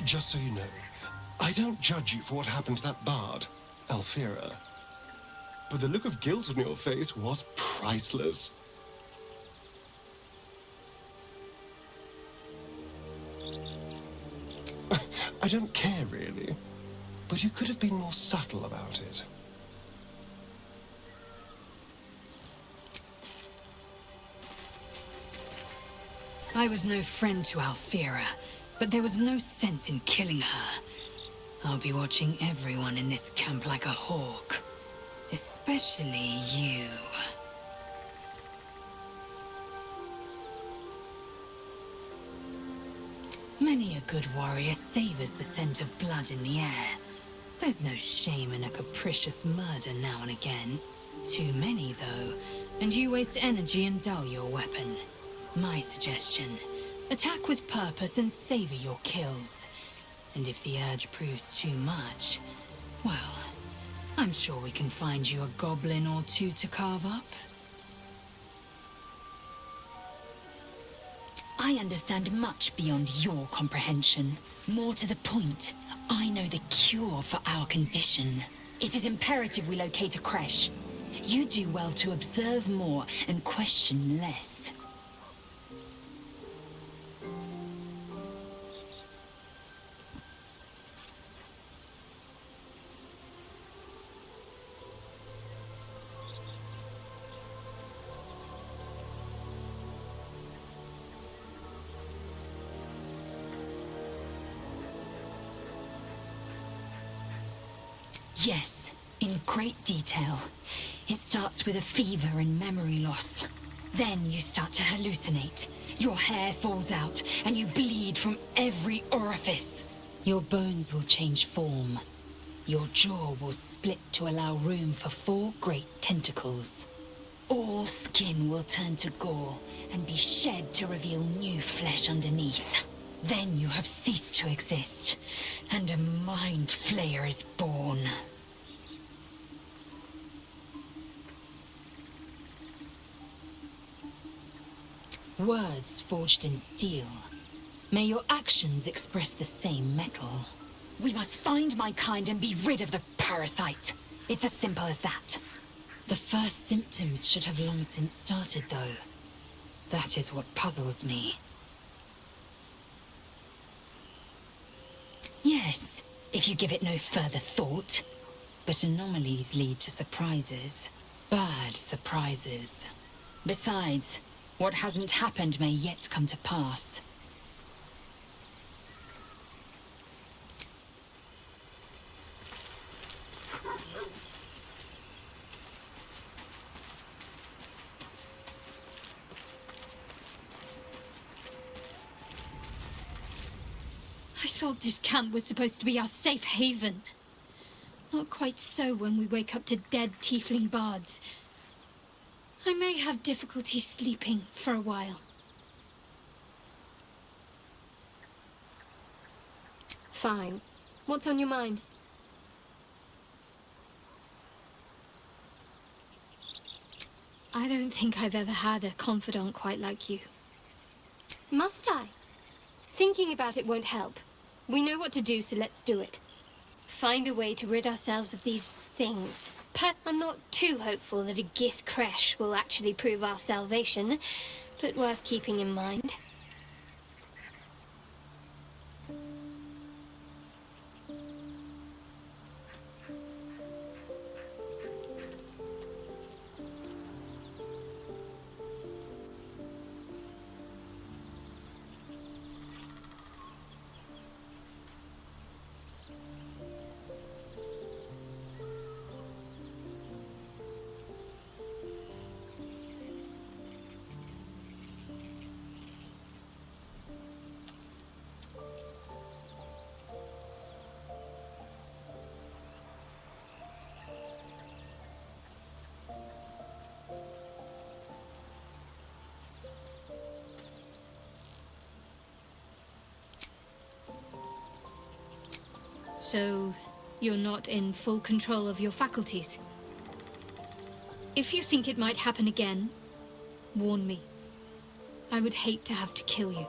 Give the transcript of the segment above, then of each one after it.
Just so you know, I don't judge you for what happened to that bard, Alfira. But the look of guilt on your face was priceless. I don't care, really. But you could have been more subtle about it. I was no friend to Alfira, but there was no sense in killing her. I'll be watching everyone in this camp like a hawk. Especially you. Many a good warrior savors the scent of blood in the air. There's no shame in a capricious murder now and again. Too many, though, and you waste energy and dull your weapon. My suggestion, attack with purpose and savor your kills. And if the urge proves too much, well, I'm sure we can find you a goblin or two to carve up. I understand much beyond your comprehension. More to the point, I know the cure for our condition. It is imperative we locate a creche. You do well to observe more and question less. Yes, in great detail. It starts with a fever and memory loss. Then you start to hallucinate. Your hair falls out, and you bleed from every orifice. Your bones will change form. Your jaw will split to allow room for 4 great tentacles. All skin will turn to gore, and be shed to reveal new flesh underneath. Then you have ceased to exist, and a mind flayer is born. Words forged in steel. May your actions express the same metal. We must find my kind and be rid of the parasite. It's as simple as that. The first symptoms should have long since started, though. That is what puzzles me. Yes, if you give it no further thought. But anomalies lead to surprises. Bad surprises. Besides, what hasn't happened may yet come to pass. I thought this camp was supposed to be our safe haven. Not quite so when we wake up to dead tiefling bards. I may have difficulty sleeping for a while. Fine. What's on your mind? I don't think I've ever had a confidant quite like you. Must I? Thinking about it won't help. We know what to do, so let's do it. Find a way to rid ourselves of these things. I'm not too hopeful that a Gith creche will actually prove our salvation, but worth keeping in mind. So, you're not in full control of your faculties? If you think it might happen again, warn me. I would hate to have to kill you.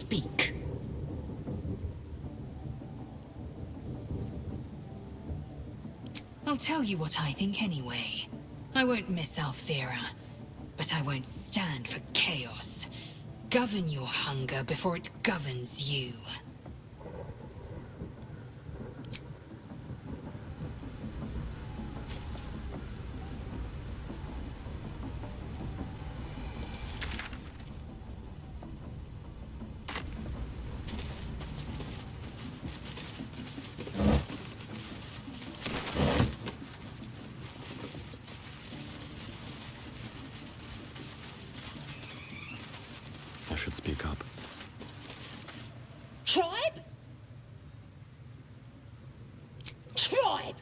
speak. I'll tell you what I think anyway. I won't miss Alfira, but I won't stand for chaos. Govern your hunger before it governs you. I should speak up. Tribe? Tribe!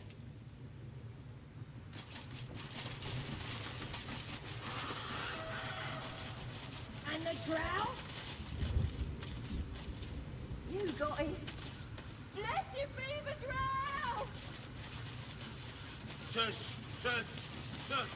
And the drow? You got it. Bless you be the drow! Tush, tush, tush.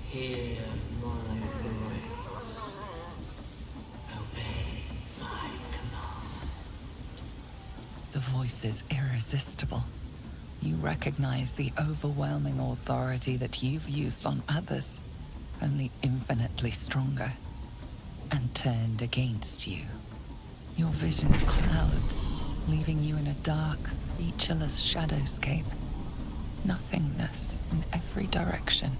Hear my voice. Obey my command. The voice is irresistible. You recognize the overwhelming authority that you've used on others, only infinitely stronger, and turned against you. Your vision clouds, leaving you in a dark, featureless shadowscape. Nothingness in every direction.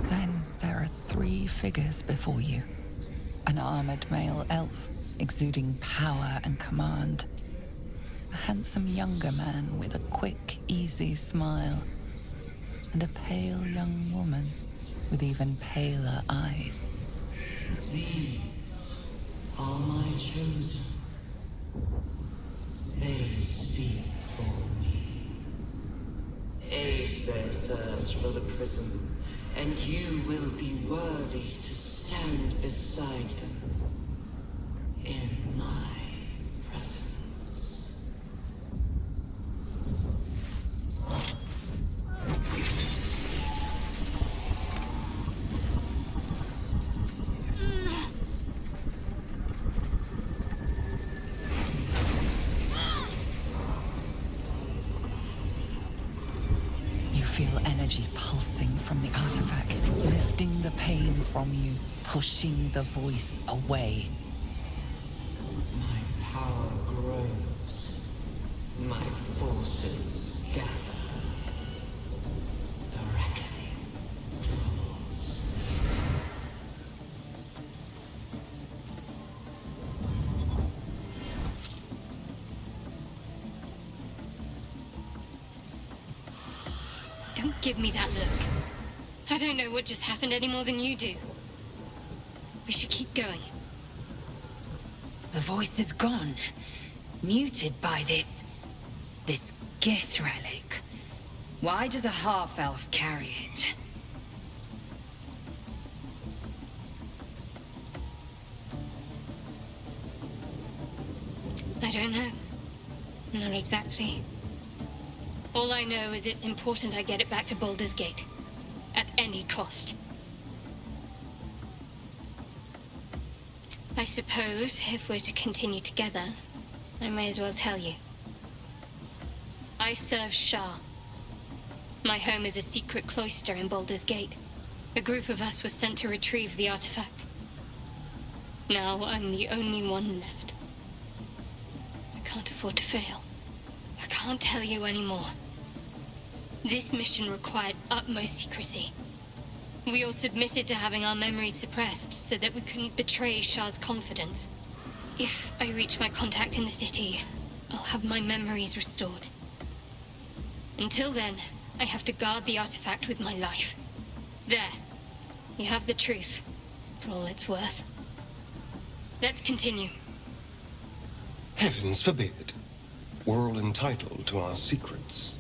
Then there are 3 figures before you. An armored male elf, exuding power and command. A handsome younger man with a quick, easy smile. And a pale young woman with even paler eyes. These are my chosen. They speak for me. Aid their search for the prism, and you will be worthy to stand beside them in my presence. You feel energy pulsing from the artifact, lifting the pain from you, pushing the voice away. My power grows. My forces gather. The reckoning draws. Don't give me that look. I don't know what just happened any more than you do. We should keep going. The voice is gone. Muted by this Gith relic. Why does a half-elf carry it? I don't know. Not exactly. All I know is it's important I get it back to Baldur's Gate. At any cost. I suppose, if we're to continue together, I may as well tell you. I serve Shah. My home is a secret cloister in Baldur's Gate. A group of us was sent to retrieve the artifact. Now I'm the only one left. I can't afford to fail. I can't tell you anymore. This mission required utmost secrecy. We all submitted to having our memories suppressed so that we couldn't betray Shah's confidence. If I reach my contact in the city, I'll have my memories restored. Until then, I have to guard the artifact with my life. There. You have the truth, for all it's worth. Let's continue. Heavens forbid. We're all entitled to our secrets.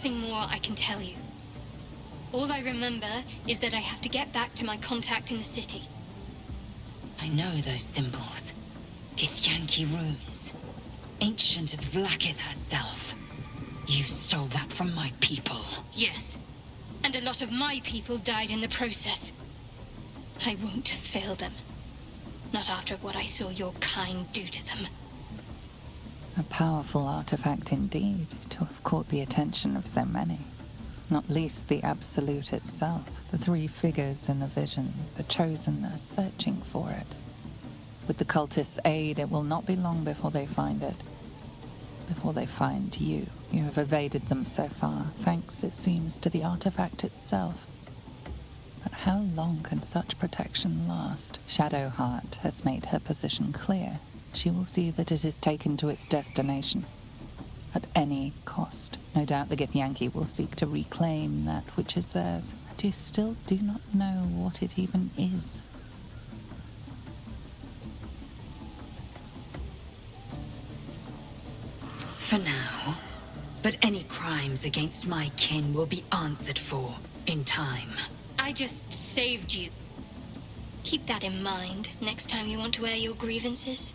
nothing more I can tell you. All I remember is that I have to get back to my contact in the city. I know those symbols. Githyanki runes. Ancient as Vlaakith herself. You stole that from my people. Yes, and a lot of my people died in the process. I won't fail them. Not after what I saw your kind do to them. A powerful artifact indeed, to have caught the attention of so many. Not least the Absolute itself, the three figures in the vision, the Chosen are searching for it. With the cultists' aid, it will not be long before they find it. Before they find you. You have evaded them so far, thanks, it seems, to the artifact itself. But how long can such protection last? Shadowheart has made her position clear. She will see that it is taken to its destination. At any cost. No doubt the Githyanki will seek to reclaim that which is theirs, and you still do not know what it even is. For now. But any crimes against my kin will be answered for in time. I just saved you. Keep that in mind next time you want to air your grievances.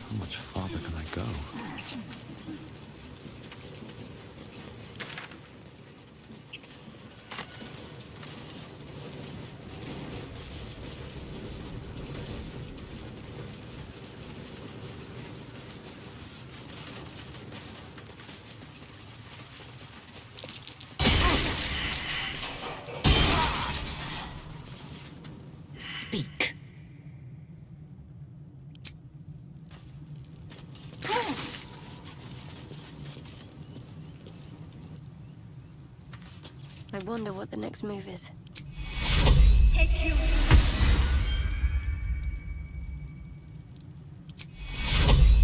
How much farther can I go? Speak. I wonder what the next move is. Take you.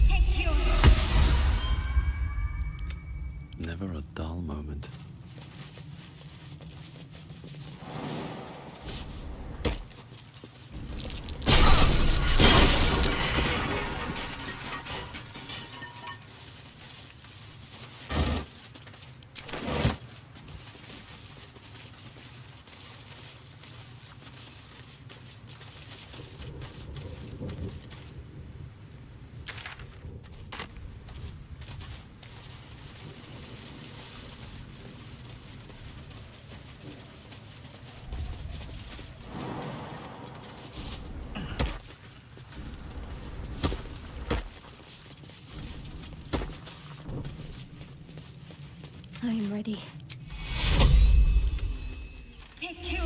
Take you. Never a dull moment. I am ready. Take you.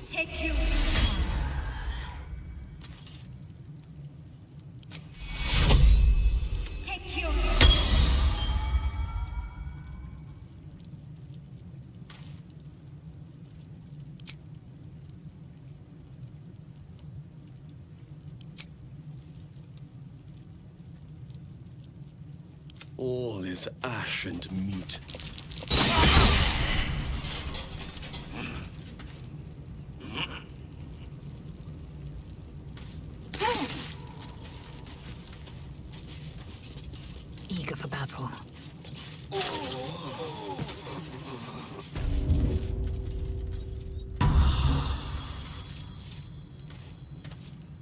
Take you. Take you. All is ash and meat. Eager for battle.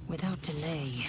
Without delay.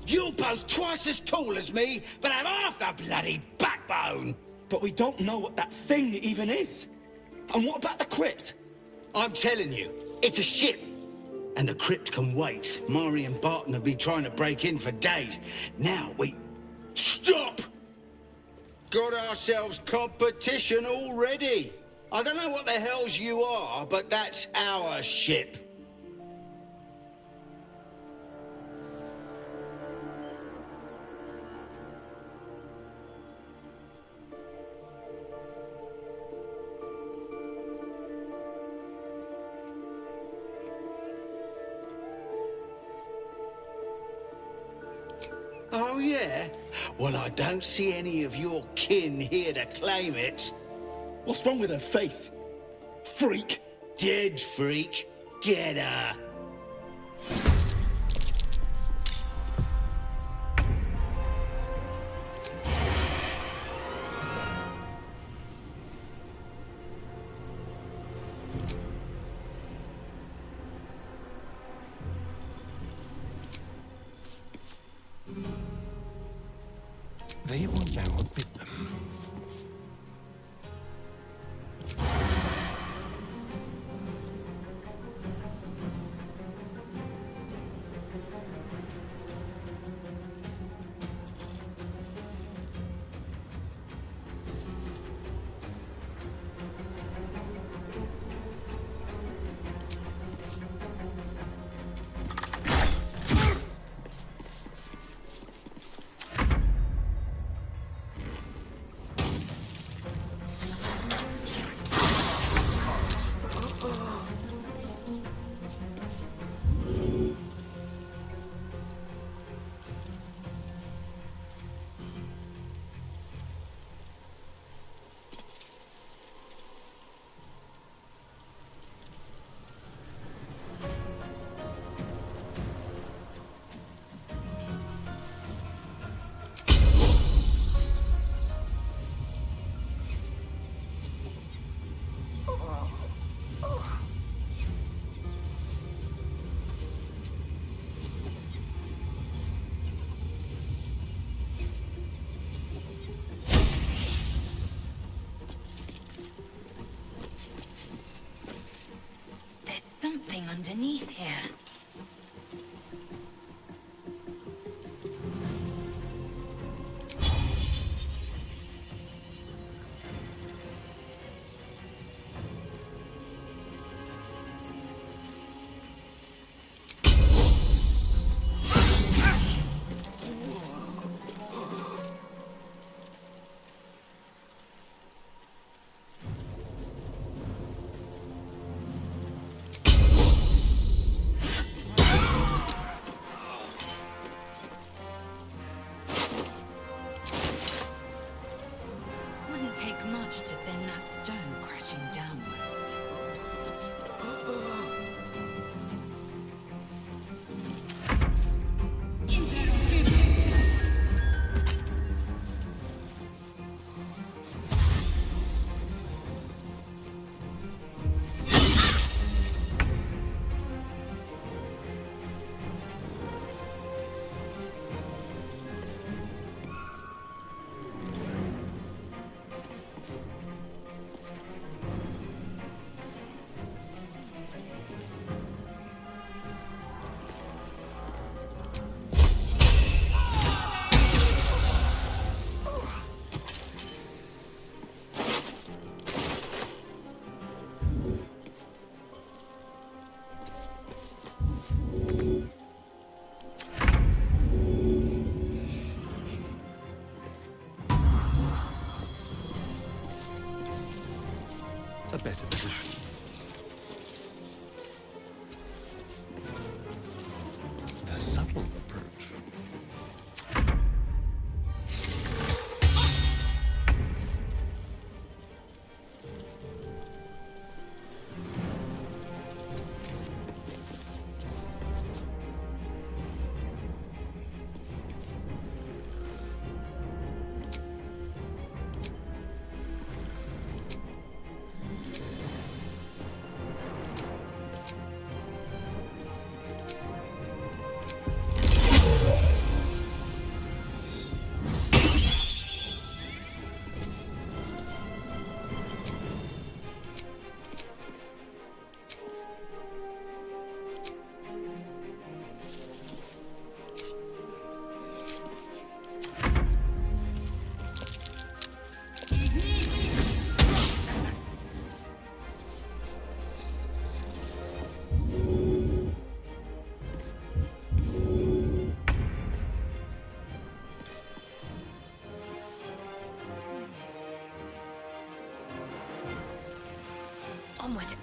You're both twice as tall as me, but have half the bloody backbone! But we don't know what that thing even is. And what about the crypt? I'm telling you, it's a ship. And the crypt can wait. Mari and Barton have been trying to break in for days. Now we... Stop! Got ourselves competition already. I don't know what the hells you are, but that's our ship. Oh, yeah? Well, I don't see any of your kin here to claim it. What's wrong with her face? Freak! Dead freak. Get her. They will now bid them. Something underneath here. Take much to send that stone crashing downwards. A better position. The subtle approach. Onward.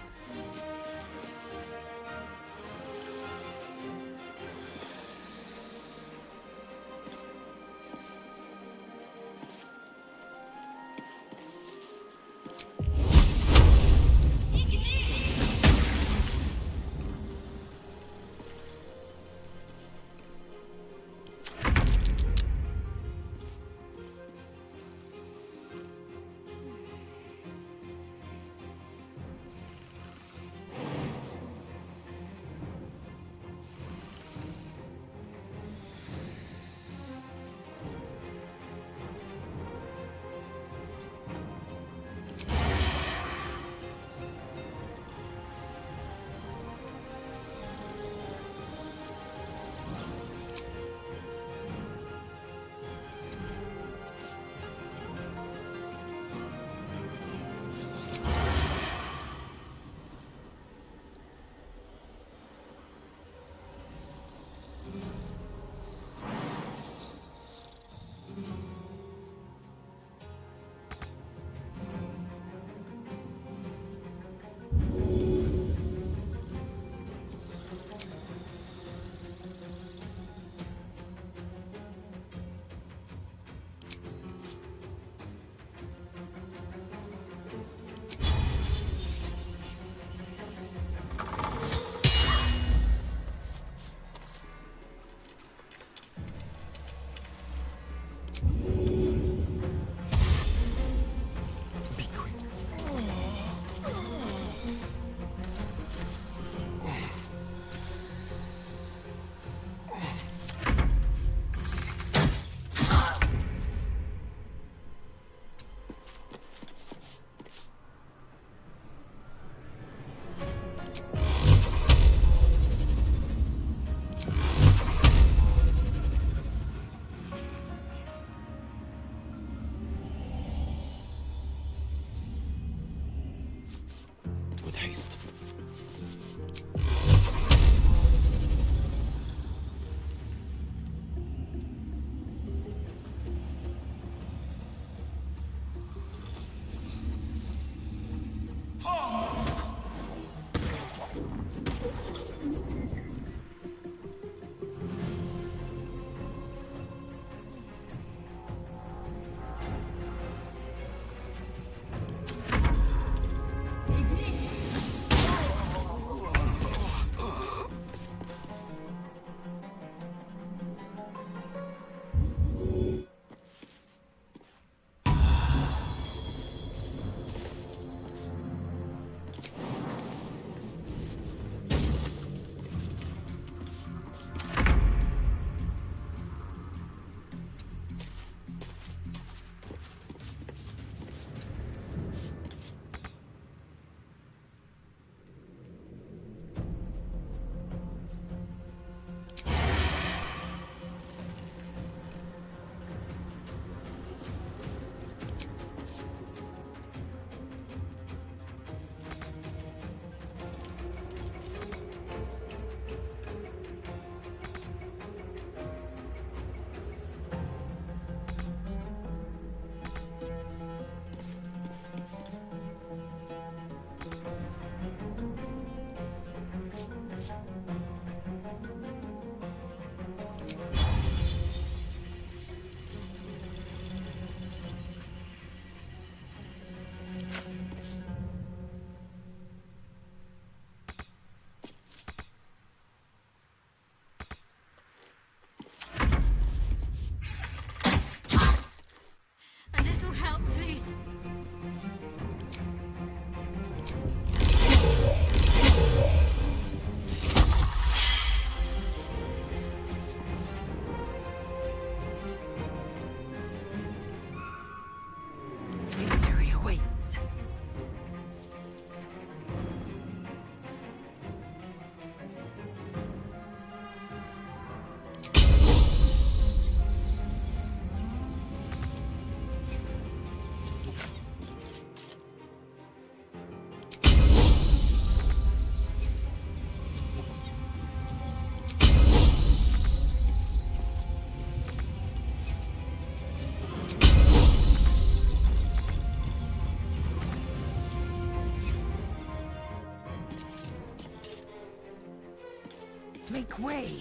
Make way!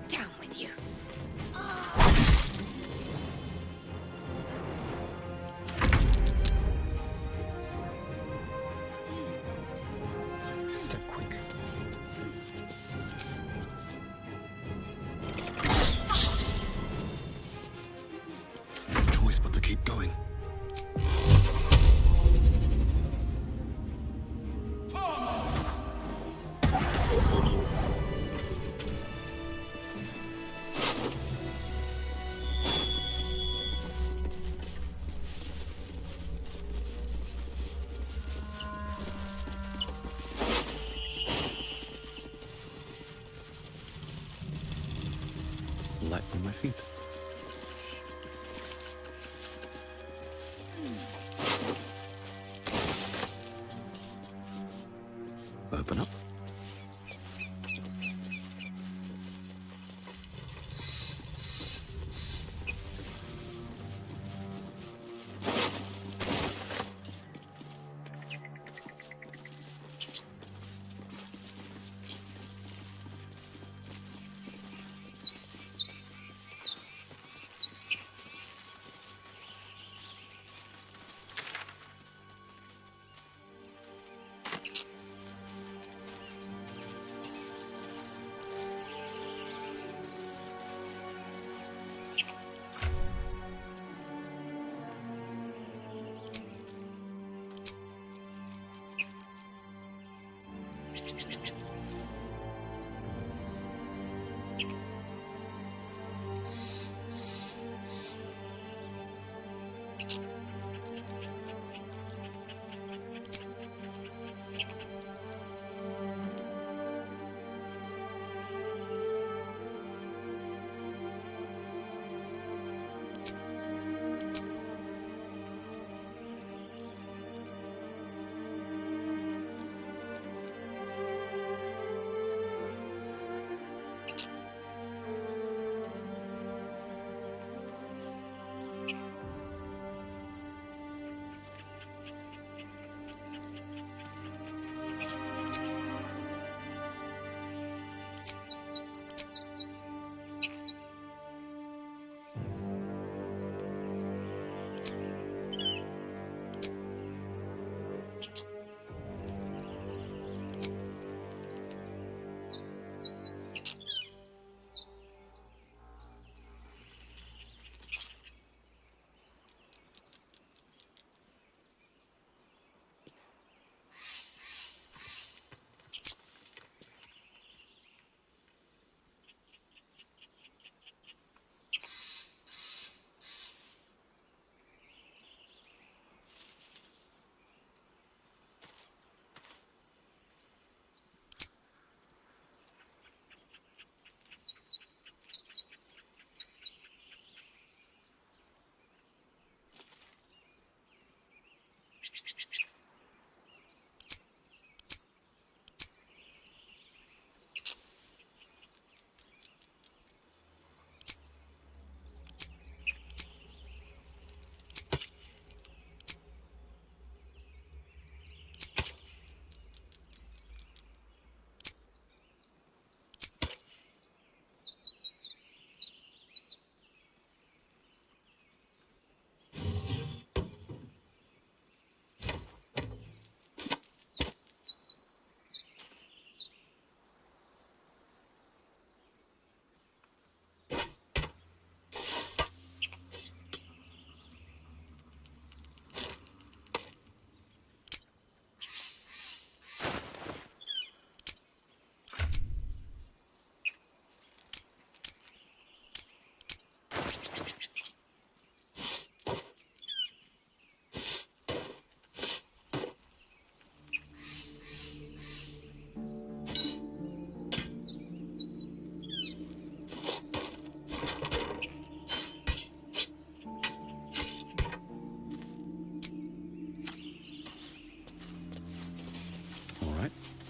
Down with you. Step quick. No choice but to keep going. Light on my feet. Open up.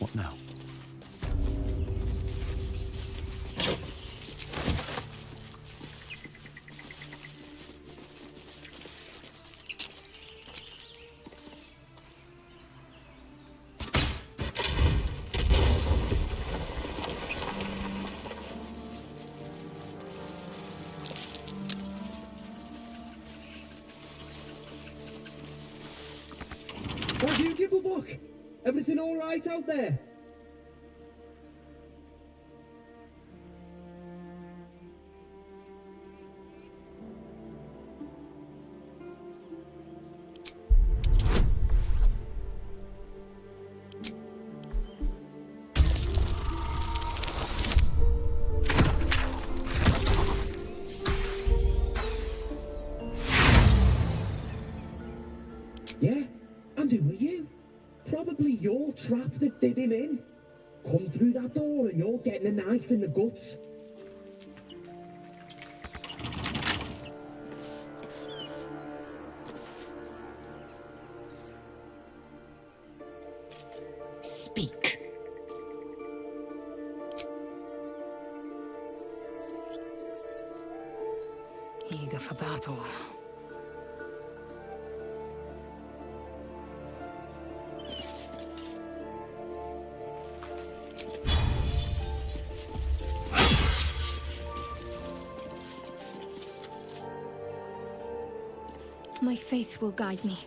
What now? Why do you give a book? Everything all right out there? Yeah? And who are you? Probably your trap that did him in. Come through that door and you're getting a knife in the guts. Speak. Eager for battle. My faith will guide me.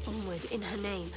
Onward in her name.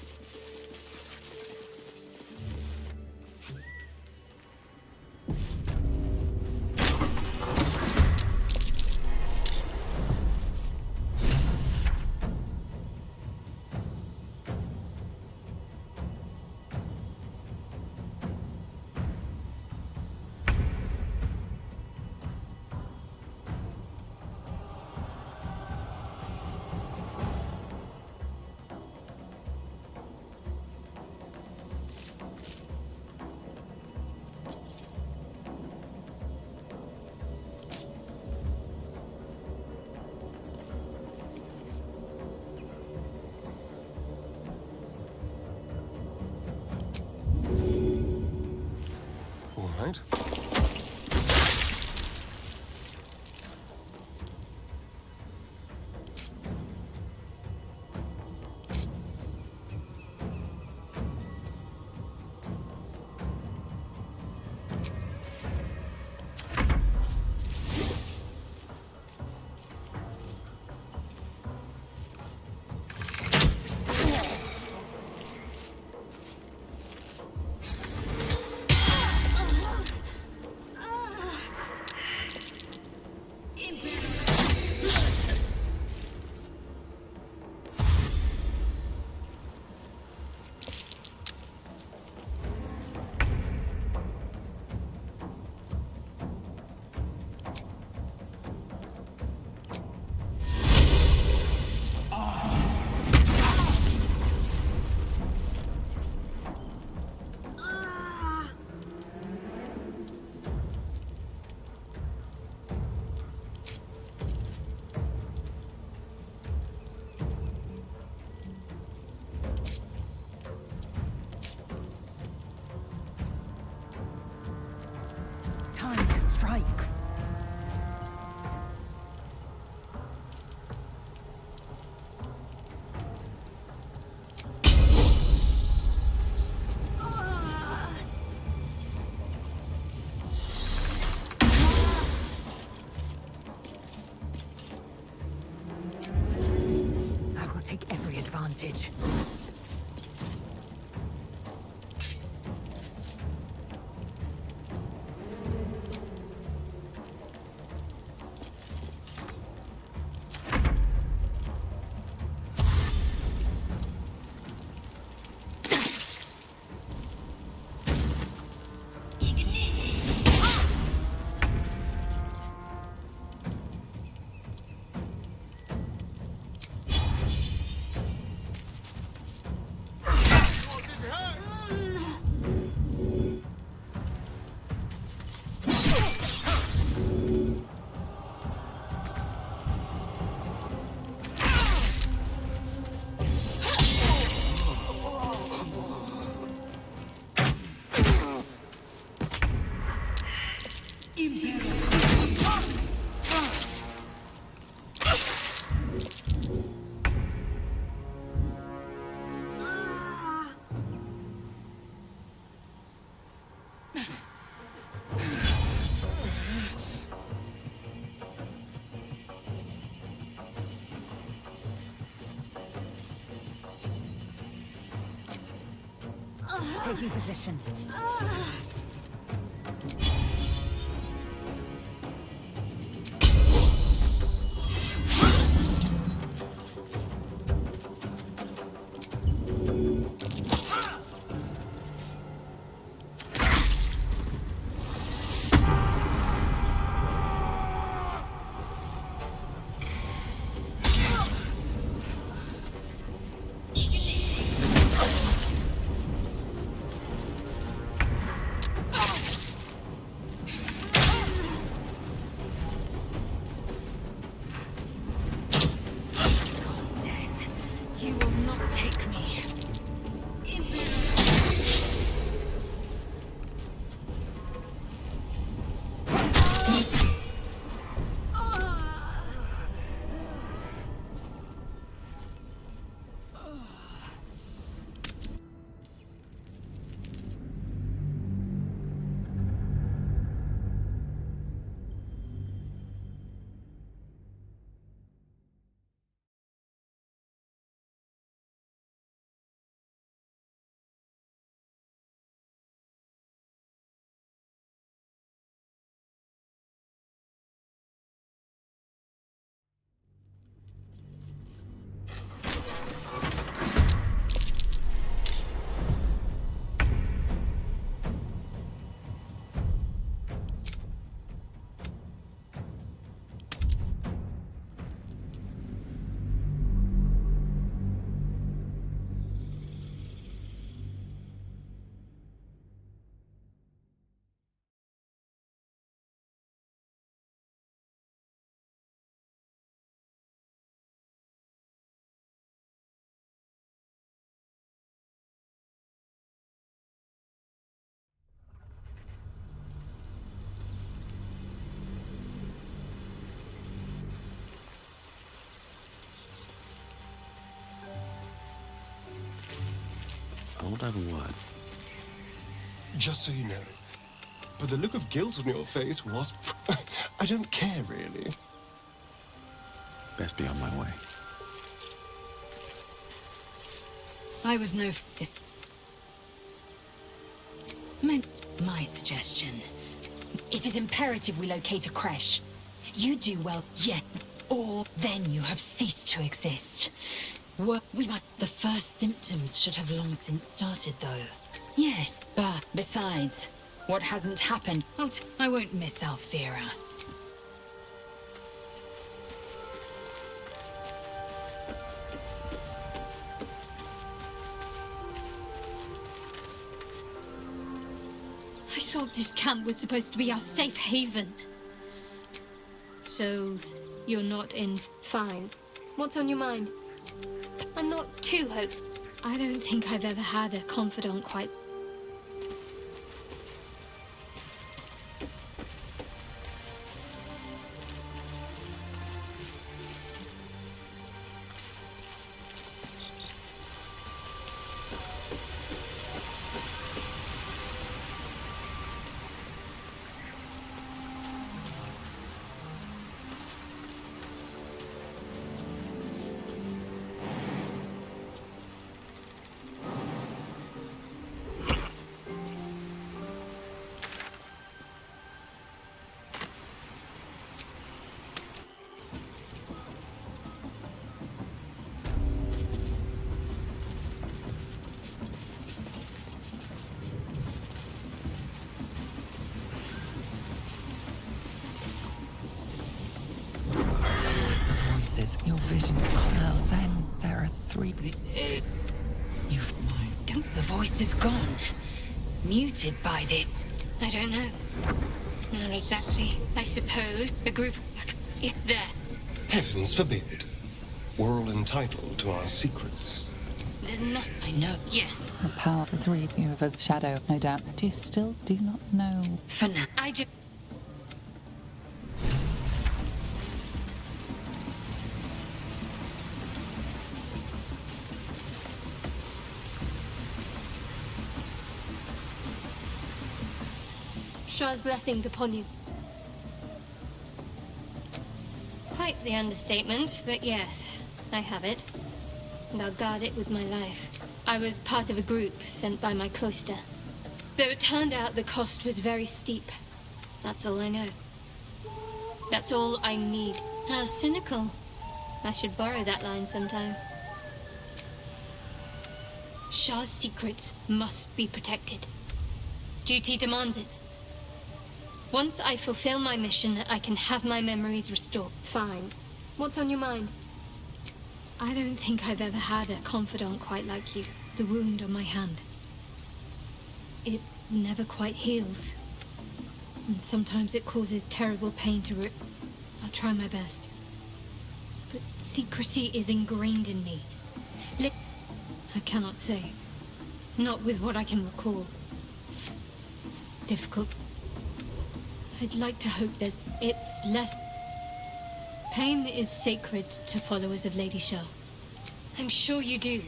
All right. Time to strike. I will take every advantage. Taking position. Hold over what? Just so you know, but the look of guilt on your face was... I don't care, really. Best be on my way. I was no... meant my suggestion. It is imperative we locate a creche. You do well, yeah, or then you have ceased to exist. We must... The first symptoms should have long since started, though. Yes, but besides, what hasn't happened? I won't miss Alfira. I thought this camp was supposed to be our safe haven. So, you're not in... Fine. What's on your mind? I'm not too hopeful. I don't think I've ever had a confidant quite... Your vision cloud. Then there are three. The voice is gone. Muted by this. I don't know. Not exactly. I suppose a group. There. Heavens forbid. We're all entitled to our secrets. There's nothing. I know. Yes. The power of the three of you of a shadow, no doubt. But you still do not know. For now, I just. Shah's blessings upon you. Quite the understatement, but yes, I have it. And I'll guard it with my life. I was part of a group sent by my cloister. Though it turned out the cost was very steep. That's all I know. That's all I need. How cynical. I should borrow that line sometime. Shah's secrets must be protected. Duty demands it. Once I fulfill my mission, I can have my memories restored. Fine. What's on your mind? I don't think I've ever had a confidant quite like you. The wound on my hand. It never quite heals. And sometimes it causes terrible pain to rip. I'll try my best. But secrecy is ingrained in me. I cannot say. Not with what I can recall. It's difficult. I'd like to hope that it's less... Pain is sacred to followers of Lady Shah. I'm sure you do.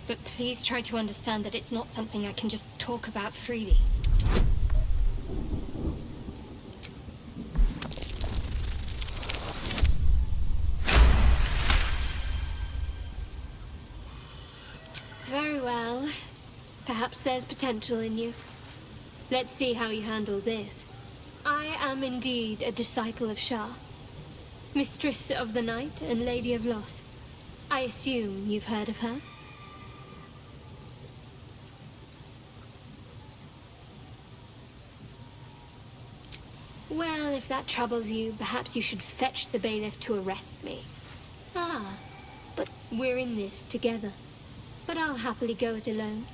But please try to understand that it's not something I can just talk about freely. Very well. Perhaps there's potential in you. Let's see how you handle this. I am indeed a disciple of Shah. Mistress of the Night and Lady of Loss. I assume you've heard of her? Well, if that troubles you, perhaps you should fetch the bailiff to arrest me. Ah, but we're in this together. But I'll happily go it alone.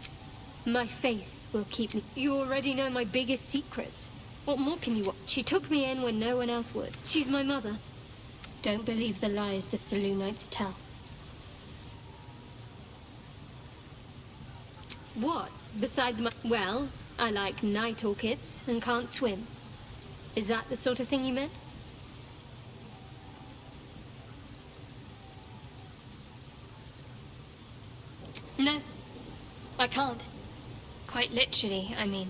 My faith will keep me. You already know my biggest secrets. What more can you want? She took me in when no one else would. She's my mother. Don't believe the lies the Selûnites tell. What? Besides my... Well, I like night orchids and can't swim. Is that the sort of thing you meant? No, I can't. Quite literally, I mean.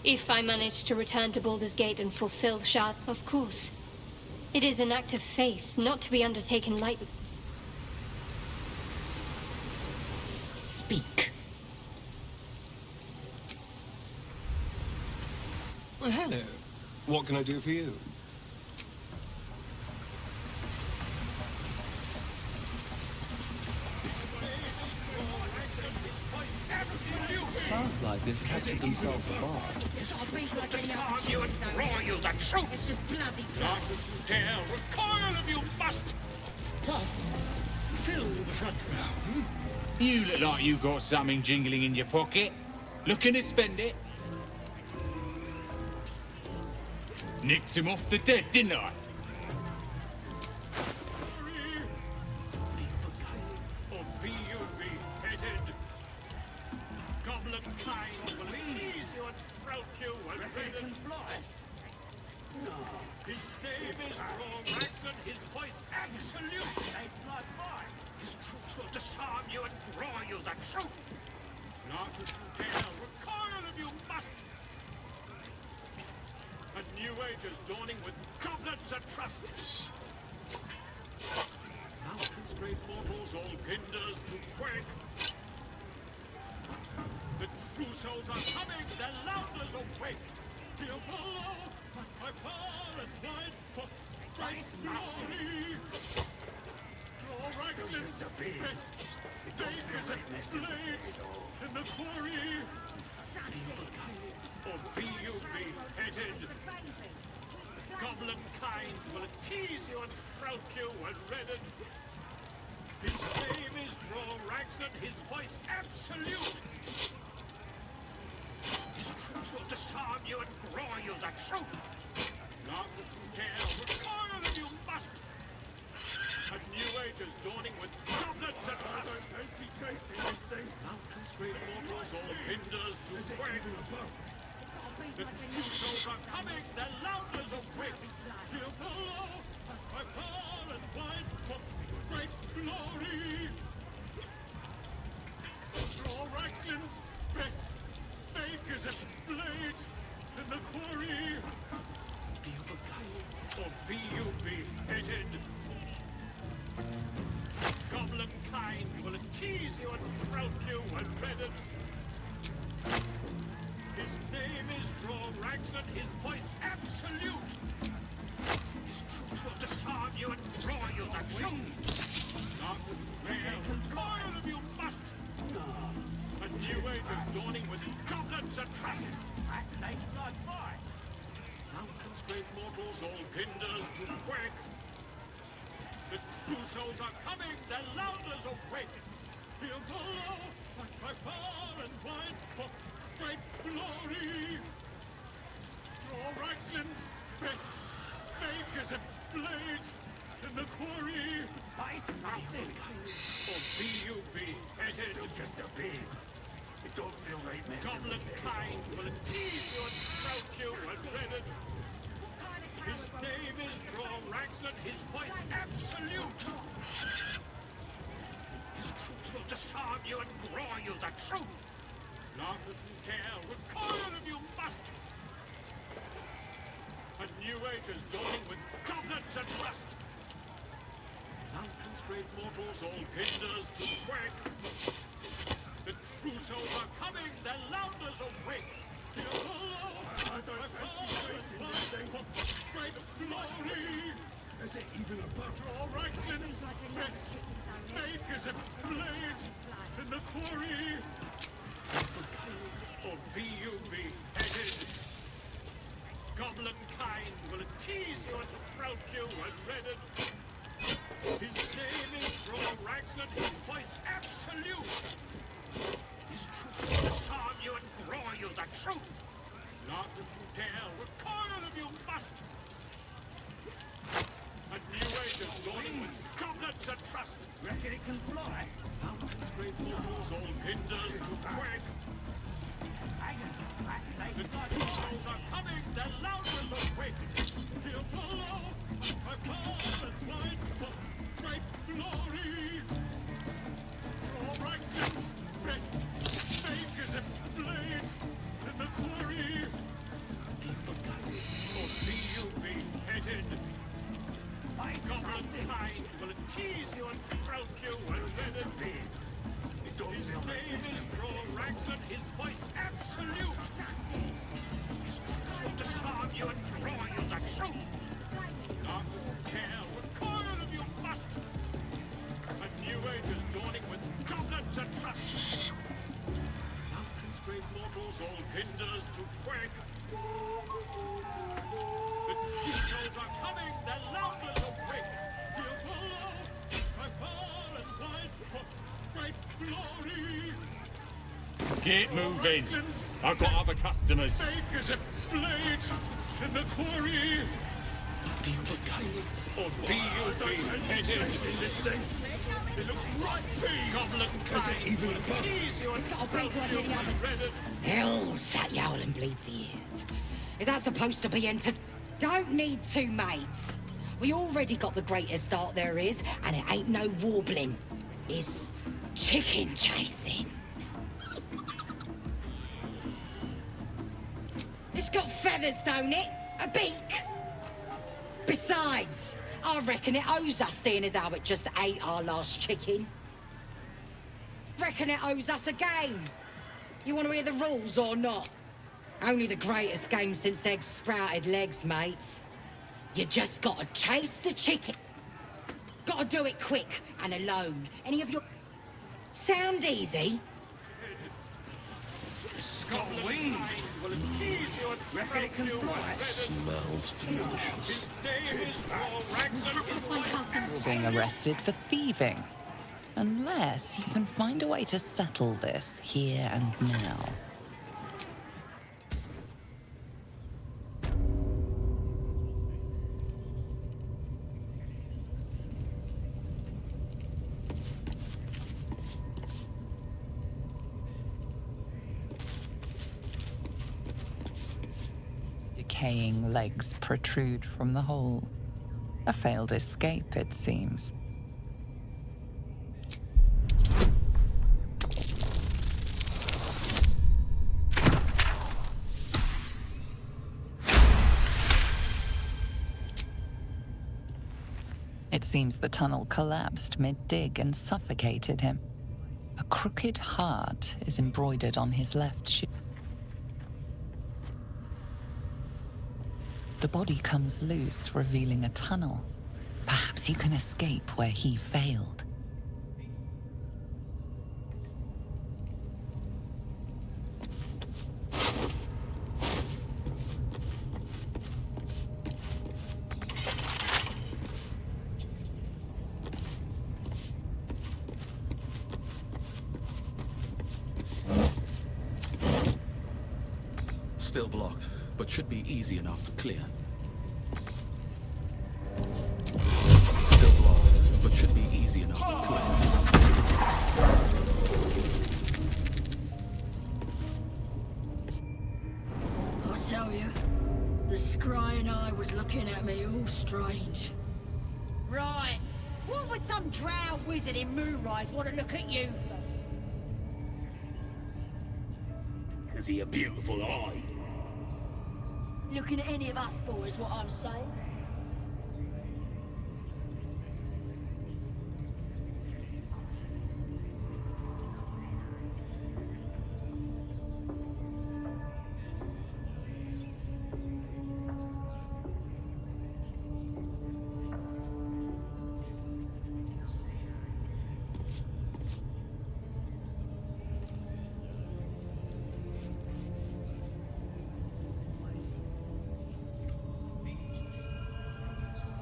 If I manage to return to Baldur's Gate and fulfill Shah, of course. It is an act of faith, not to be undertaken lightly. Speak. Well, hello. What can I do for you? Sounds like they've casted themselves apart. It's just bloody blood. Dare recoil if you must. Fill the front row. You look like you got something jingling in your pocket. Looking to spend it? Nicked him off the dead, didn't I? Or be you beheaded. Goblin kind will tease you and throat you and they can fly. His name is Drorax and his voice absolute. They fly by. His troops will disarm you and draw you the truth. Not if you dare recoil if you must. A new age is dawning with goblins and trust. Mountains, great mortals, all ginders to quake. The true souls are coming, their louders awake. The Apollo, by far and wide, for Christ's glory. Drorax lives the best. Daggers and blades in the quarry. Or be you beheaded. Goblin kind will tease you and throat you and redden. His name is Drorax and his voice absolute. His troops will disarm you and grow you the truth. Not if you dare recoil if you must. A new age is dawning with goblins and trust. Fancy chasing this thing. Mountains, great mortals, all hinders to quake. The true souls are coming, their loudness awake. The Apollo, by far and wide, for great glory. Drorax limbs best, makers and blades, in the quarry. Or be you beheaded. Goblin kind will tease you and throat you when dreaded. His name is Drorax and his voice absolute. His troops will disarm you and draw you the truth. Not with rare and loyal if you must. A new age is dawning with goblins and trust. Mountains, great mortals, all kinders to quake. The true souls are coming, their louders awake. Hear the law, I cry far and wide for great glory. Draw Raxlin's best makers and blades in the quarry. Ice massive. Or be you beheaded. Still just a babe. It don't feel right messing Goblin with kind will tease you and throat you and dreaded. His name is Drorax and his voice absolute. His troops will disarm you and draw you the truth. Laugh if you dare, recoil if you must. A new age is dawning with goblins and trust. Mountains, great mortals, all kinders to quake. The true souls are coming, their louders awake. Hear the law, I cry far and wide for great glory. Is it even a butt? Draw Raxlin's best makers and blades in the quarry. Or be you beheaded. Goblin kind will tease you and throat you and dreaded. His name is Drorax and his voice absolute. His troops will disarm you and draw you the truth. Laugh if you dare, recoil if you must. A new age is dawning with goblins and trust. Reckon it can fly? Mountains, great mortals, all kinders to quake. The true souls are coming, their louders awake. Hear the law, I far and wide for great glory. Draw Raxlin's best makers and blades in the quarry. Or be you beheaded. Goblin kind will tease you and throat you and dreaded. His name is Drorax and his voice absolute. His troops will disarm you and draw you the truth. Laugh if you dare, recoil if you must. A new age is dawning with goblins and trust. Mountains, great mortals, all kinders to quake. The true souls are coming, their louders awake. Hear the law, cry far and wide for great glory. Keep moving. I've got other customers. Makers and blades in the quarry. Or be you beheaded in this thing. It looks right big. Goblin kind even a bug? tease you and It's got a big one throat in you the and oven. dreaded. Hell's that yowling bleeds the ears. Is that supposed to be entered? Don't need two mates. We already got the greatest art there is, and it ain't no warbling. It's chicken chasing. It's got feathers, don't it? A beak. Besides, I reckon it owes us, seeing as how it just ate our last chicken. Reckon it owes us a game. You want to hear the rules or not? Only the greatest game since eggs sprouted legs, mates. You just gotta chase the chicken. Gotta do it quick and alone. Any of your... Sound easy? Goblin kind will tease you and Reckon it can throat you fly? and dreaded. Smells delicious. His name is Drorax and his voice You're being arrested for thieving. Unless you can find a way to settle this here and now. Decaying legs protrude from the hole. A failed escape, it seems. It seems the tunnel collapsed mid-dig and suffocated him. A crooked heart is embroidered on his left shoe. The body comes loose, revealing a tunnel. Perhaps you can escape where he failed. Still blocked, but should be easy enough to clear. Still blocked, but should be easy enough to clear. I tell you, the scrying eye was looking at me all strange. Right. What would some drow wizard in Moonrise want to look at you? Is he a beautiful eye? Looking at any of us for is what I'm saying.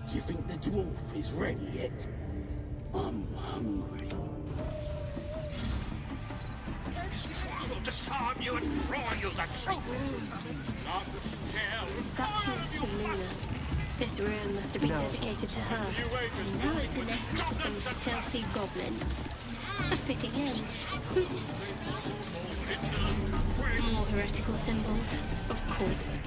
Do you think the dwarf is ready yet? I'm hungry. We'll disarm you and broil the truth. Statue of Seluna. This ruin must have been dedicated to her. And now it's a nest for some filthy goblin. A fitting end. More heretical symbols, of course.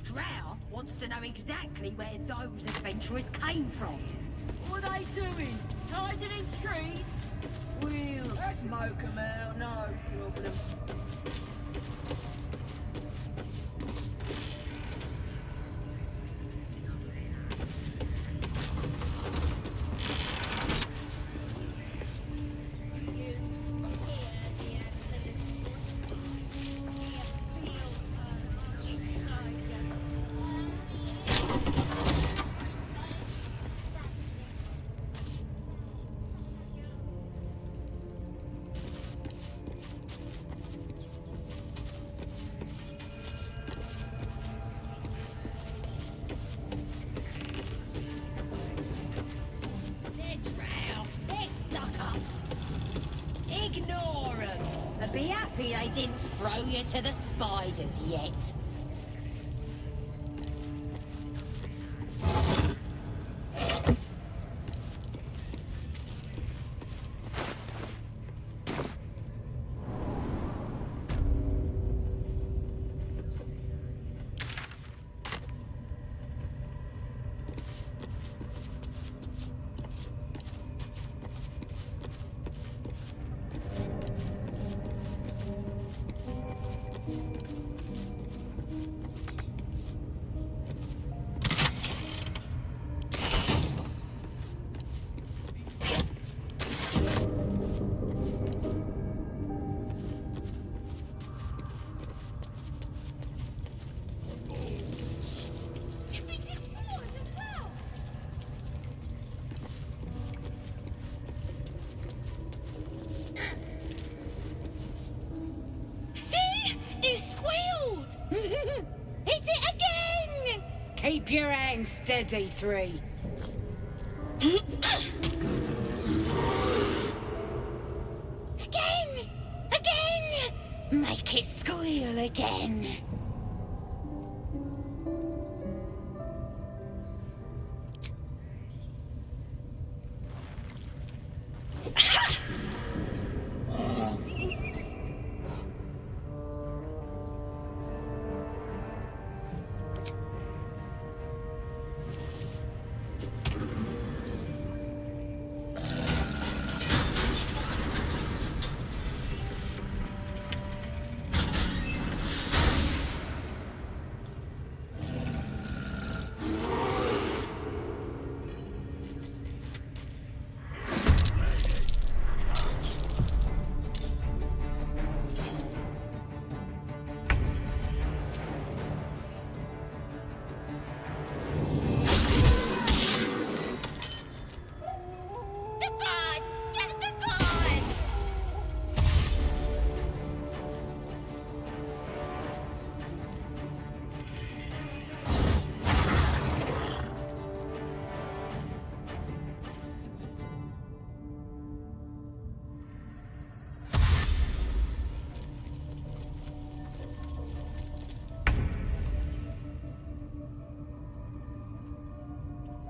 Drow wants to know exactly where those adventurers came from. What are they doing? Hiding in trees? We'll smoke 'em out, no problem. Ignore them, and be happy they didn't throw you to the spiders yet. Hit it again! Keep your hands steady, 3. Again! Again! Make it squeal again.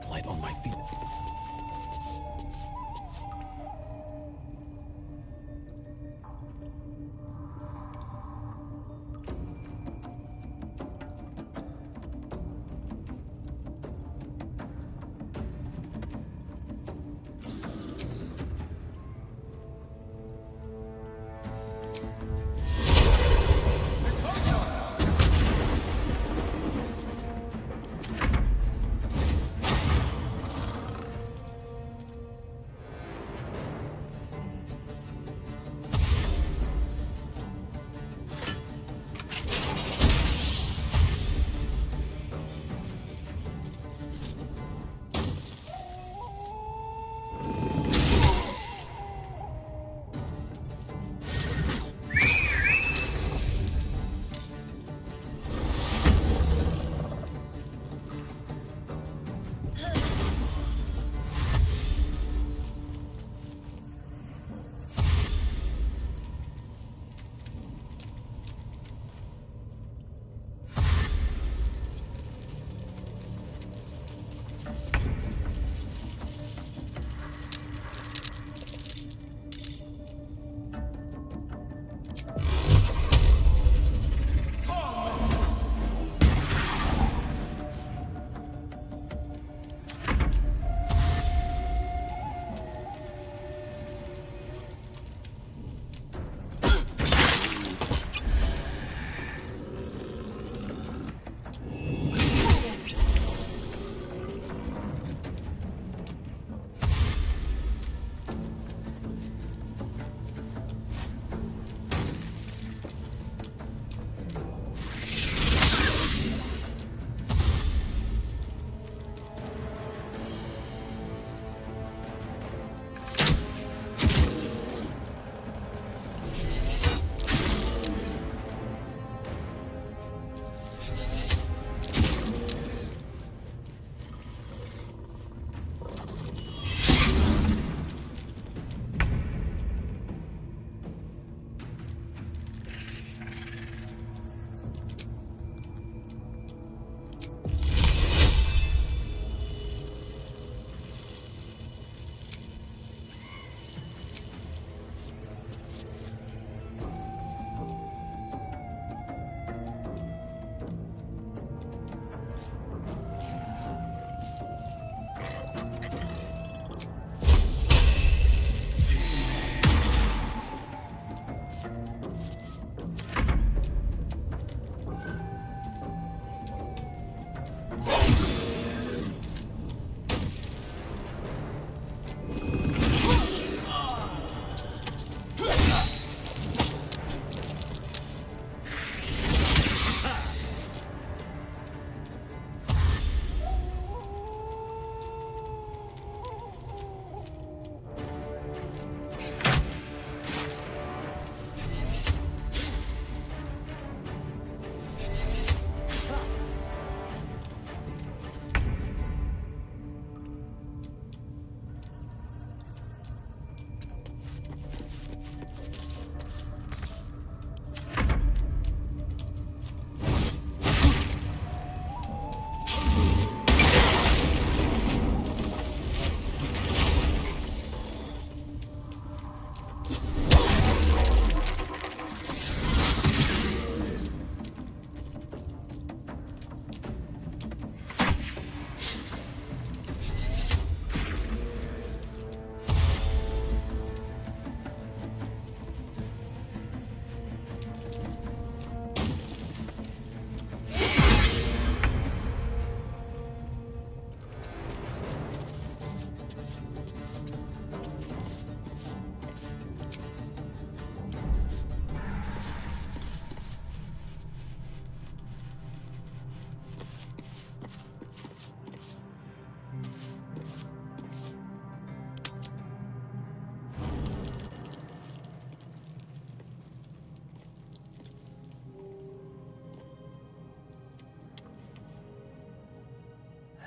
light on my feet.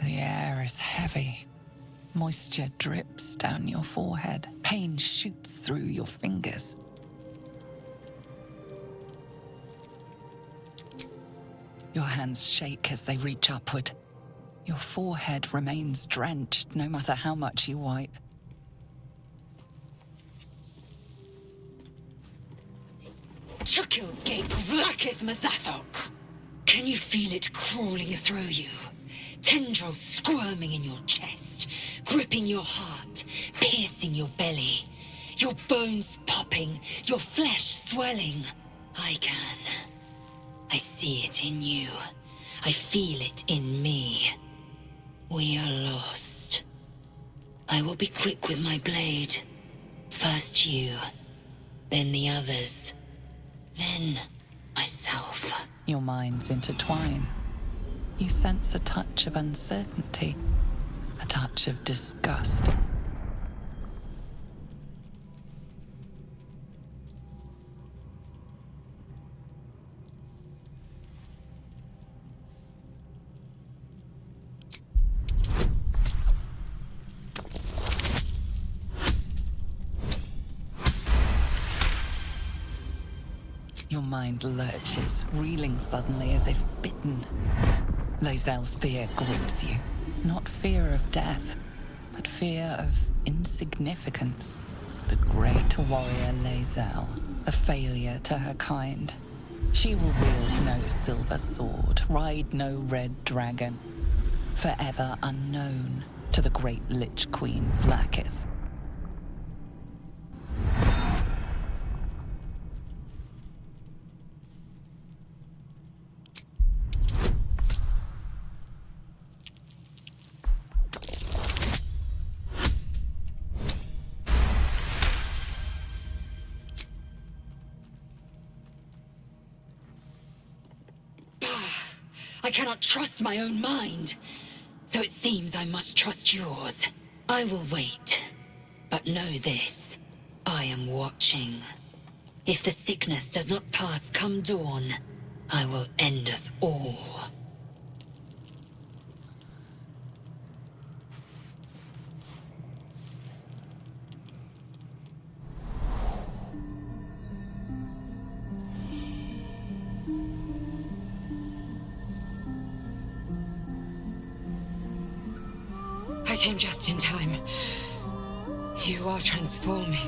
The air is heavy. Moisture drips down your forehead. Pain shoots through your fingers. Your hands shake as they reach upward. Your forehead remains drenched no matter how much you wipe. Chukil Gate Vlakith Mazathok! Can you feel it crawling through you? Tendrils squirming in your chest, gripping your heart, piercing your belly. Your bones popping, your flesh swelling. I can. I see it in you. I feel it in me. We are lost. I will be quick with my blade. First you, then the others, then myself. Your minds intertwine. You sense a touch of uncertainty, a touch of disgust. Your mind lurches, reeling suddenly as if bitten. Lae'zel's fear grips you. Not fear of death, but fear of insignificance. The great warrior Lae'zel, a failure to her kind. She will wield no silver sword, ride no red dragon. Forever unknown to the great Lich Queen Vlakith. I cannot trust my own mind. So it seems I must trust yours. I will wait. But know this. I am watching. If the sickness does not pass come dawn, I will end us all. I came just in time. You are transforming.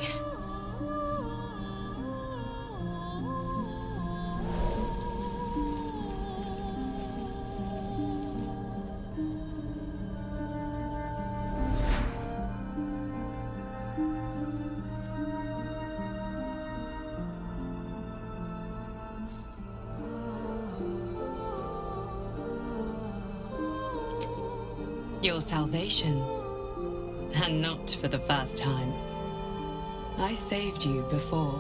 Your salvation. And not for the first time. I saved you before.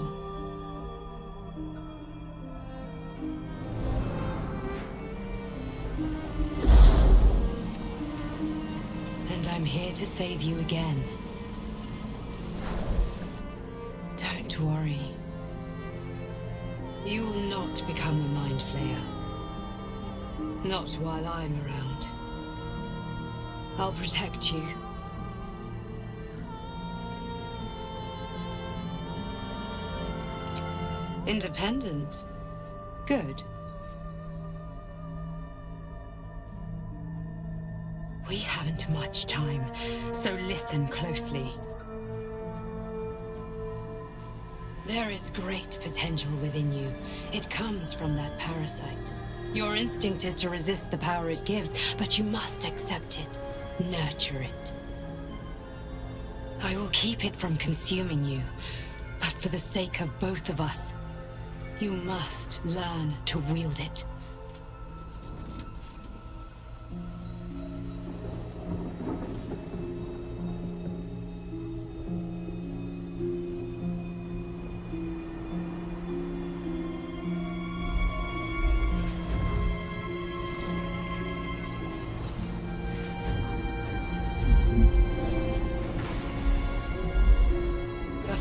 And I'm here to save you again. Don't worry. You will not become a mind flayer. Not while I'm around. I'll protect you. Independent. Good. We haven't much time, so listen closely. There is great potential within you. It comes from that parasite. Your instinct is to resist the power it gives, but you must accept it. Nurture it. I will keep it from consuming you, but for the sake of both of us, you must learn to wield it.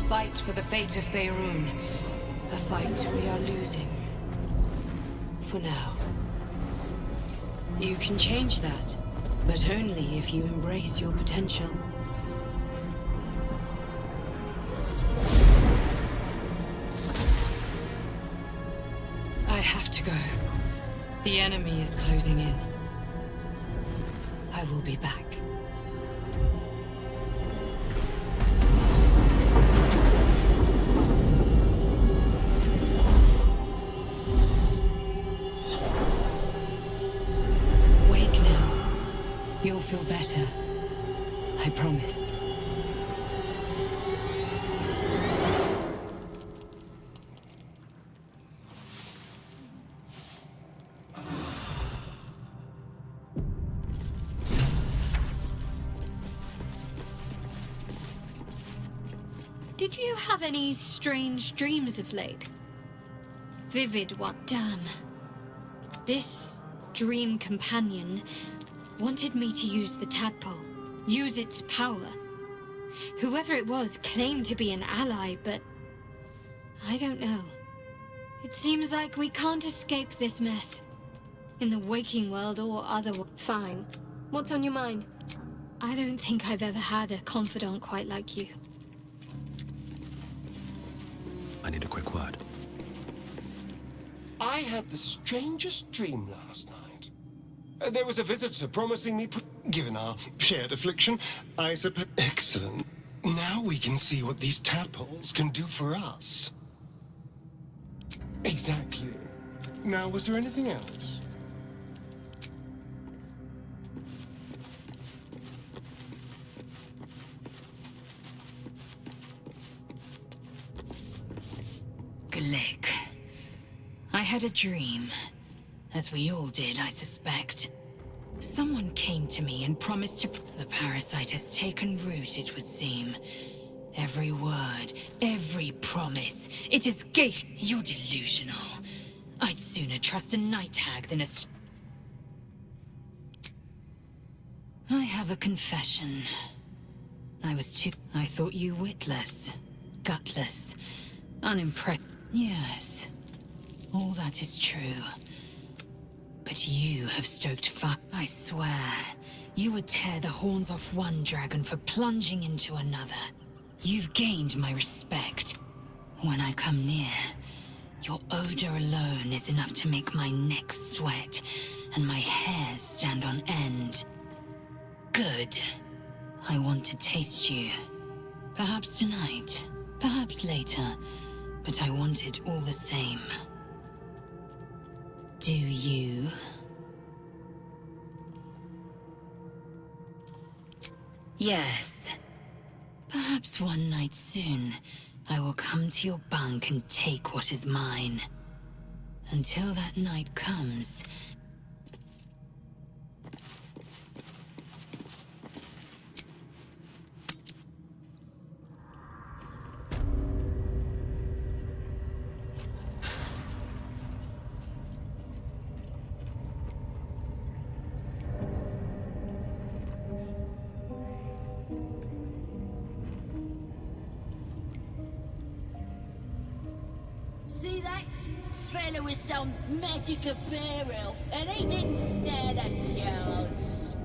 Fight for the fate of Faerun. A fight we are losing. For now. You can change that, but only if you embrace your potential. I have to go. The enemy is closing in. will be back. Wake now. You'll feel better. I promise. Did you have any strange dreams of late? Vivid one. Damn. This dream companion wanted me to use the tadpole, use its power. Whoever it was claimed to be an ally, but I don't know. It seems like we can't escape this mess. In the waking world or other. Fine. What's on your mind? I don't think I've ever had a confidant quite like you. I need a quick word. I had the strangest dream last night. There was a visitor promising me, given our shared affliction, I suppose. Excellent. Now we can see what these tadpoles can do for us. Exactly. Now, was there anything else? Glick. I had a dream. As we all did, I suspect. Someone came to me and promised to... The parasite has taken root, it would seem. Every word, every promise, it is gay. You're delusional. I'd sooner trust a night hag than a... I have a confession. I thought you witless, gutless, unimpressed. Yes, all that is true. But you have stoked fire. I swear, you would tear the horns off one dragon for plunging into another. You've gained my respect. When I come near, your odor alone is enough to make my neck sweat and my hairs stand on end. Good. I want to taste you. Perhaps tonight, perhaps later. But I want it all the same. Do you? Yes. Perhaps one night soon, I will come to your bunk and take what is mine. Until that night comes... See that? Fella was some magic bear elf, and he didn't stand a chance.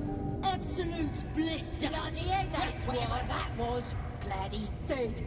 Absolute blister. Bloody headache, that's whatever that was. Glad he's dead.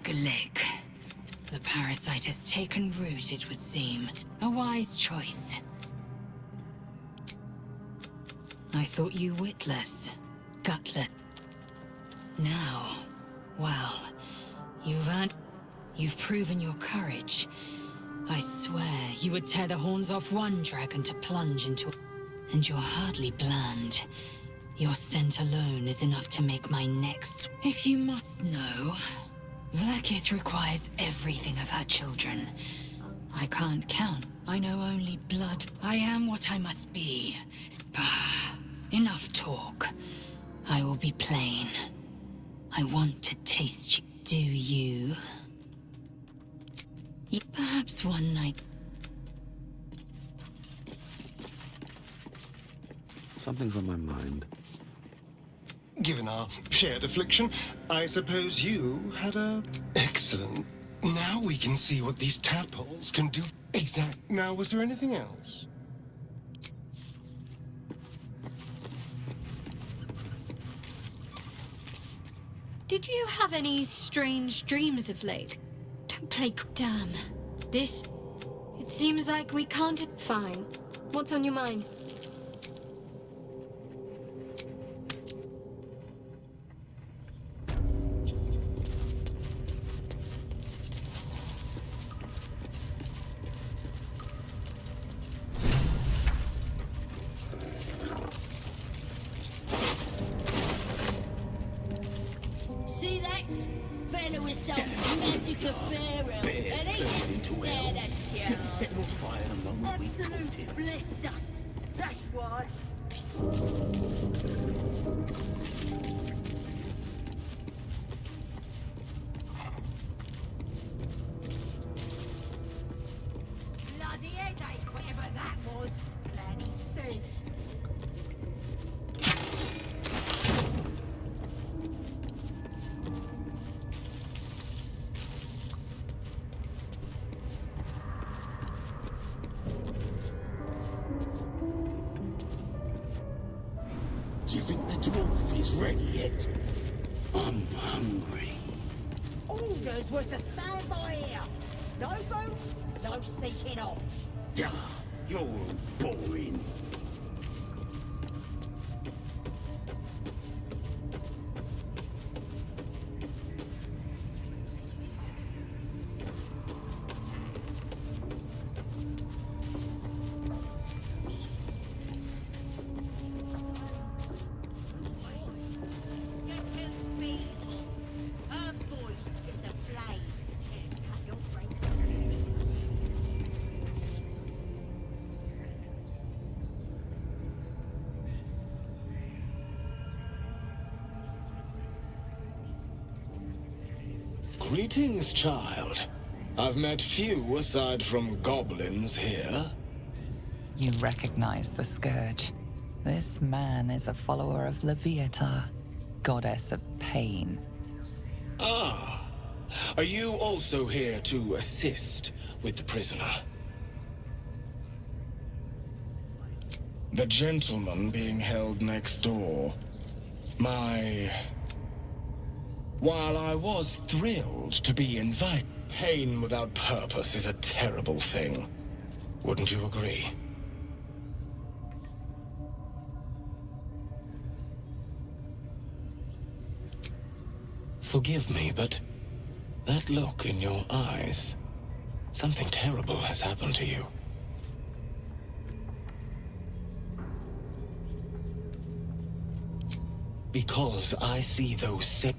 Glick. The parasite has taken root, it would seem. A wise choice. I thought you witless, gutless. Now, well, you've proven your courage. I swear you would tear the horns off one dragon to plunge into... And you're hardly bland. Your scent alone is enough to make my next... If you must know, Vlaakith requires everything of her children. I can't count. I know only blood. I am what I must be. Bah, enough talk. I will be plain. I want to taste you. Do you? Perhaps one night... Something's on my mind. Given our shared affliction, I suppose you had a... Excellent. Now we can see what these tadpoles can do. Exact. Now, was there anything else? Did you have any strange dreams of late? Don't play... Damn. This... It seems like we can't... Fine. What's on your mind? See that? Fella with some magic apparel, and he didn't stand a chance. Absolute blister. That's why. Bloody headache, whatever that was. Glad he's dead. Do you think the dwarf is ready yet? I'm hungry. Orders were to stand by here. No boots, no sneaking off. You're boring. Greetings, child. I've met few aside from goblins here. You recognize the Scourge. This man is a follower of Leviatha, goddess of pain. Ah, are you also here to assist with the prisoner? The gentleman being held next door. While I was thrilled to be invited, pain without purpose is a terrible thing. Wouldn't you agree? Forgive me, but that look in your eyes, something terrible has happened to you. Because I see those same...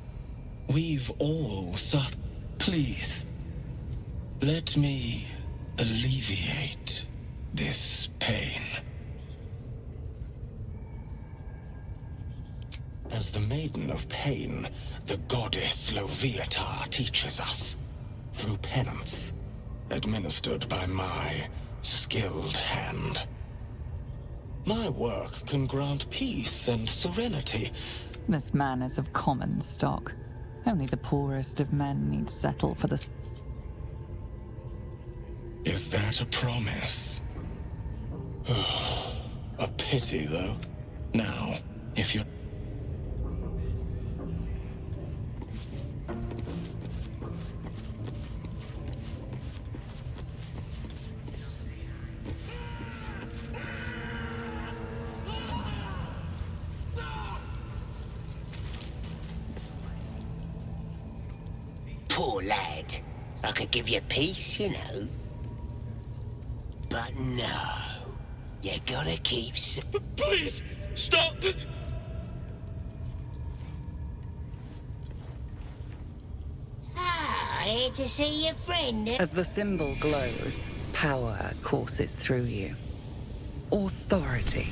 We've all suffered. Please, let me alleviate this pain. As the Maiden of Pain, the goddess Leviatha teaches us through penance, administered by my skilled hand. My work can grant peace and serenity. This man is of common stock. Only the poorest of men need settle for this. Is that a promise? A pity, though. Now, if you're... lad. I could give you peace, you know. But no. You gotta keep Please, stop! Here to see your friend. As the symbol glows, power courses through you. Authority.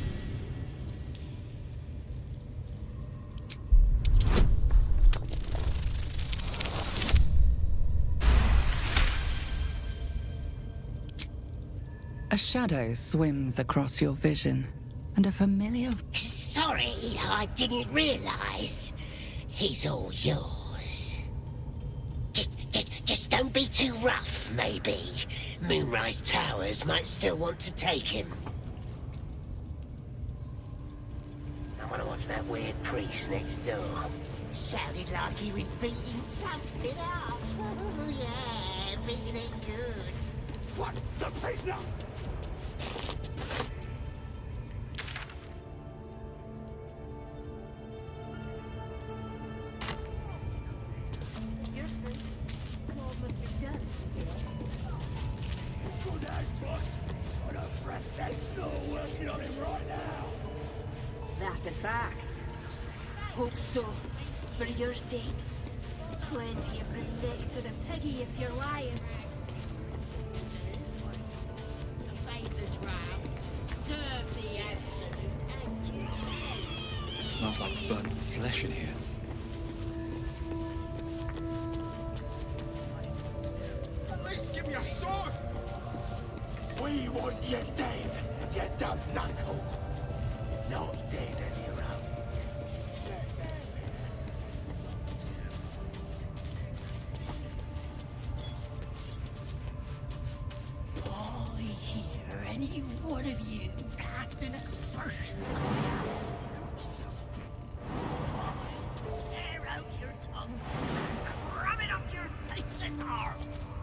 A shadow swims across your vision, and a familiar... Sorry, I didn't realize. He's all yours. Just don't be too rough, maybe. Moonrise Towers might still want to take him. I want to watch that weird priest next door. Sounded like he was beating something up. Oh, yeah, beating it good. What? The prisoner? That's a fact. Hope so. For your sake. Plenty of room next to the piggy if you're lying. Fight the drow. Serve the absolute. Smells like burnt flesh in here. At least give me a sword! We want you dead, you dumb knuckle. Not dead, Anira. I hear any one of you casting aspersions on the absolute. I'll tear out your tongue and cram it up your faithless arse.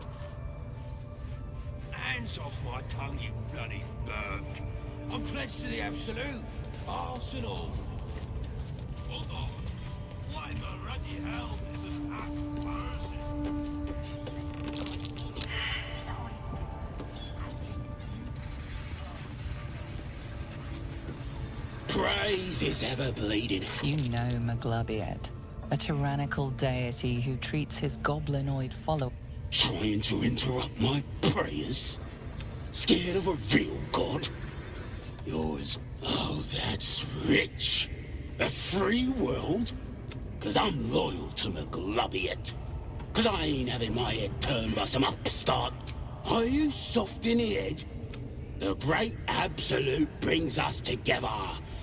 Hands off my tongue, you bloody bird. I'm pledged to the absolute. Arse and all. Hold on. What in the ruddy hell is an axe Praise is ever bleeding. You know Maglubiet, a tyrannical deity who treats his goblinoid followers. Trying to interrupt my prayers? Scared of a real god? Yours. Oh, that's rich. A free world? 'Cause I'm loyal to Maglubiet. 'Cause I ain't having my head turned by some upstart. Are you soft in the head? The great absolute brings us together.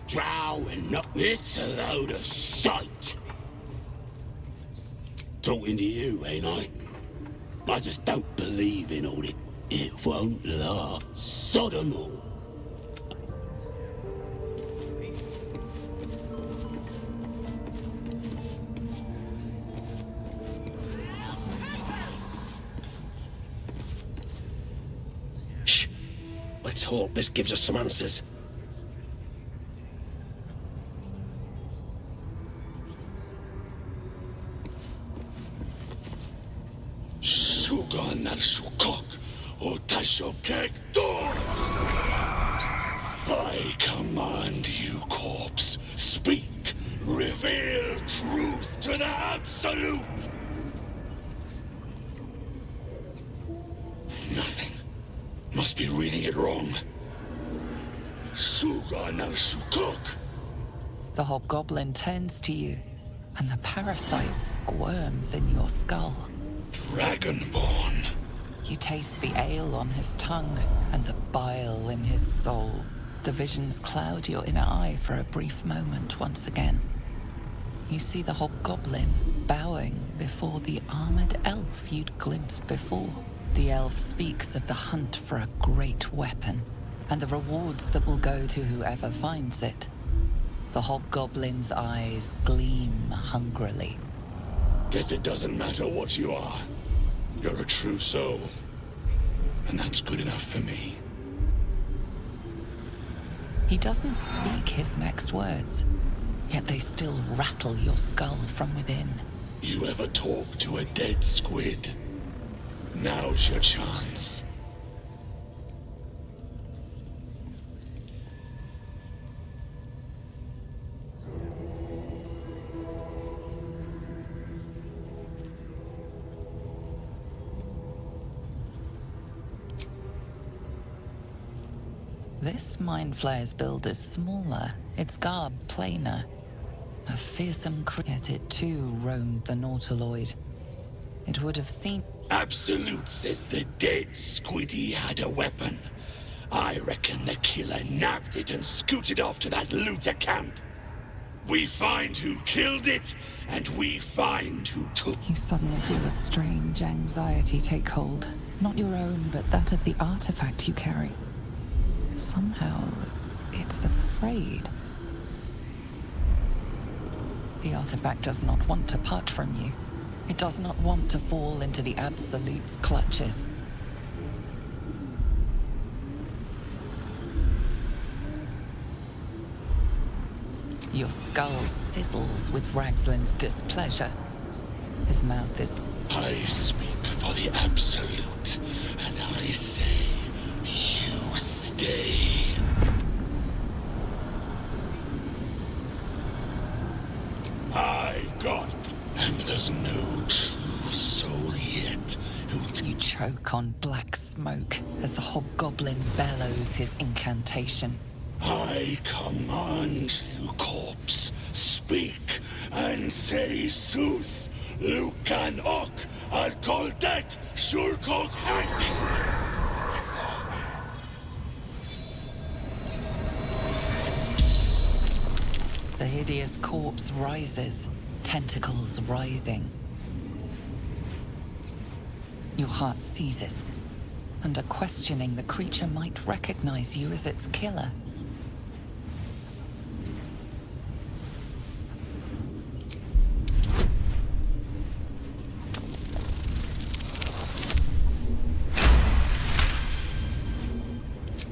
Drow and not. It's a load of shite. Talking to you, ain't I? I just don't believe in all it. It won't last. Sodom all. Shh. Let's hope this gives us some answers. Sugan al Shukok, Otashokek doors! I command you, corpse. Speak. Reveal truth to the absolute. Nothing. Must be reading it wrong. Sugan al Shukok. The hobgoblin turns to you, and the parasite squirms in your skull. Dragonborn. You taste the ale on his tongue and the bile in his soul. The visions cloud your inner eye for a brief moment once again. You see the hobgoblin bowing before the armored elf you'd glimpsed before. The elf speaks of the hunt for a great weapon and the rewards that will go to whoever finds it. The hobgoblin's eyes gleam hungrily. Guess it doesn't matter what you are. You're a true soul. And that's good enough for me. He doesn't speak his next words, yet they still rattle your skull from within. You ever talk to a dead squid? Now's your chance. This Mind Flayer's build is smaller, its garb plainer. A fearsome yet it too roamed the Nautiloid. It would have seen... Absolute says the dead Squiddy had a weapon. I reckon the killer nabbed it and scooted off to that looter camp. We find who killed it, and we find who took... You suddenly feel a strange anxiety take hold. Not your own, but that of the artifact you carry. Somehow, it's afraid. The artifact does not want to part from you. It does not want to fall into the Absolute's clutches. Your skull sizzles with Ragslin's displeasure. His mouth is... I speak for the Absolute, and I say, you stay. I've got... And there's no true soul yet who... You choke on black smoke as the hobgoblin bellows his incantation. I command you, corpse, speak and say sooth. Lucan ok al koldek shulkok The hideous corpse rises, tentacles writhing. Your heart seizes. Under questioning, the creature might recognize you as its killer.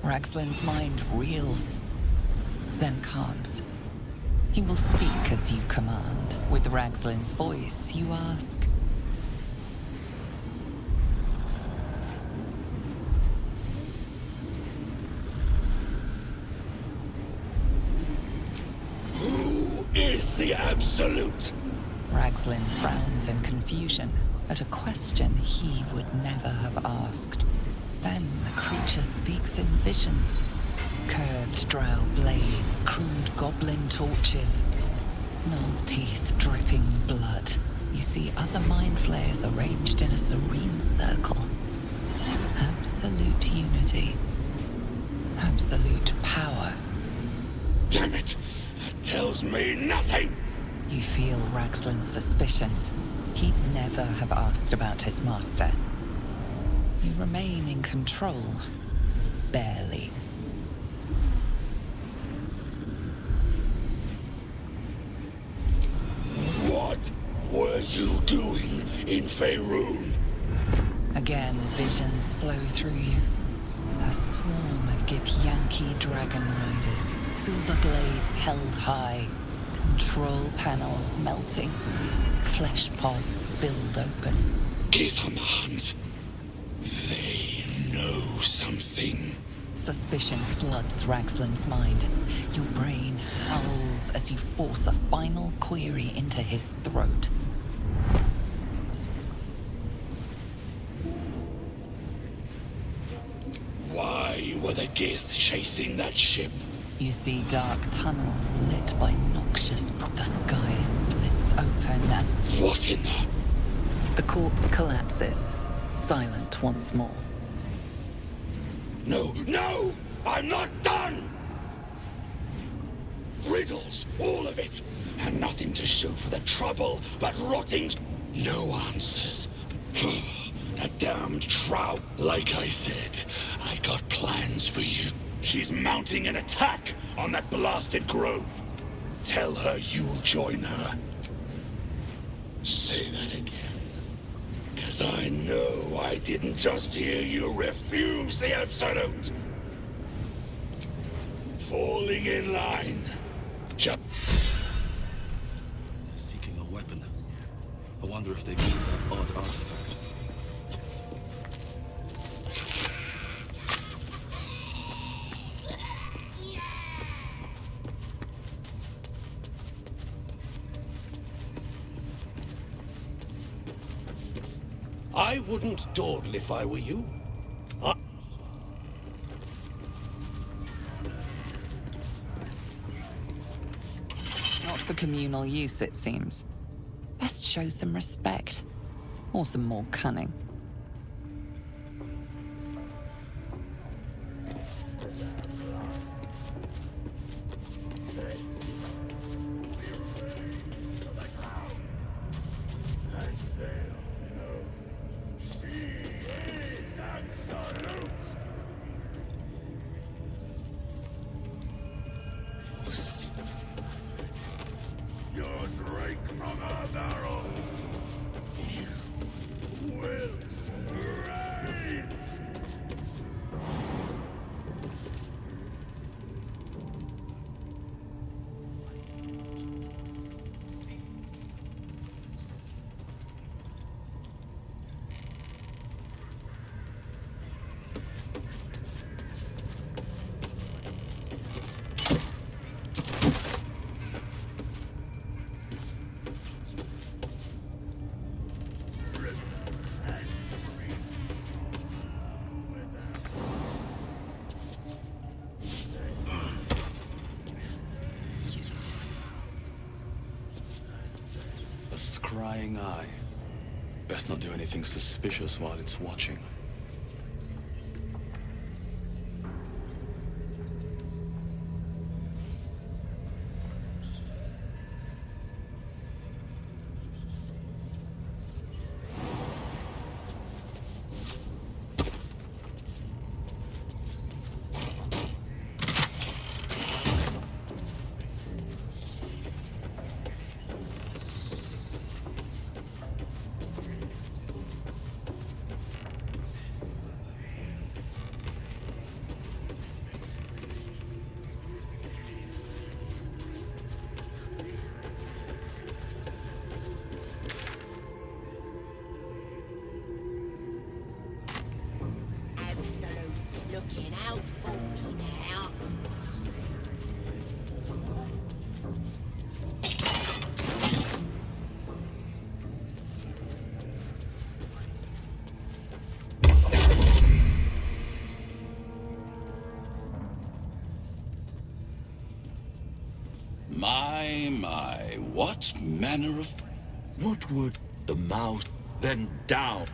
Ragslin's mind reels, then calms. He will speak as you command. With Ragslin's voice, you ask. Who is the Absolute? Ragslin frowns in confusion at a question he would never have asked. Then the creature speaks in visions. Curved drow blades, crude goblin torches, gnoll teeth dripping blood. You see other mind flayers arranged in a serene circle. Absolute unity. Absolute power. Damn it! That tells me nothing! You feel Ragslin's suspicions. He'd never have asked about his master. You remain in control. Barely. What were you doing in Faerun? Again, visions flow through you. A swarm of Githyanki dragon riders. Silver blades held high. Control panels melting. Flesh pods spilled open. Get on the hunt. They know something. Suspicion floods Ragslin's mind. Your brain howls as you force a final query into his throat. Why were the Gith chasing that ship? You see dark tunnels lit by noxious... The sky splits open and... What in the... The corpse collapses, silent once more. No, no! I'm not done! Riddles, all of it. And nothing to show for the trouble, but rotting... No answers. That damned trout. Like I said, I got plans for you. She's mounting an attack on that blasted grove. Tell her you'll join her. Say that again. 'Cause I know I didn't just hear you refuse the Absolute. Falling in line. They're seeking a weapon. I wonder if they mean that odd artifact. I wouldn't dawdle if I were you. Not for communal use, it seems. Best show some respect. Or some more cunning. Your drink from our barrels. You will reign. A scrying eye. Best not do anything suspicious while it's watching. Absolute's looking out for me now. My, what manner of... What would the mouse then down?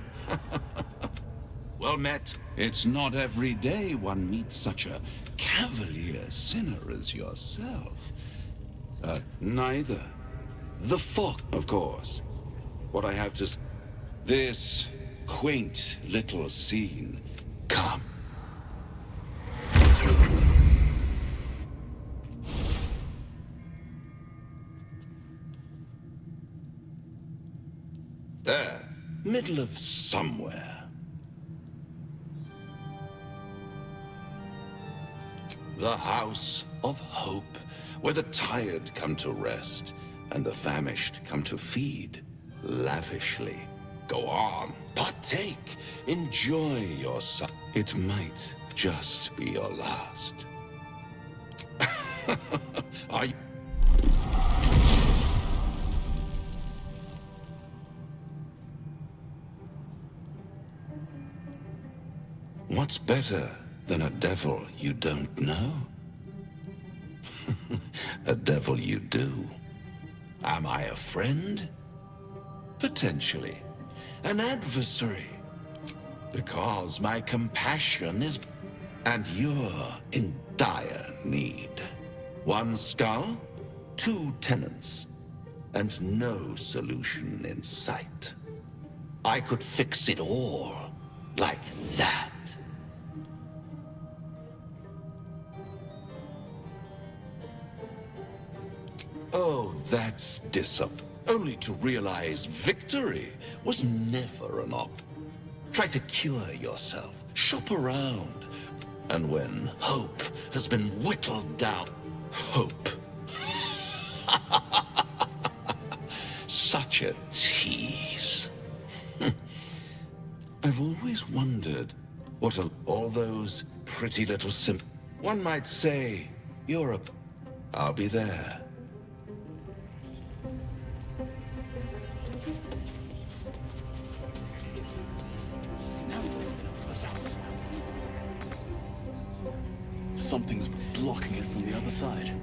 Well met. It's not every day one meets such a cavalier sinner as yourself. Neither. The fuck, of course. What I have to... This quaint little scene. Come. There, middle of somewhere. The House of Hope, where the tired come to rest and the famished come to feed lavishly. Go on, partake, enjoy yourself. It might just be your last. Are you... What's better than a devil you don't know? A devil you do. Am I a friend? Potentially. An adversary? Because my compassion is... And you're in dire need. One skull, 2 tenants, and no solution in sight. I could fix it all, like that. Oh, that's only to realize victory was never an option. Try to cure yourself, shop around, and when hope has been whittled down, hope. Such a tease. I've always wondered what all those pretty little One might say, Europe. I'll be there. Something's blocking it from the other side.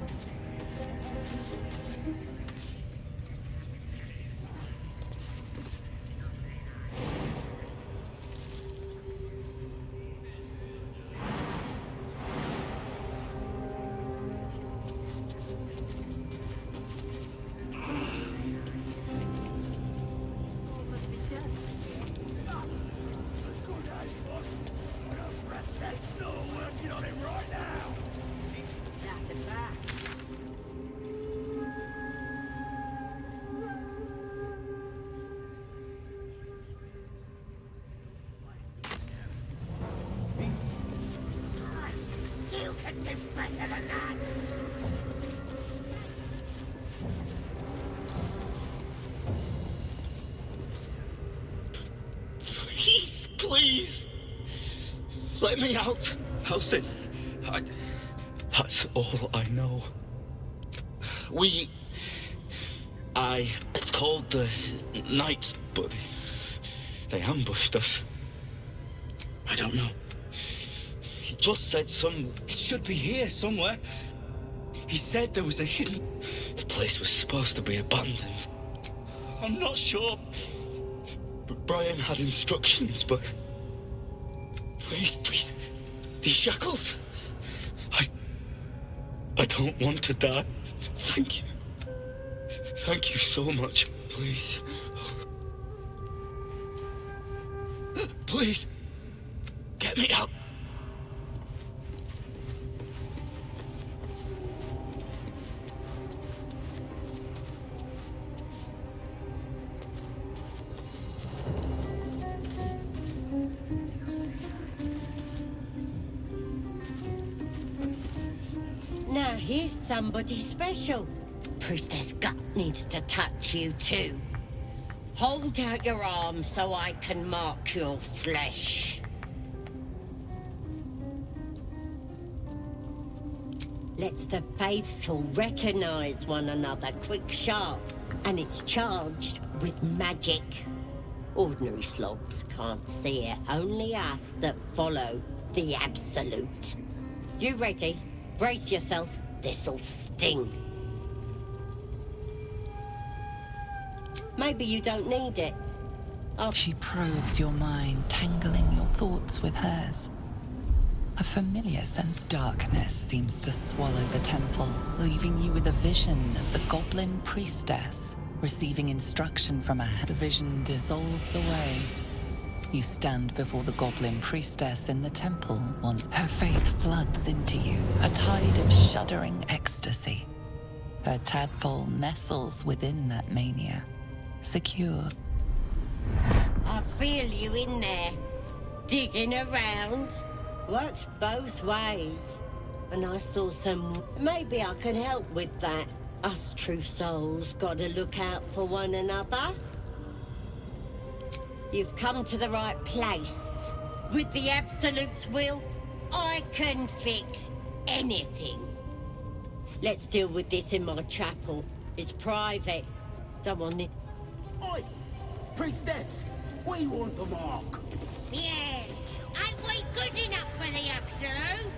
You can do better than that! Please, please. Let me out. Halsin, that's all I know. It's called the Knights, but they ambushed us. I don't know. He just said it should be here somewhere. He said there was a hidden... The place was supposed to be abandoned. I'm not sure. But Brian had instructions, but... Please. These shackles. I don't want to die. Thank you. Thank you so much. Please. Please. Get me out. Now here's somebody special. Priestess Gut needs to touch you too. Hold out your arm so I can mark your flesh. Lets the faithful recognize one another quick, sharp, and it's charged with magic. Ordinary slobs can't see it, only us that follow the Absolute. You ready? Brace yourself, this'll sting. Maybe you don't need it. She probes your mind, tangling your thoughts with hers. A familiar sense. Darkness seems to swallow the temple, leaving you with a vision of the goblin priestess, receiving instruction from the vision dissolves away. You stand before the goblin priestess in the temple once. Her faith floods into you, a tide of shuddering ecstasy. Her tadpole nestles within that mania, secure. I feel you in there, digging around. Works both ways. And I saw some... Maybe I can help with that. Us true souls gotta look out for one another. You've come to the right place. With the Absolute's will, I can fix anything. Let's deal with this in my chapel. It's private. Don't want it. Oi! Priestess! We want the mark! Yeah, ain't we good enough for the Absolute?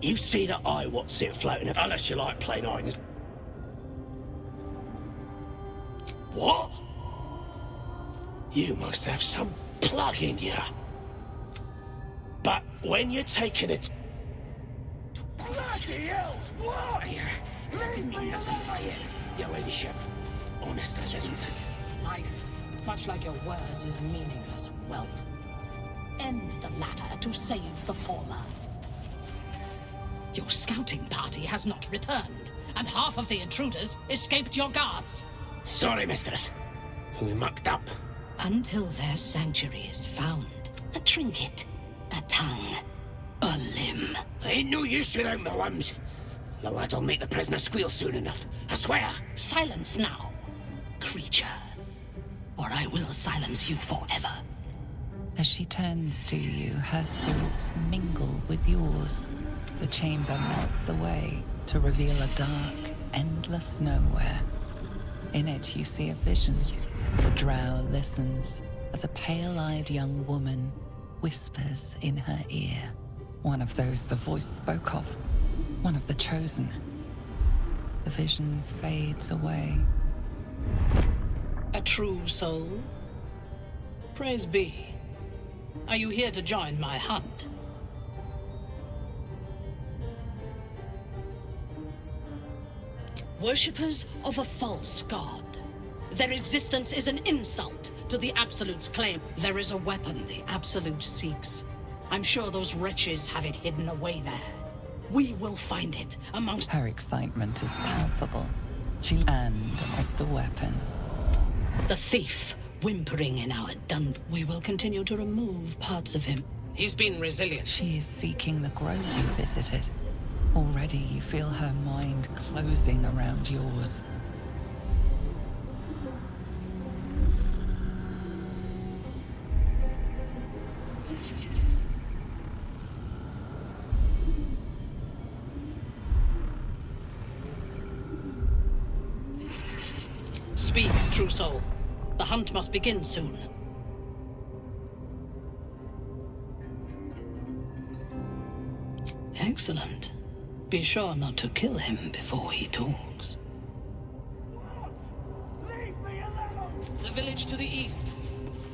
You see that eye what's it floating, unless you like plain eyes. What? You must have some plug in you. But when you're taking it... Bloody hell! What? Leave me alone! Your ladyship, honest, I didn't. Life, much like your words, is meaningless whelp. End the latter to save the former. Your scouting party has not returned, and half of the intruders escaped your guards. Sorry, mistress. We mucked up. Until their sanctuary is found, a trinket, a tongue, a limb. I ain't no use without my limbs. The lad'll make the prisoner squeal soon enough, I swear. Silence now, creature, or I will silence you forever. As she turns to you, her thoughts mingle with yours. The chamber melts away to reveal a dark, endless nowhere. In it, you see a vision. The drow listens as a pale-eyed young woman whispers in her ear. One of those the voice spoke of. One of the chosen. The vision fades away. A true soul? Praise be. Are you here to join my hunt? Worshippers of a false god. Their existence is an insult to the Absolute's claim. There is a weapon the Absolute seeks. I'm sure those wretches have it hidden away there. We will find it amongst... Her excitement is palpable. And of the weapon. The thief whimpering in our dun. We will continue to remove parts of him. He's been resilient. She is seeking the grove you visited. Already you feel her mind closing around yours. Speak, true soul. The hunt must begin soon. Excellent. Be sure not to kill him before he talks. The village to the east.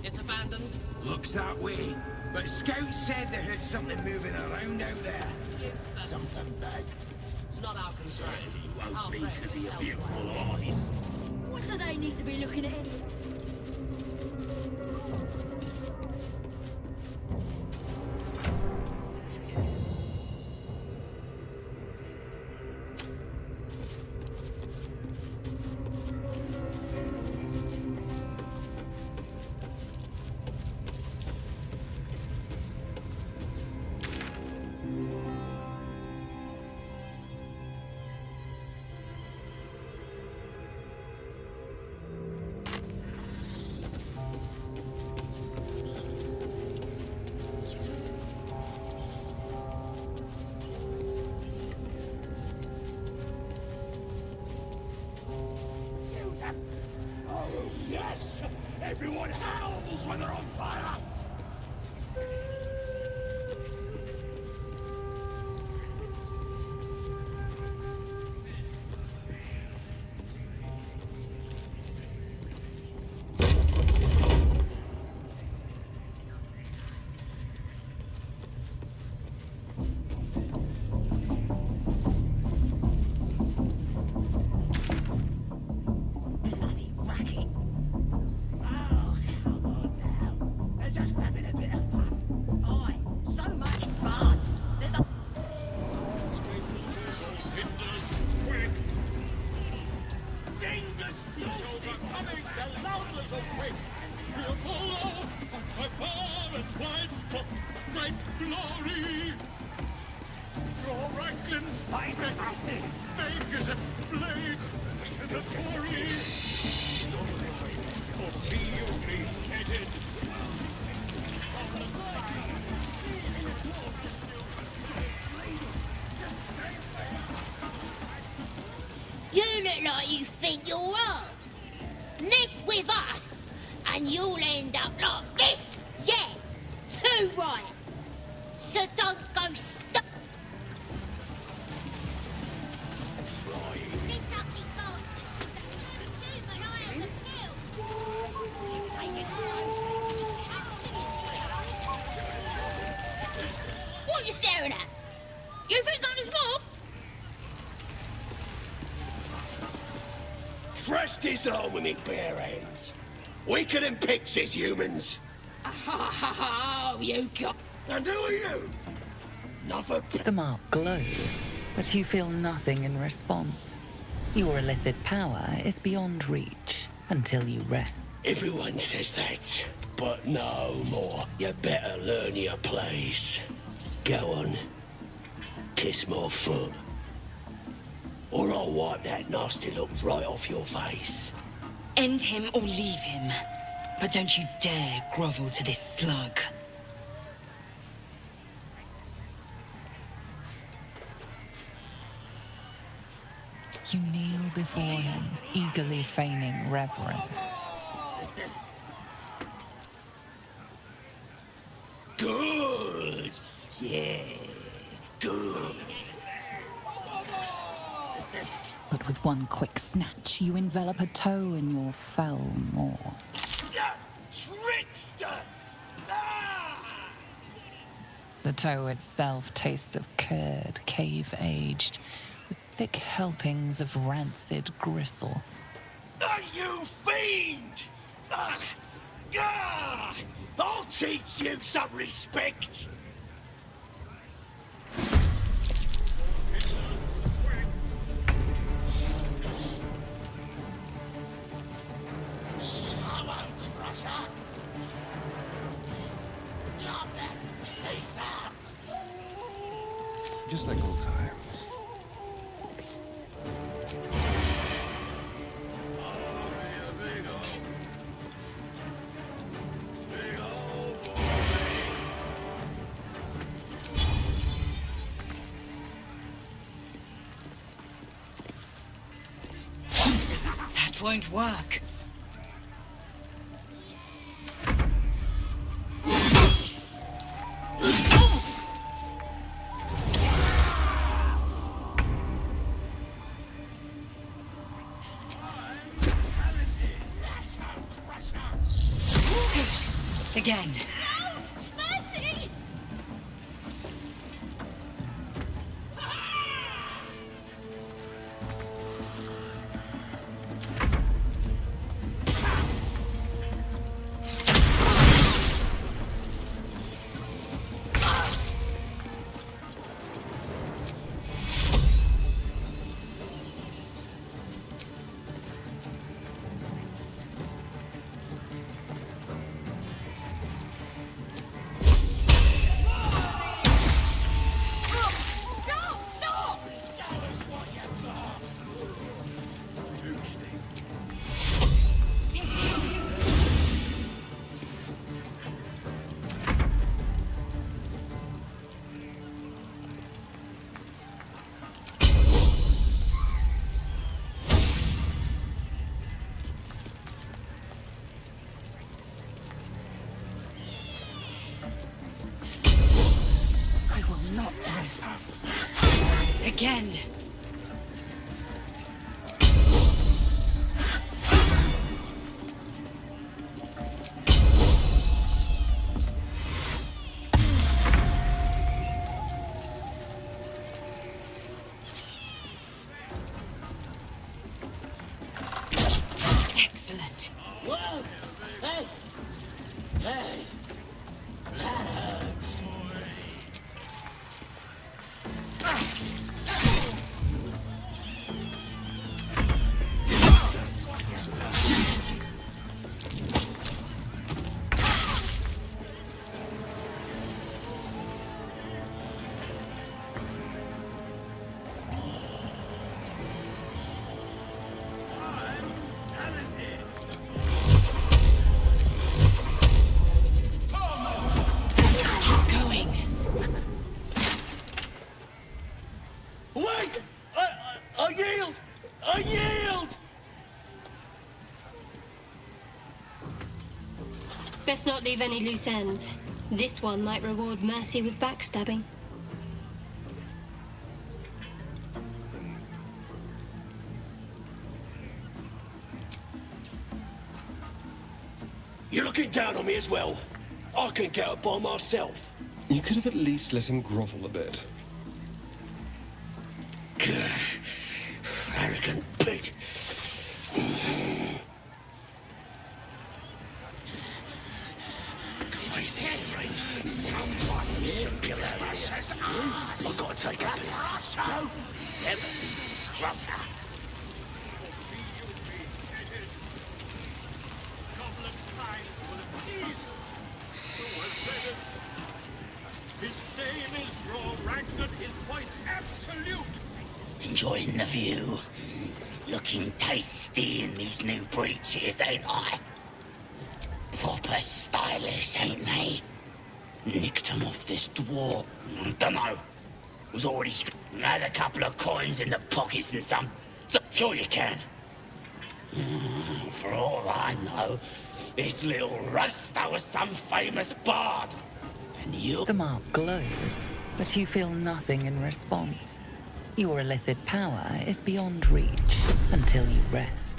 It's abandoned. Looks that way. But scouts said they heard something moving around out there. Something big. It's not our concern. Won't be because of your beautiful eyes. What do they need to be looking at him? Oh, yes! Everyone howls when they're on fire! You look like you think you're hard. Mess with us, and you'll end up like this. Yeah, too right. So don't go stuck. This ugly bastard is a human I have to kill. She's taking her own. What are you staring at? You think I'm as mob? Fresh disarm with me bare hands. Weaker than pixies, humans. Oh, you got... And who are you? Another... The mark glows, but you feel nothing in response. Your illithid power is beyond reach until you rest. Everyone says that, but no more. You better learn your place. Go on. Kiss my foot. or I'll wipe that nasty look right off your face. End him or leave him. But don't you dare grovel to this slug. You kneel before him, eagerly feigning reverence. Good! Yeah, good. But with one quick snatch, you envelop a toe in your fell maw. Trickster! The toe itself tastes of curd, cave-aged, with thick helpings of rancid gristle. You fiend! I'll teach you some respect! Just like old times. That won't work. Again. Mercy! Again. Excellent. Whoa! Hey! Hey! That hurts. Wait! I yield! I yield! Best not leave any loose ends. This one might reward mercy with backstabbing. You're looking down on me as well. I can get up by myself. You could have at least let him grovel a bit. Arrogant pig. Someone should kill him. I've got to take a piss. No, never. Crusher. His name is Draw Ranks and his voice absolute. Enjoying Loving the view. Looking tasty in these new breeches, ain't I? Proper stylish, ain't they? Nicked 'em off this dwarf. Dunno. Was already had a couple of coins in the pockets and some. Sure you can. For all I know, this little roaster was some famous bard. And you... The mark glows, but you feel nothing in response. Your illithid power is beyond reach until you rest.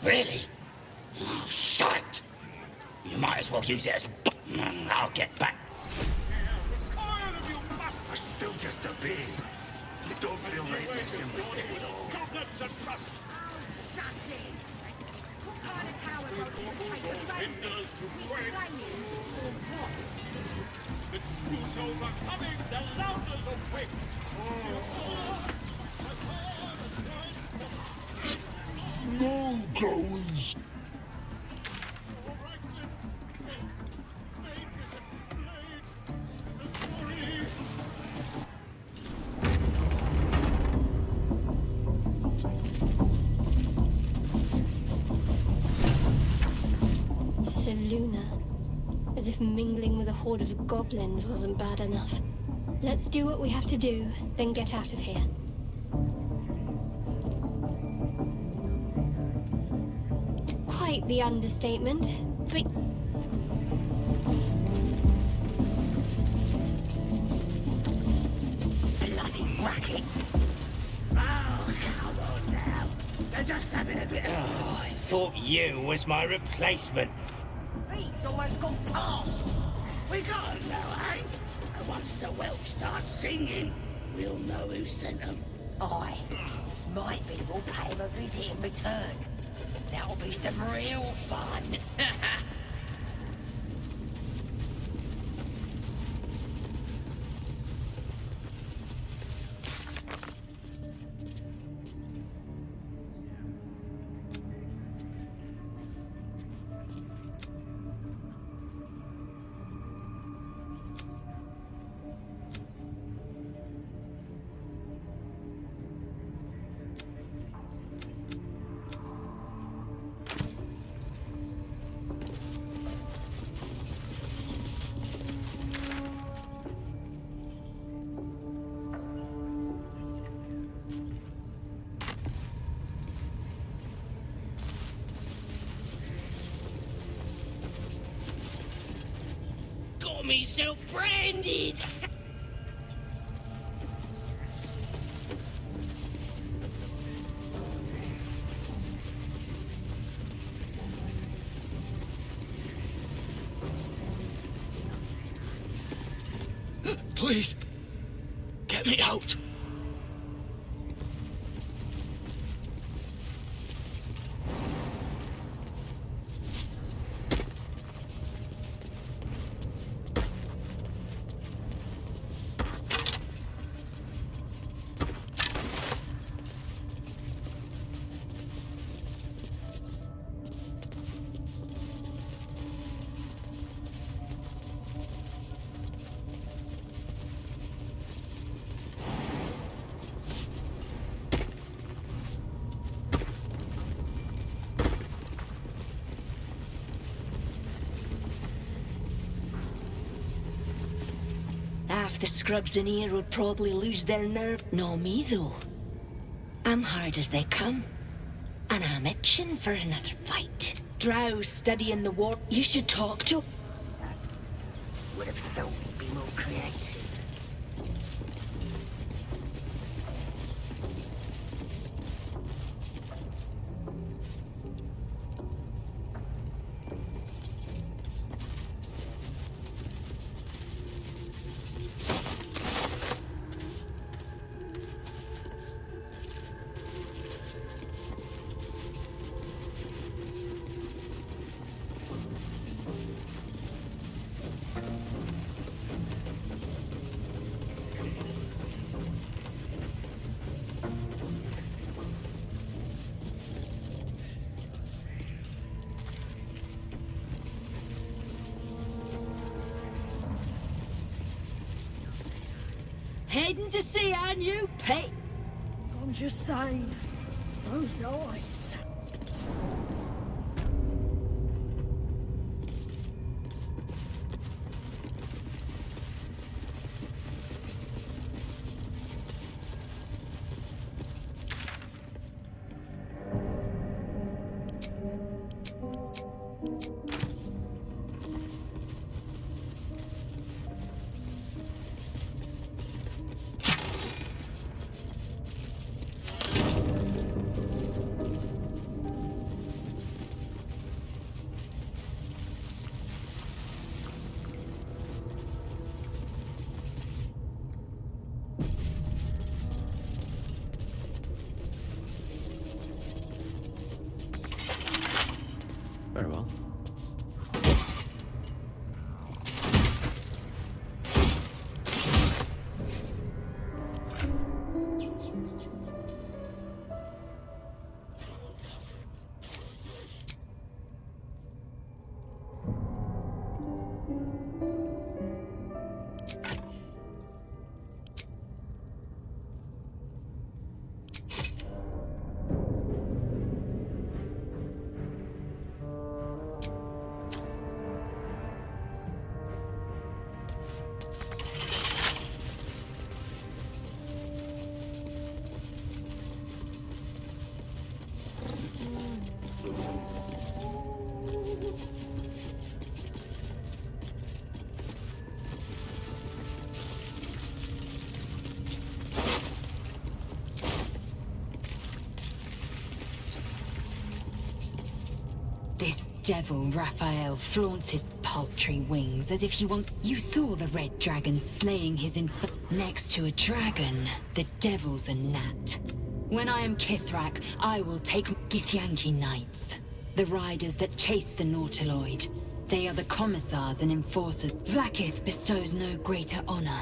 Really? Oh, shite! You might as well use it as... I'll get back. We're still just a babe. You don't feel right next to me. Goblins and trust. Shut it! What kind of coward won't even chase a baby? We blame you, or what? The true souls are coming, the loudness of wit. No goes. Seluna. As if mingling with a horde of goblins wasn't bad enough. Let's do what we have to do, then get out of here. Quite the understatement. Bloody racket. Oh, come on now. They're just having a bit of... Oh, I thought you was my replacement. Beat's almost gone past. We got 'em now, eh? And once the whelp starts singing, we'll know who sent 'em. Aye. Maybe we'll pay him a visit in return. That'll be some real fun. Got myself branded. Please, get me out. Half the scrubs in here would probably lose their nerve. No, me though. I'm hard as they come. And I'm itching for another fight. Drow studying the war. You should talk to... Would have thought we'd be more creative. Heading to see our new pet. I'm just saying, those eyes. Very well. This devil, Raphael, flaunts his paltry wings as if he wants... You saw the red dragon slaying his Next to a dragon, the devil's a gnat. When I am Kithrak, I will take Githyanki knights. The riders that chase the Nautiloid. They are the commissars and enforcers. Vlaakith bestows no greater honor.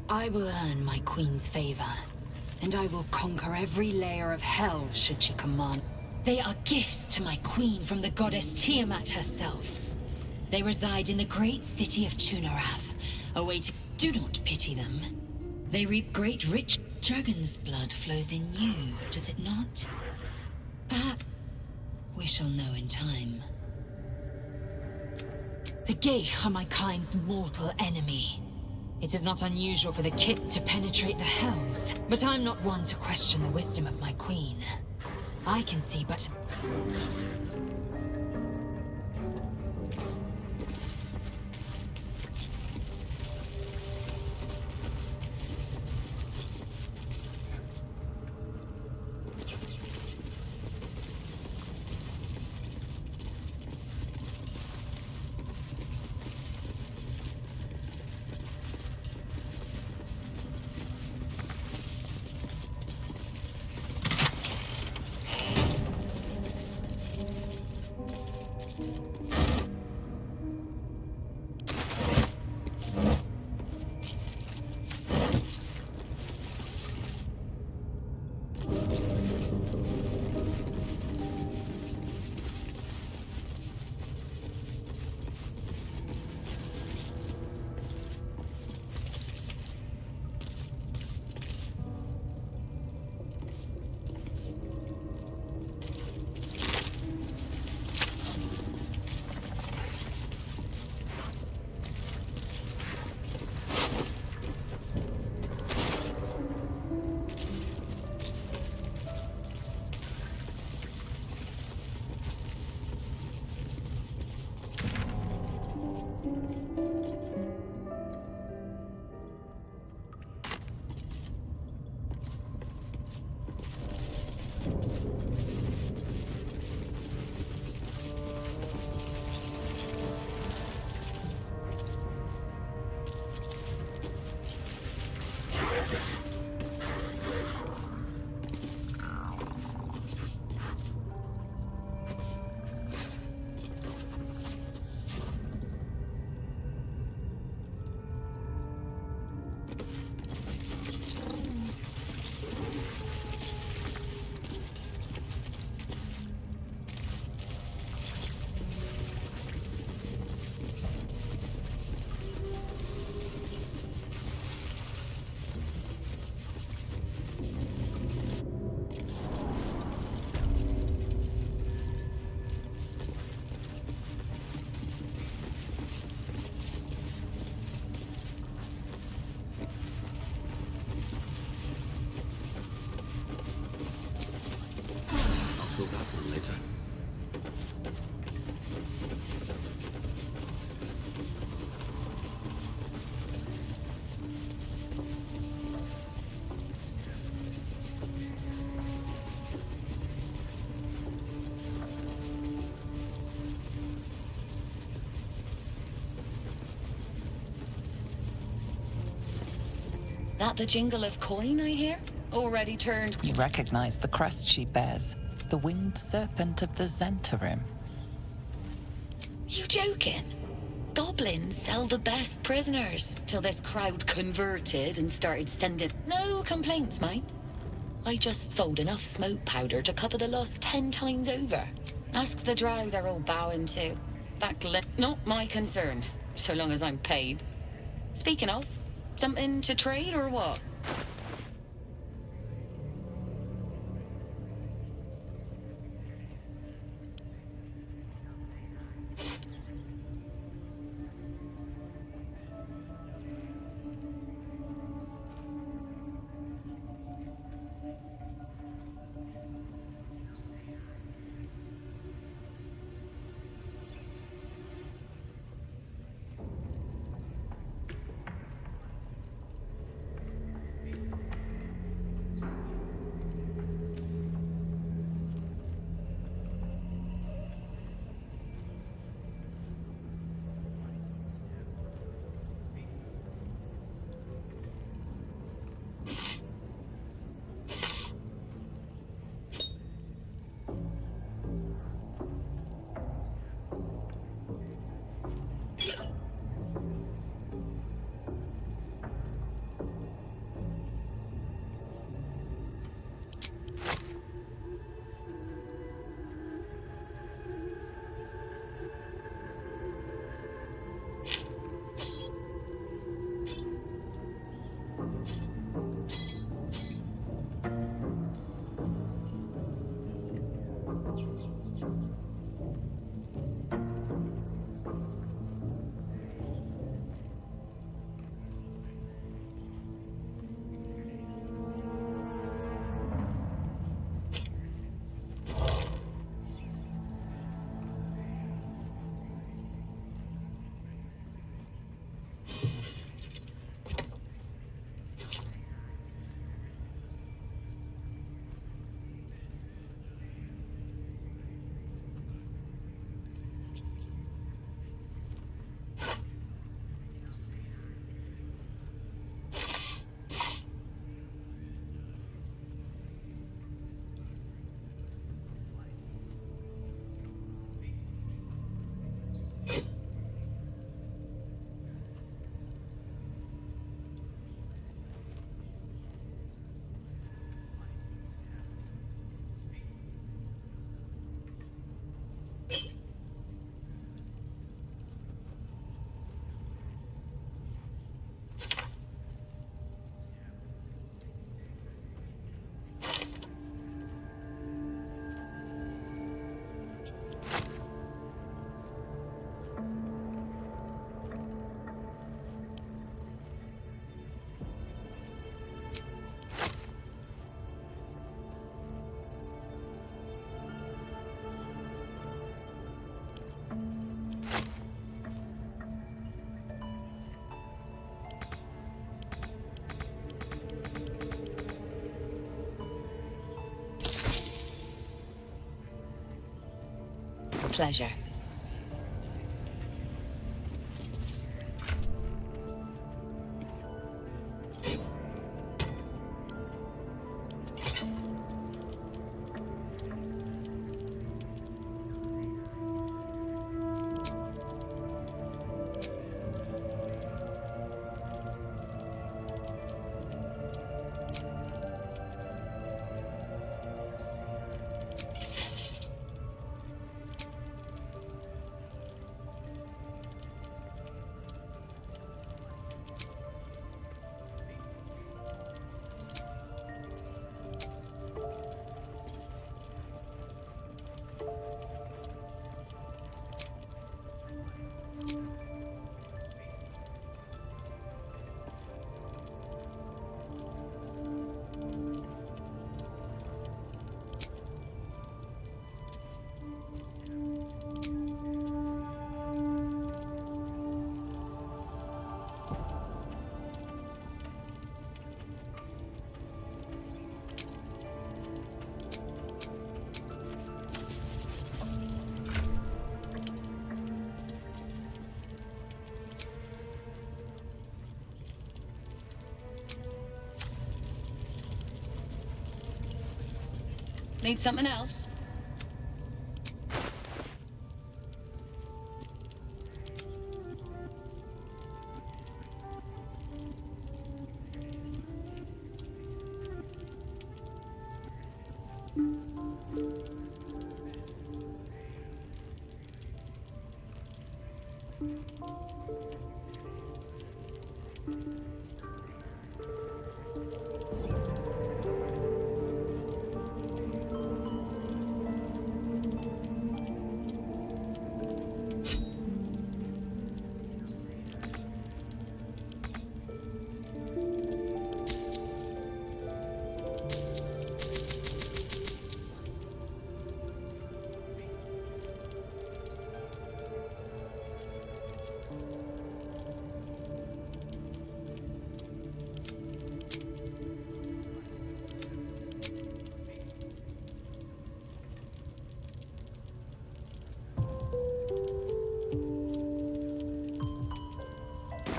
I will earn my queen's favor. And I will conquer every layer of hell should she command. They are gifts to my queen from the goddess Tiamat herself. They reside in the great city of Tunarath, awaiting... Do not pity them. They reap great rich... Dragon's blood flows in you, does it not? Perhaps... We shall know in time. The Geich are my kind's mortal enemy. It is not unusual for the Kith to penetrate the hells, but I'm not one to question the wisdom of my queen. I can see but... tackle that one later. That the jingle of coin I hear? Already turned. You recognize the crest she bears. The winged serpent of the Zentarim. You joking? Goblins sell the best prisoners till this crowd converted and started sending. No complaints, mind. I just sold enough smoke powder to cover the loss 10 times over. Ask the drow they're all bowing to. Not my concern, so long as I'm paid. Speaking of, something to trade or what? Pleasure. Need something else?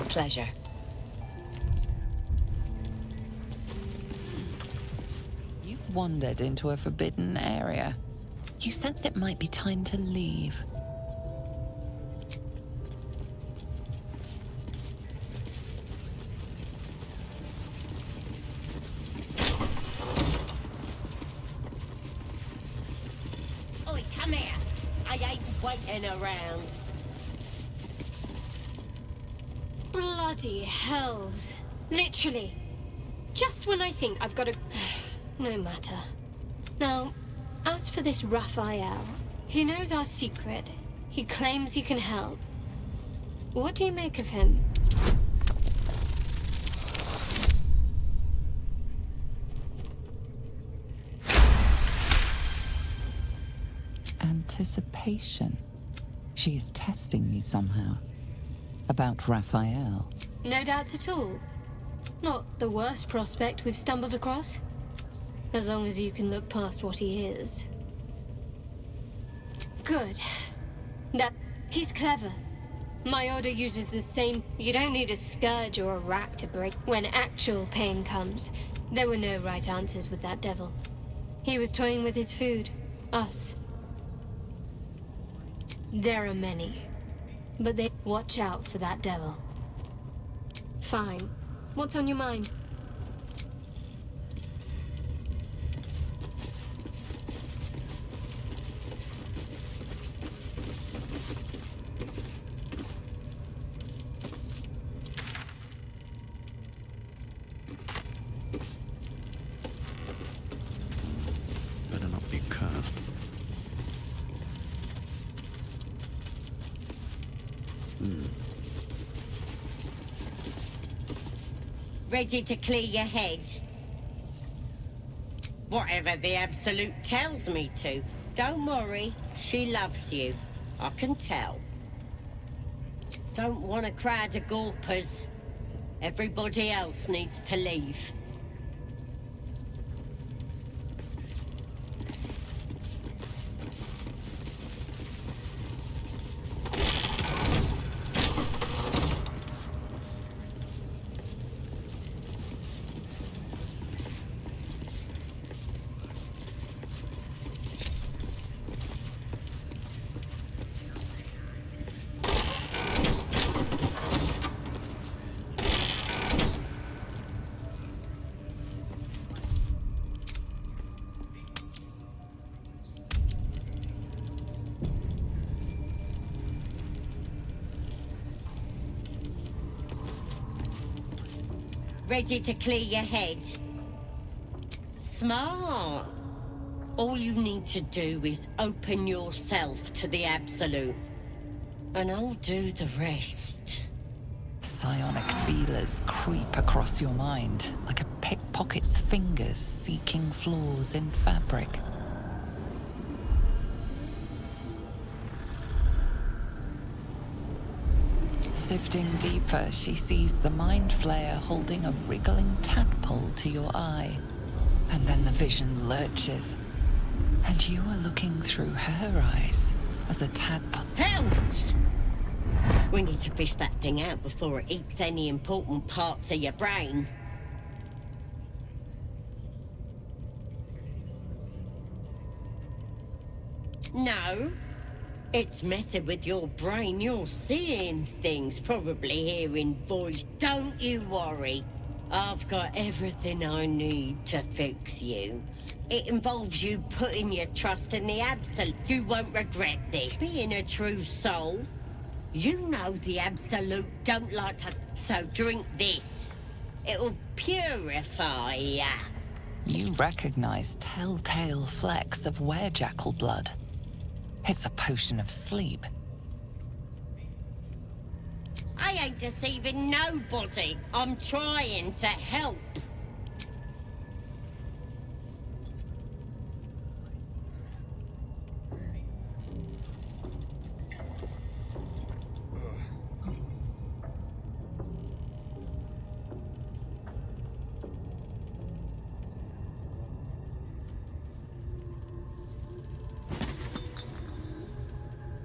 Pleasure. You've wandered into a forbidden area. You sense it might be time to leave. Oi, come here. I ain't waiting around. Bloody hells. Literally. Just when I think I've got a... No matter. Now, as for this Raphael, he knows our secret. He claims he can help. What do you make of him? Anticipation. She is testing you somehow. About Raphael. No doubts at all. Not the worst prospect we've stumbled across. As long as you can look past what he is. Good. He's clever. My order uses the same... You don't need a scourge or a rack to break. When actual pain comes, there were no right answers with that devil. He was toying with his food. Us. There are many. But they... Watch out for that devil. Fine. What's on your mind? Better not be cursed. Ready to clear your head? Whatever the Absolute tells me to. Don't worry, she loves you. I can tell. Don't want a crowd of gawpers. Everybody else needs to leave. Ready to clear your head? Smart. All you need to do is open yourself to the Absolute. And I'll do the rest. Psionic feelers creep across your mind, like a pickpocket's fingers seeking flaws in fabric. Sifting deeper, she sees the mind flayer holding a wriggling tadpole to your eye. And then the vision lurches, and you are looking through her eyes as a tadpole. Hells! We need to fish that thing out before it eats any important parts of your brain. No. It's messing with your brain. You're seeing things, probably hearing voice. Don't you worry. I've got everything I need to fix you. It involves you putting your trust in the Absolute. You won't regret this. Being a true soul, you know the Absolute don't like to... So drink this. It'll purify ya. You recognize telltale flecks of werejackal blood. It's a potion of sleep. I ain't deceiving nobody. I'm trying to help.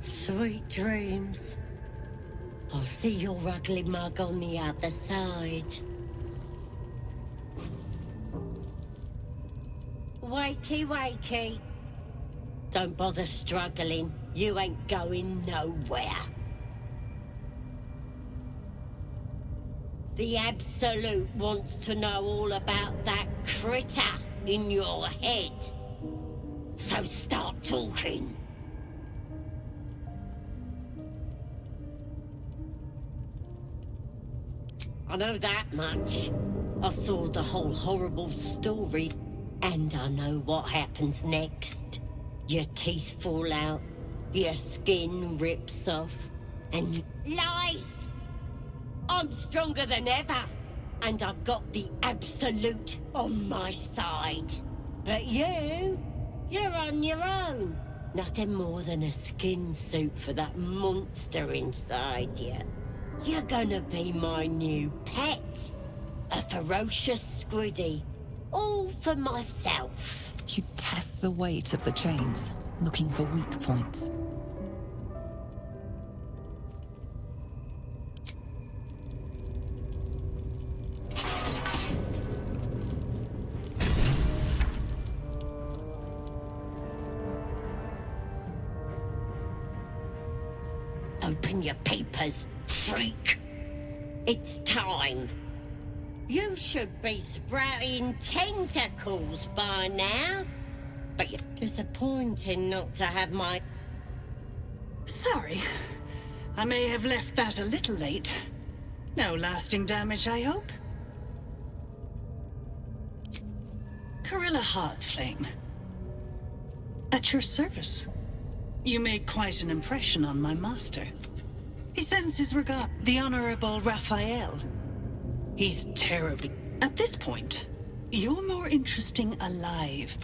Sweet dreams. I'll see your ugly mug on the other side. Wakey, wakey. Don't bother struggling. You ain't going nowhere. The Absolute wants to know all about that critter in your head. So start talking. I know that much. I saw the whole horrible story, and I know what happens next. Your teeth fall out, your skin rips off, and... Lies! I'm stronger than ever, and I've got the Absolute on my side. But you're on your own. Nothing more than a skin suit for that monster inside you. You're gonna be my new pet. A ferocious squiddy. All for myself. You test the weight of the chains, looking for weak points. Open your papers, freak. It's time. You should be sprouting tentacles by now. But you're disappointing not to have my... Sorry. I may have left that a little late. No lasting damage, I hope? Corilla Heartflame. At your service. You made quite an impression on my master. He sends his regard. The Honorable Raphael. He's terribly... At this point, you're more interesting alive.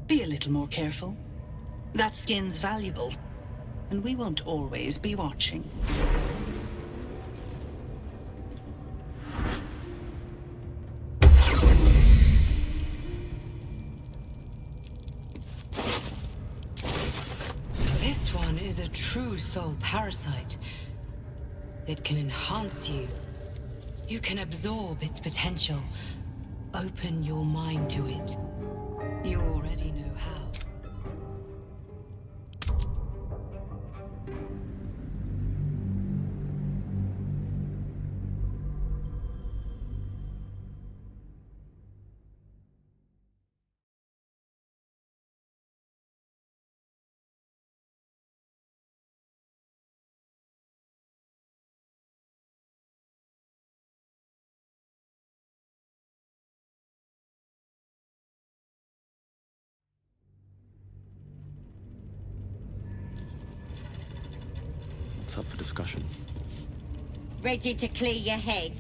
Be a little more careful. That skin's valuable, and we won't always be watching. This one is a true soul parasite. It can enhance you. You can absorb its potential. Open your mind to it. You already know how. It's up for discussion. Ready to clear your head?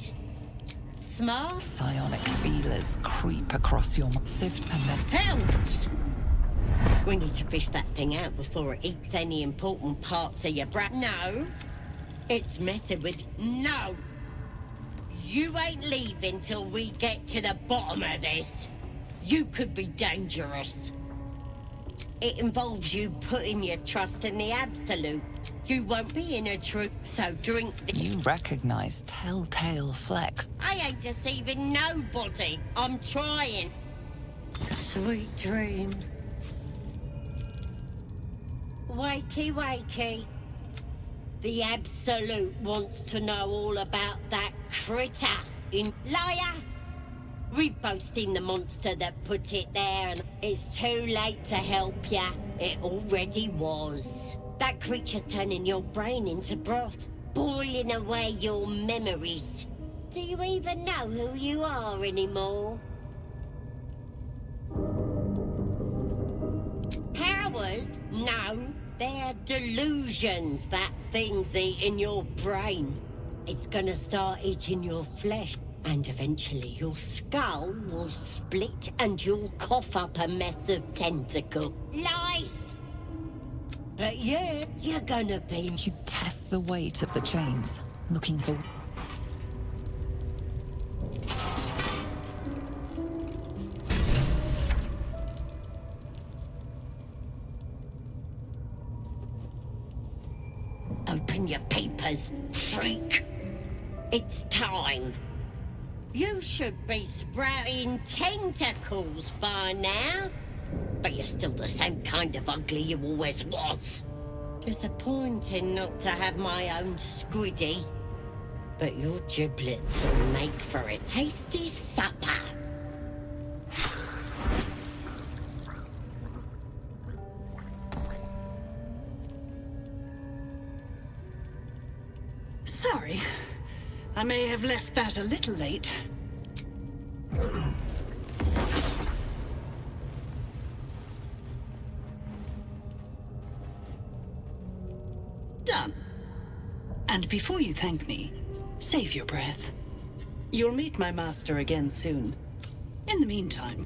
Smart? Psionic feelers creep across your sift and then... Pounce! We need to fish that thing out before it eats any important parts of your brain. No! It's messing with... No! You ain't leaving till we get to the bottom of this. You could be dangerous. It involves you putting your trust in the Absolute. You won't be in a truth, so drink the... You recognize telltale flecks. I ain't deceiving nobody. I'm trying. Sweet dreams. Wakey, wakey. The Absolute wants to know all about that critter in... Liar! We've both seen the monster that put it there, and it's too late to help ya. It already was. That creature's turning your brain into broth, boiling away your memories. Do you even know who you are anymore? Powers? No. They're delusions that thing's eating your brain. It's gonna start eating your flesh. And eventually your skull will split and you'll cough up a mess of tentacle. Lies! But yeah, you're gonna be... You test the weight of the chains, looking for... Open your papers, freak. It's time. You should be sprouting tentacles by now. But you're still the same kind of ugly you always was. Disappointing not to have my own squiddy. But your giblets will make for a tasty supper. Sorry. I may have left that a little late. Done. And before you thank me, save your breath. You'll meet my master again soon. In the meantime...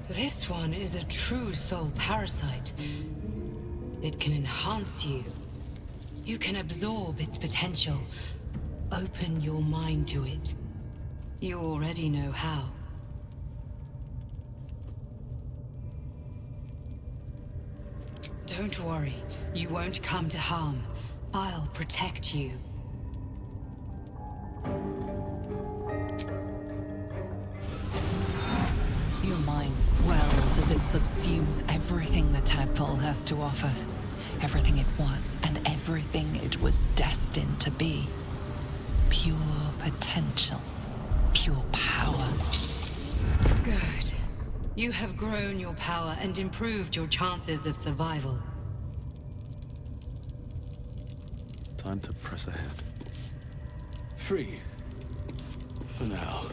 This one is a true soul parasite. It can enhance you. You can absorb its potential. Open your mind to it. You already know how. Don't worry. You won't come to harm. I'll protect you. Your mind swells as it subsumes everything the tadpole has to offer. Everything it was and everything it was destined to be. Pure potential. Pure power. Good. You have grown your power and improved your chances of survival. Time to press ahead. Free. For now.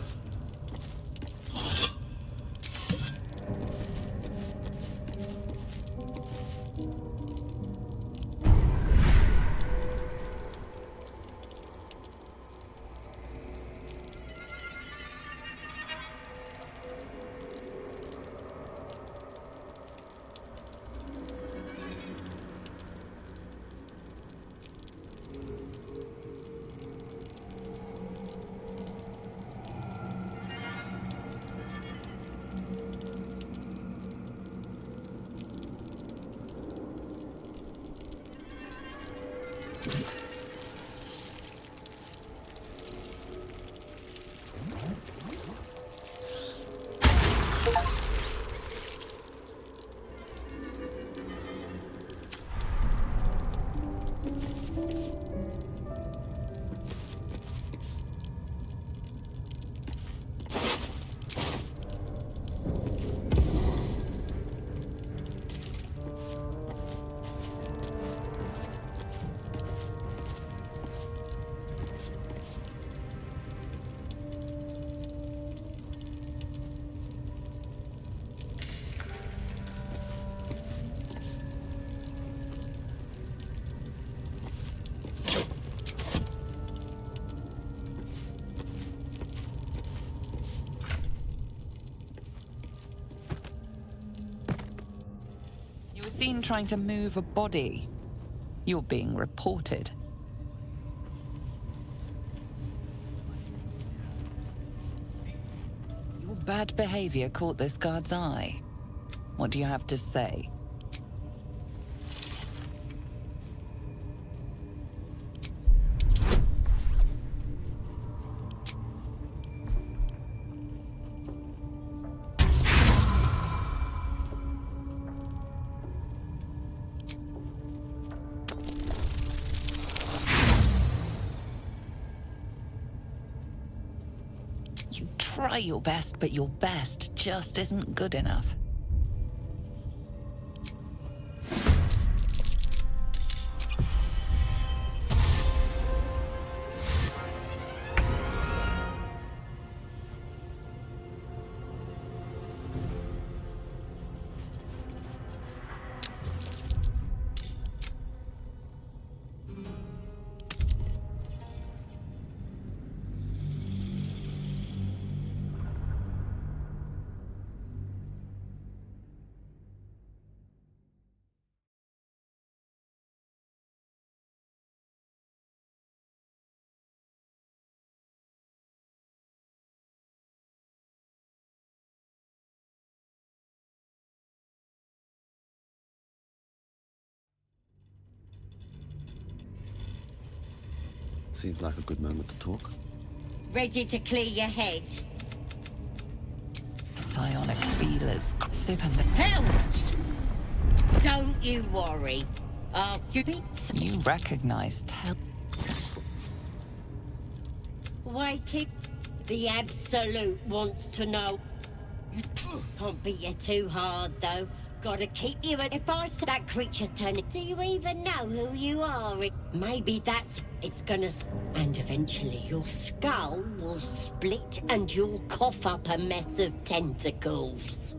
trying to move a body. You're being reported. Your bad behavior caught this guard's eye. What do you have to say? You try your best, but your best just isn't good enough. Seems like a good moment to talk. Ready to clear your head? Psionic feelers sipping the... Helms! Don't you worry. I'll keep it. You recognize Wake it. The Absolute wants to know. Can't beat you too hard, though. Gotta keep you at if I say that creature's turning. Do you even know who you are? Maybe that's... It's gonna... And eventually your skull will split and you'll cough up a mess of tentacles.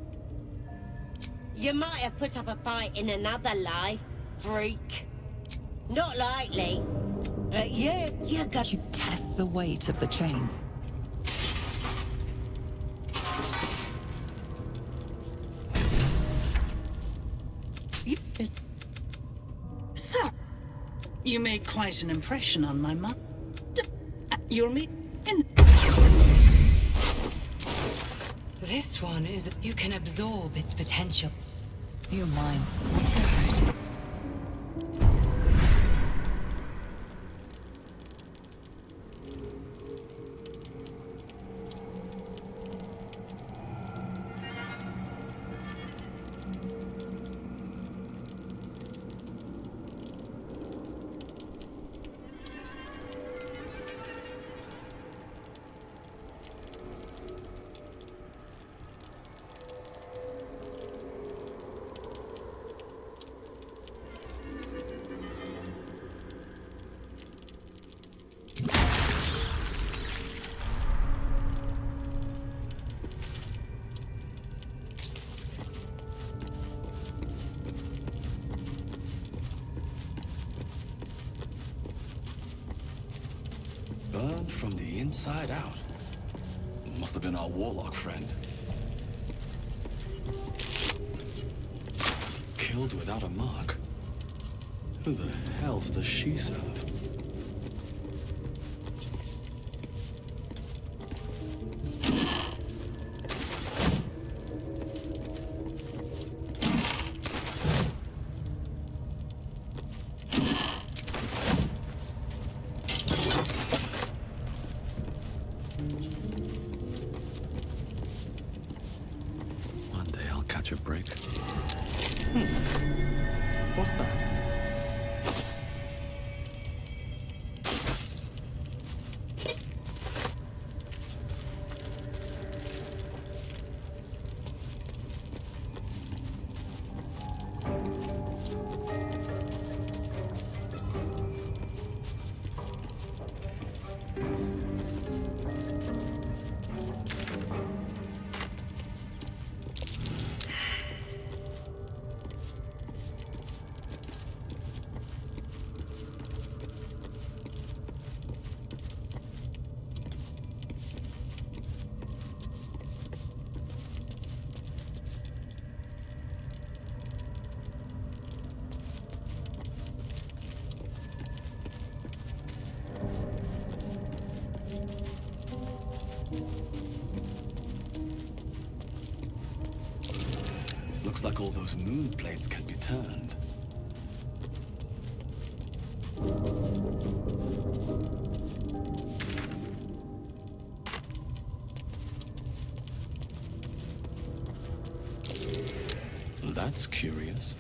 You might have put up a fight in another life, freak. Not likely. But you got... You test the weight of the chain. Sir, you made quite an impression on my mother. You'll meet in... This one is... You can absorb its potential. Your mind's good. Burned from the inside out. Must have been our warlock friend. Killed without a mark. Who the hells does she serve? One day I'll catch a break. What's that? Looks like all those moon plates can be turned. That's curious.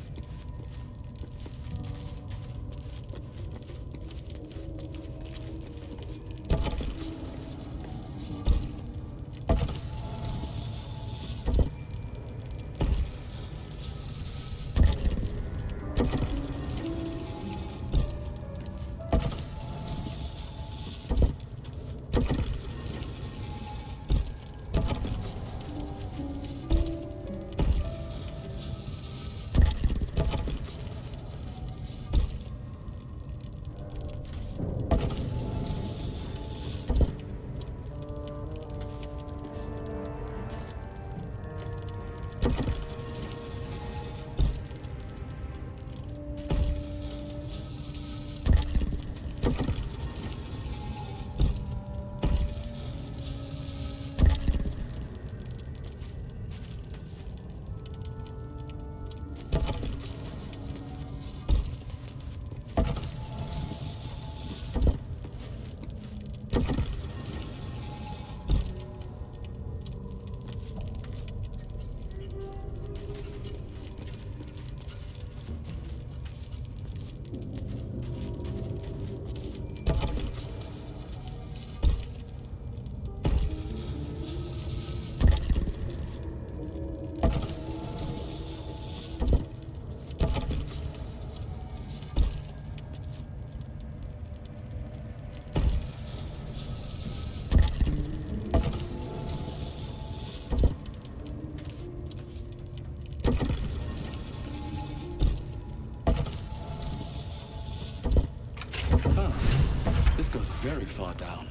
Very far down.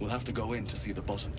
We'll have to go in to see the bottom.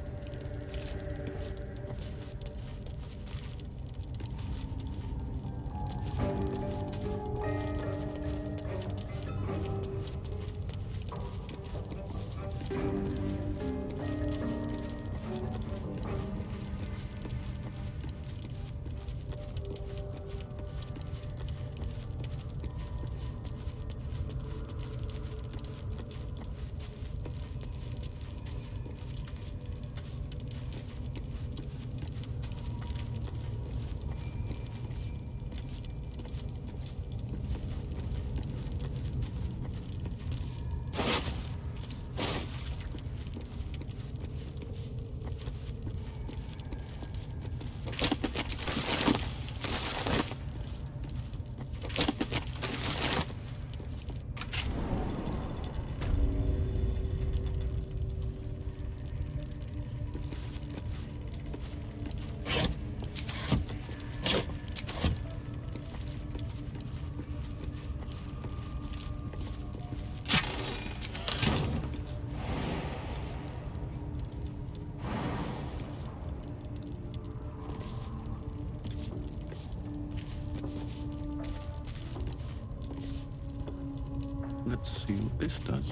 Let's see what this does.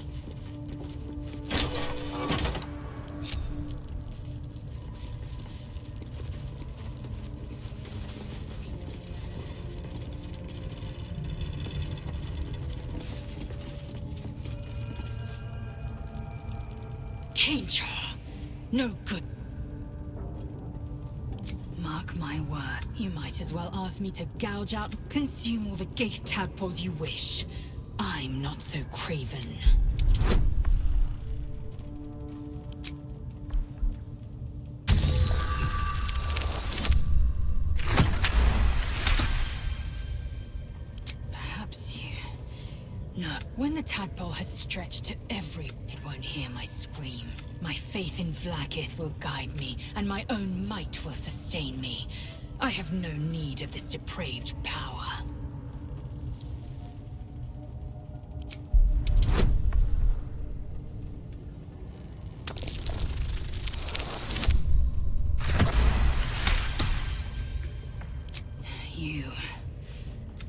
Danger! No good. Mark my word, you might as well ask me to gouge out, consume all the gate tadpoles you wish. I'm not so craven. Perhaps you... No. When the tadpole has stretched to every... It won't hear my screams. My faith in Vlaakith will guide me, and my own might will sustain me. I have no need of this depraved power.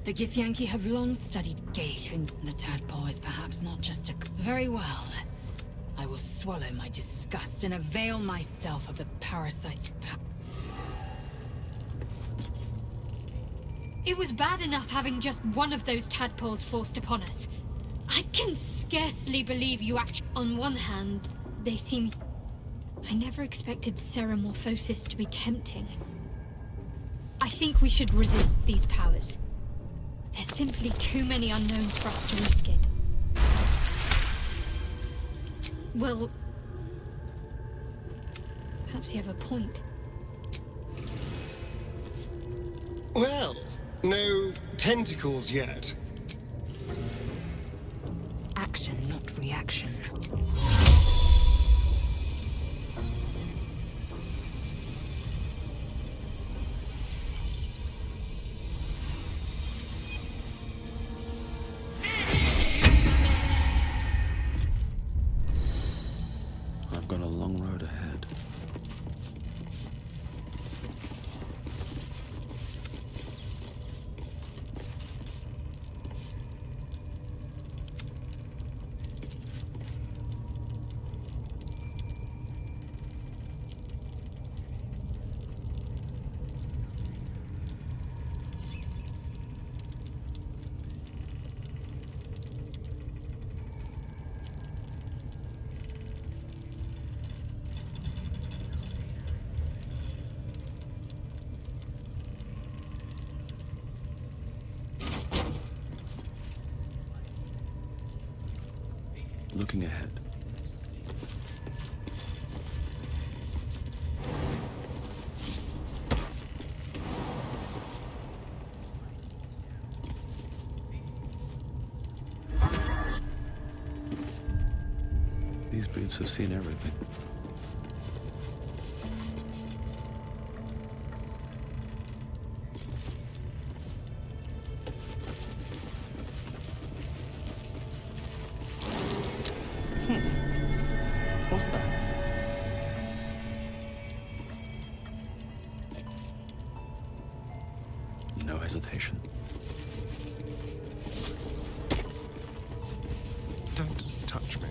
The Githyanki have long studied Ghaik, and the tadpole is perhaps not just a... Very well. I will swallow my disgust and avail myself of the parasite's power. It was bad enough having just one of those tadpoles forced upon us. I can scarcely believe you actually... On one hand, they seem... I never expected ceramorphosis to be tempting. I think we should resist these powers. There's simply too many unknowns for us to risk it. Well... perhaps you have a point. Well, no tentacles yet. Action, not reaction. I've got a long road ahead. Looking ahead. These boots have seen everything. What's that? No hesitation. Don't touch me.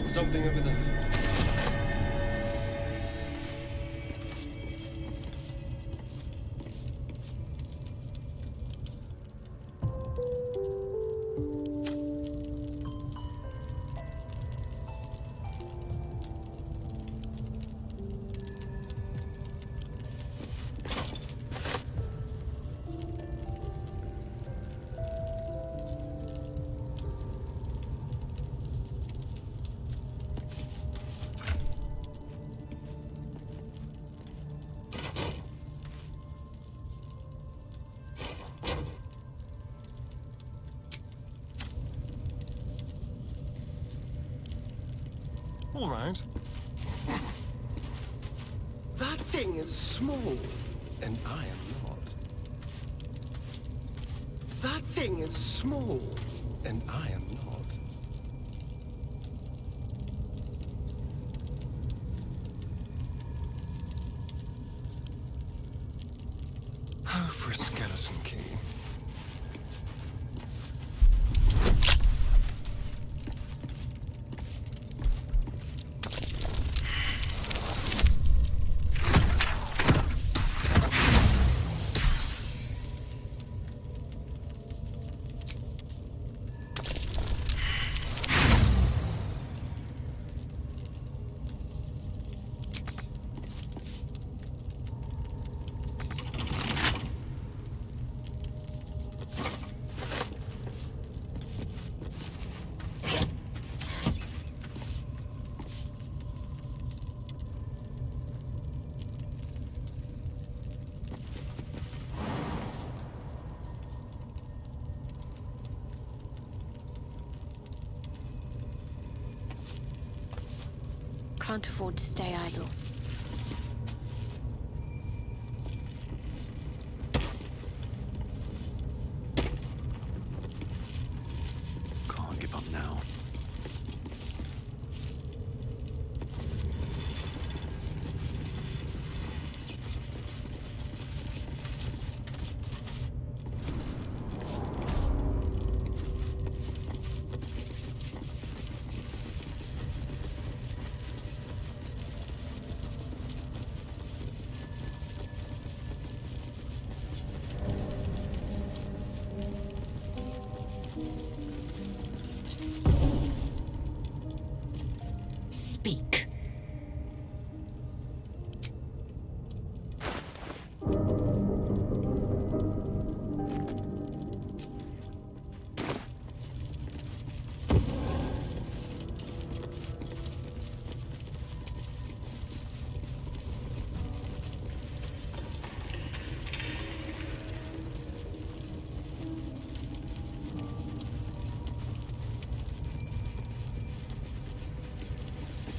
Something over there. All right. That thing is small, and I am not. That thing is small, and I am not. Oh, for a skeleton key. Can't afford to stay idle. Can't give up now. Speak.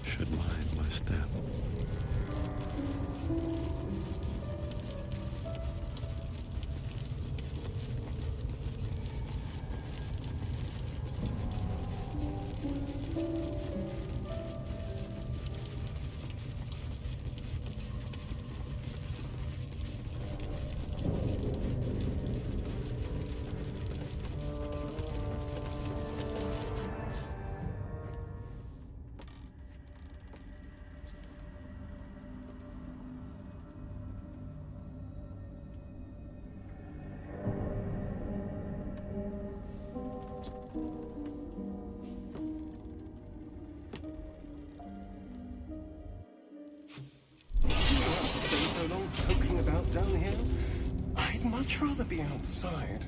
Should mind my step. Spend so long poking about down here? I'd much rather be outside,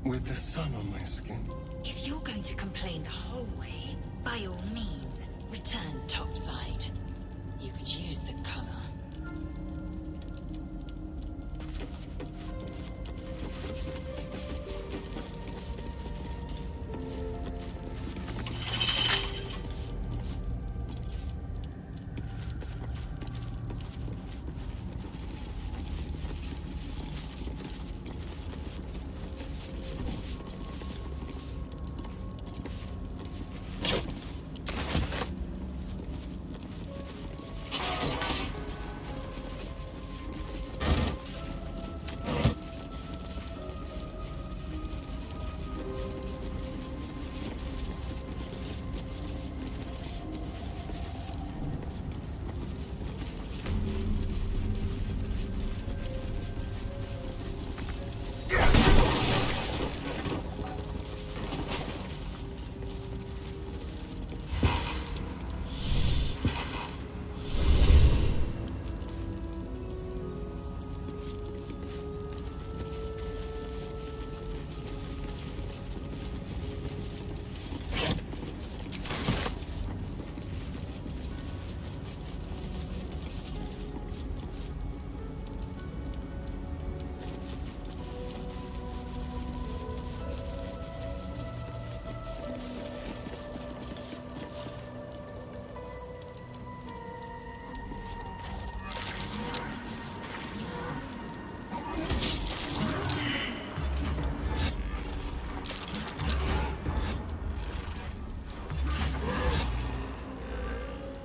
with the sun on my skin. If you're going to complain the whole way, by all means, return topside. You could use the colour.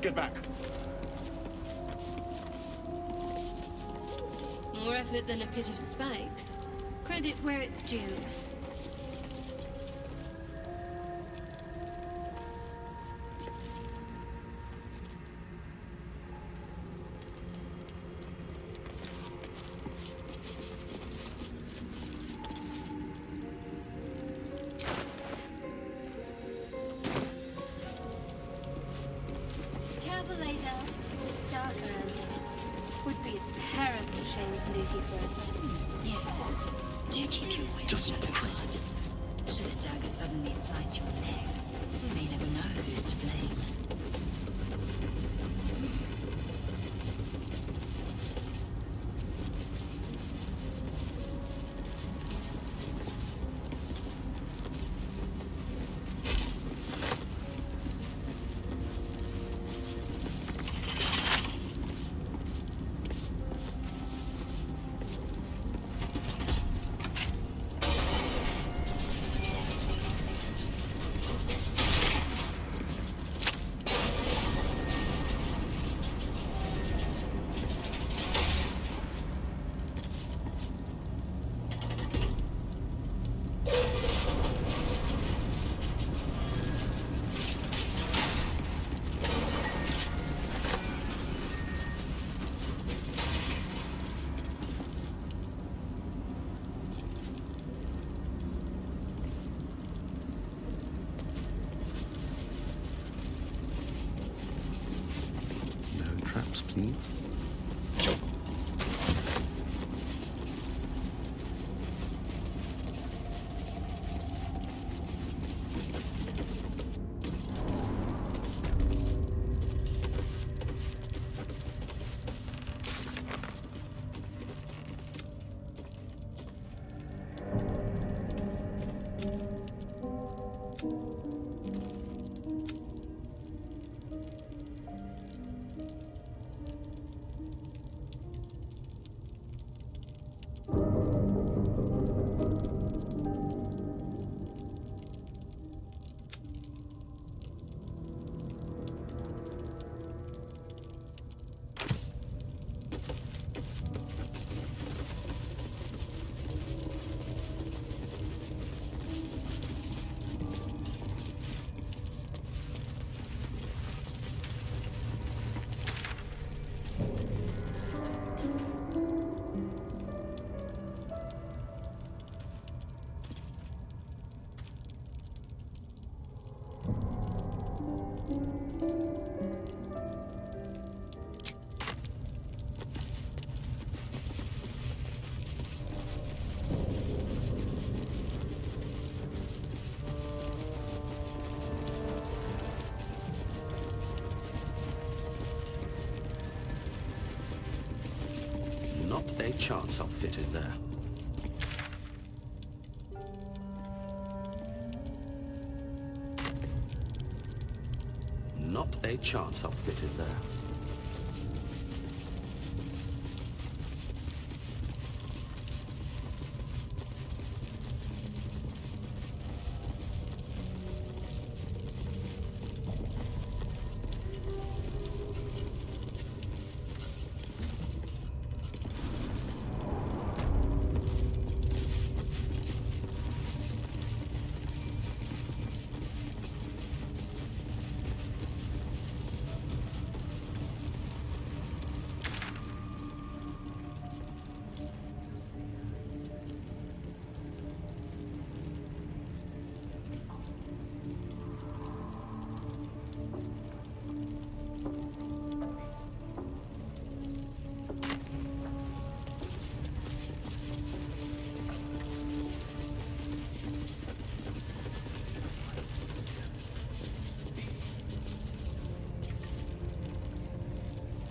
Get back. More effort than a pit of spikes. Credit where it's due. Careful, Laser. It's dark around here. Would be a terrible shame to lose you forever. Yes. Do keep your wits Just shut the truth. apart. Should a dagger suddenly slice your neck, we may never know who's to blame. No traps, please. Not a chance I'll fit in there. Not a chance I'll fit in there.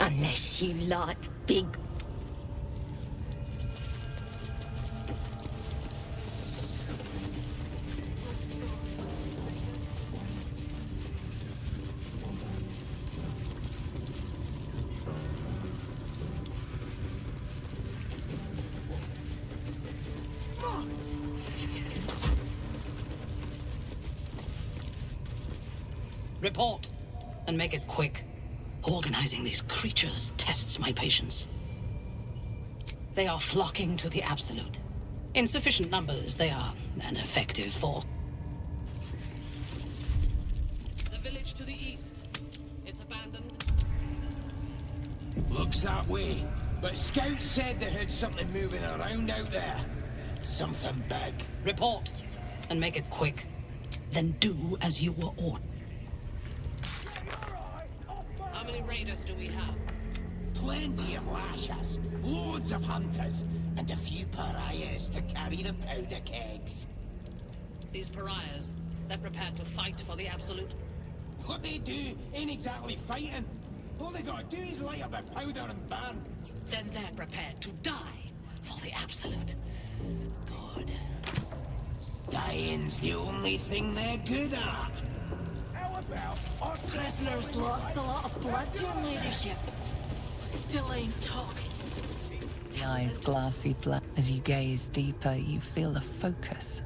Unless you like big... Report, and make it quick. Organizing these creatures tests my patience. They are flocking to the Absolute. In sufficient numbers, they are an effective force. The village to the east. It's abandoned. Looks that way. But scouts said they heard something moving around out there. Something big. Report, and make it quick. Then do as you were ordered. How many raiders do we have? Plenty of lashes, loads of hunters, and a few pariahs to carry the powder kegs. These pariahs, they're prepared to fight for the Absolute? What they do ain't exactly fighting. All they gotta do is light up their powder and burn. Then they're prepared to die for the Absolute. Good. Dying's the only thing they're good at. How about Prisoners lost a lot of blood, your ladyship. Still ain't talking. The eyes glassy black. As you gaze deeper, you feel a focus.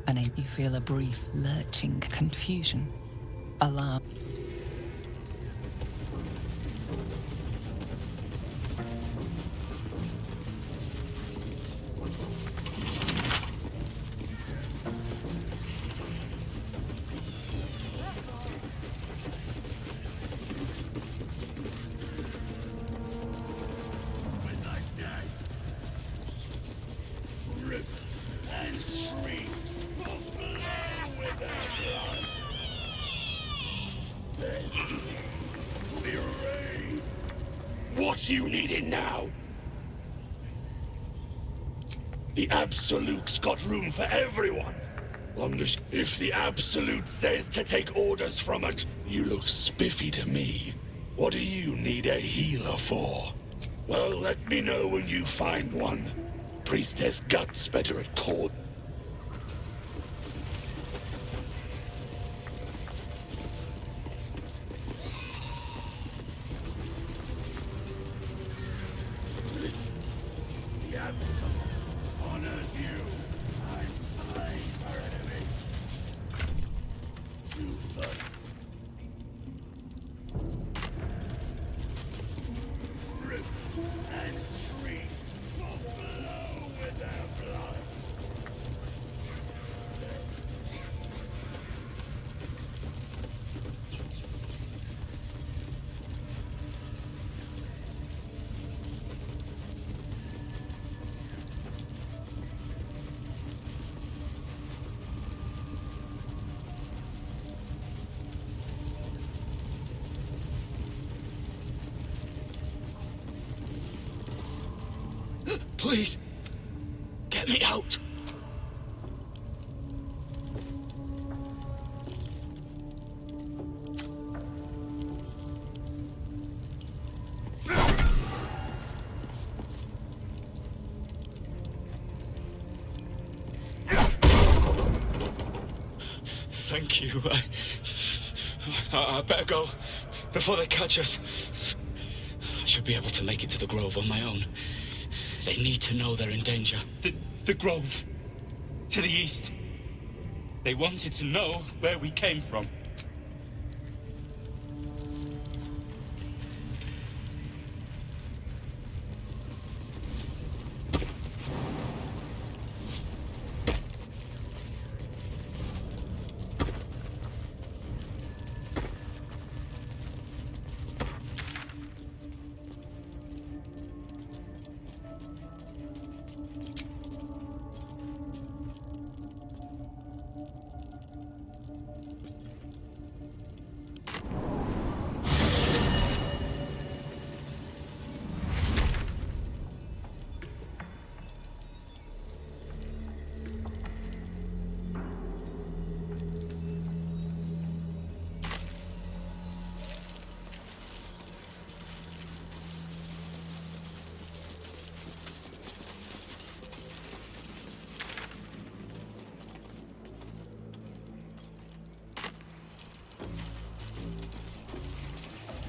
And you feel a brief lurching confusion. Alarm. What you needing now? The Absolute's got room for everyone. Long as if the Absolute says to take orders from it, you look spiffy to me. What do you need a healer for? Well, let me know when you find one. Priestess Guts better at court. Please, get me out. Thank you. I better go before they catch us. I should be able to make it to the Grove on my own. They need to know they're in danger. The Grove. To the east. They wanted to know where we came from.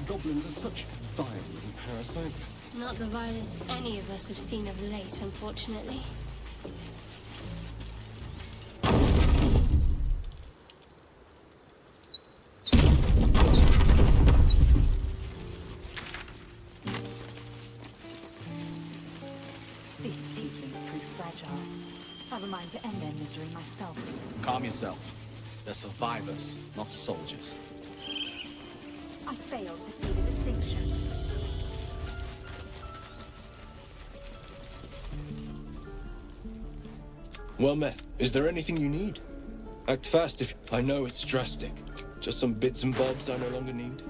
Goblins are such vile little parasites. Not the vilest any of us have seen of late, unfortunately. end their misery myself. Calm yourself. They're survivors, not soldiers. I failed to see the distinction. Well met. Is there anything you need? Act fast if... I know it's drastic. Just some bits and bobs I no longer need.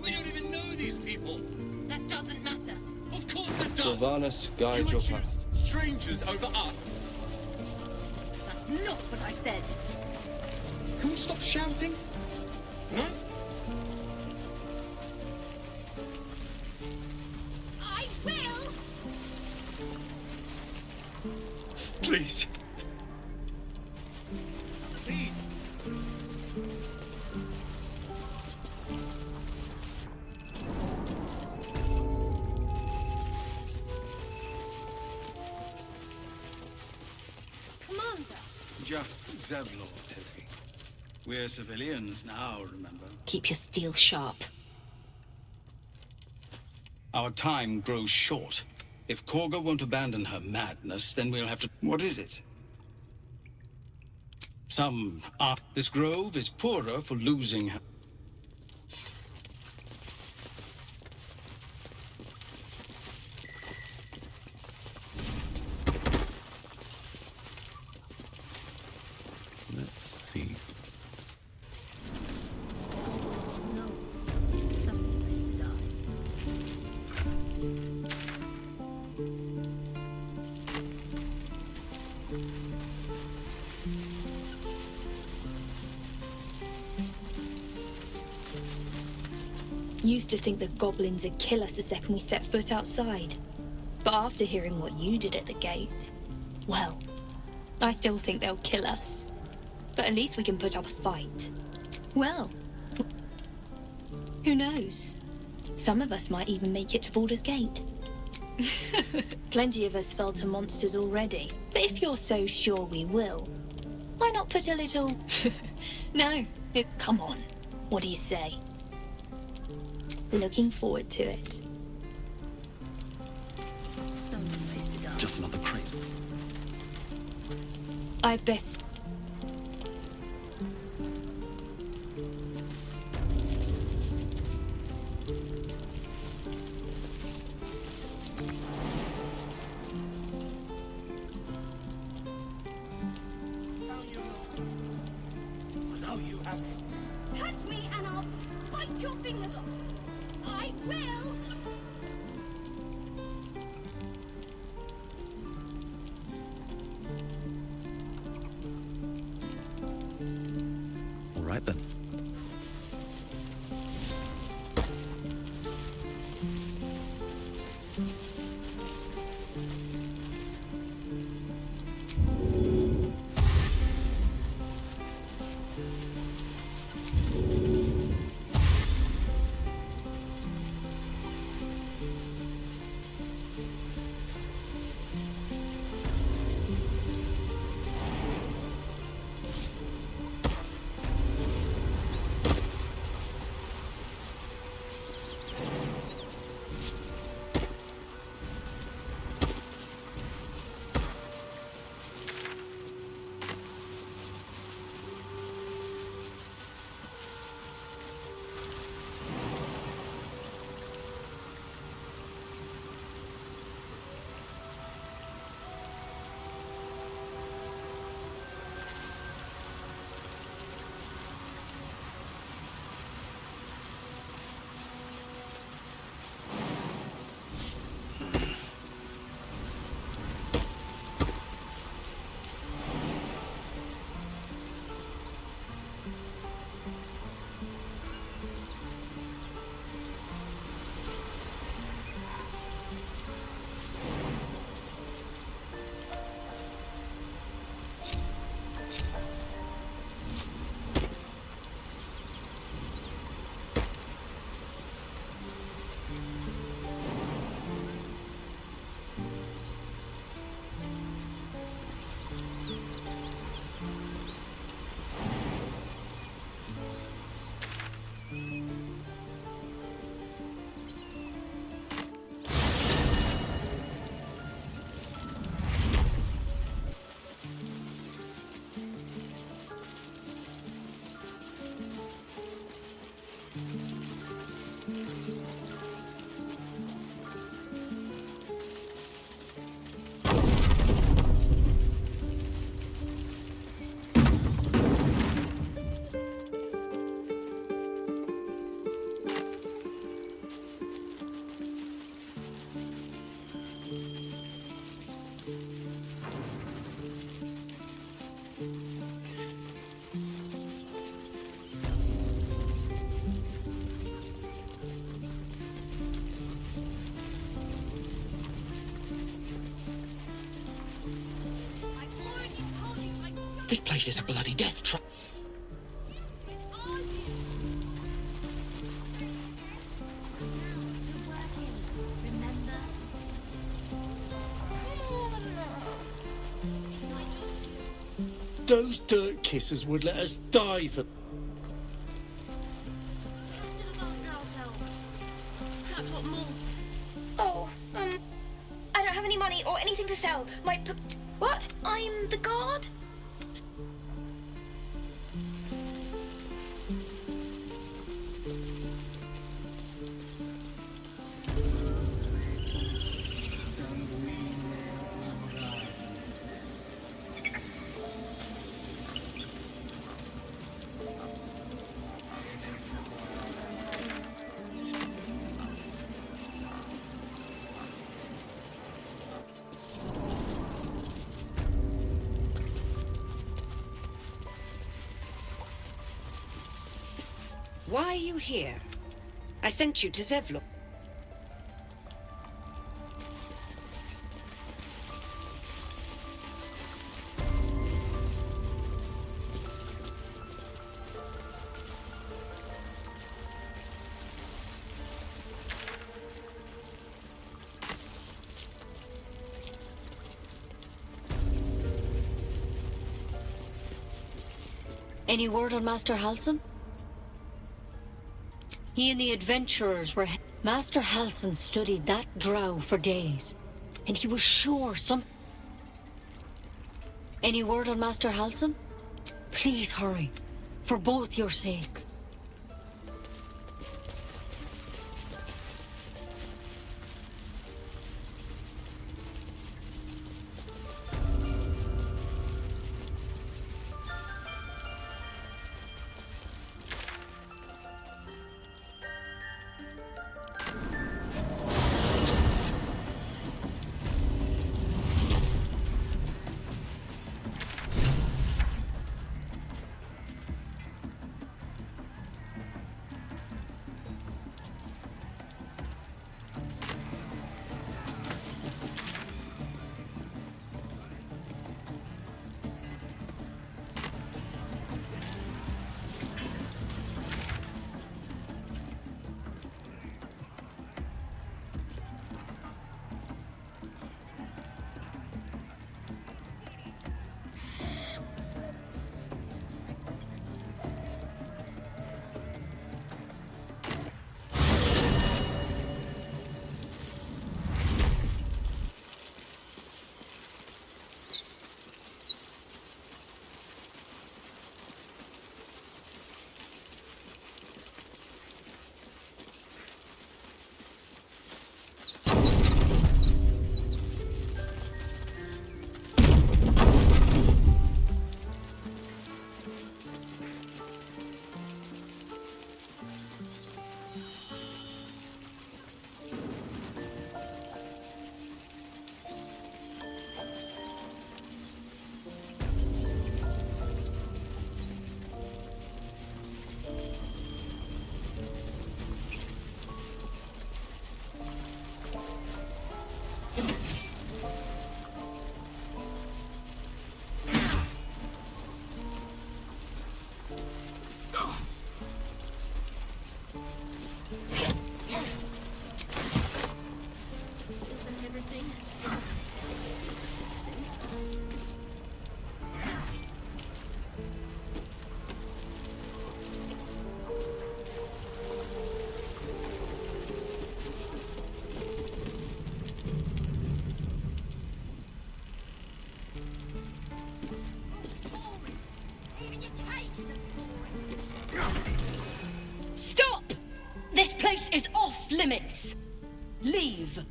We don't even know these people. That doesn't matter. Of course it does. Sylvanas, guide You your would path. choose strangers over us. That's not what I said. Can we stop shouting? Huh? I will! Please. Please. Commander! Just Zevlor, Tilly. We're civilians now, remember? Keep your steel sharp. Our time grows short. If Korga won't abandon her madness, then we'll have to... What is it? This grove is poorer for losing her. Let's see. Used to think the goblins would kill us the second we set foot outside. But after hearing what you did at the gate, well, I still think they'll kill us. But at least we can put up a fight. Well, who knows? Some of us might even make it to Baldur's Gate. Plenty of us fell to monsters already. But if you're so sure we will, why not put a little... No, come on. What do you say? Looking forward to it. Just another crate. I best... Now you have it. Touch me and I'll bite your fingers off! I will! All right then. This place is a bloody death trap. Those dirt kissers would let us die for... That's what Maul says. Oh, I don't have any money or anything to sell. What? I'm the guard? Why are you here? I sent you to Zevlon. Any word on Master Halsin? He and the adventurers were... Master Halsin studied that drow for days, and he was sure some... Any word on Master Halsin? Please hurry, for both your sakes. Stop! This place is off limits. Leave.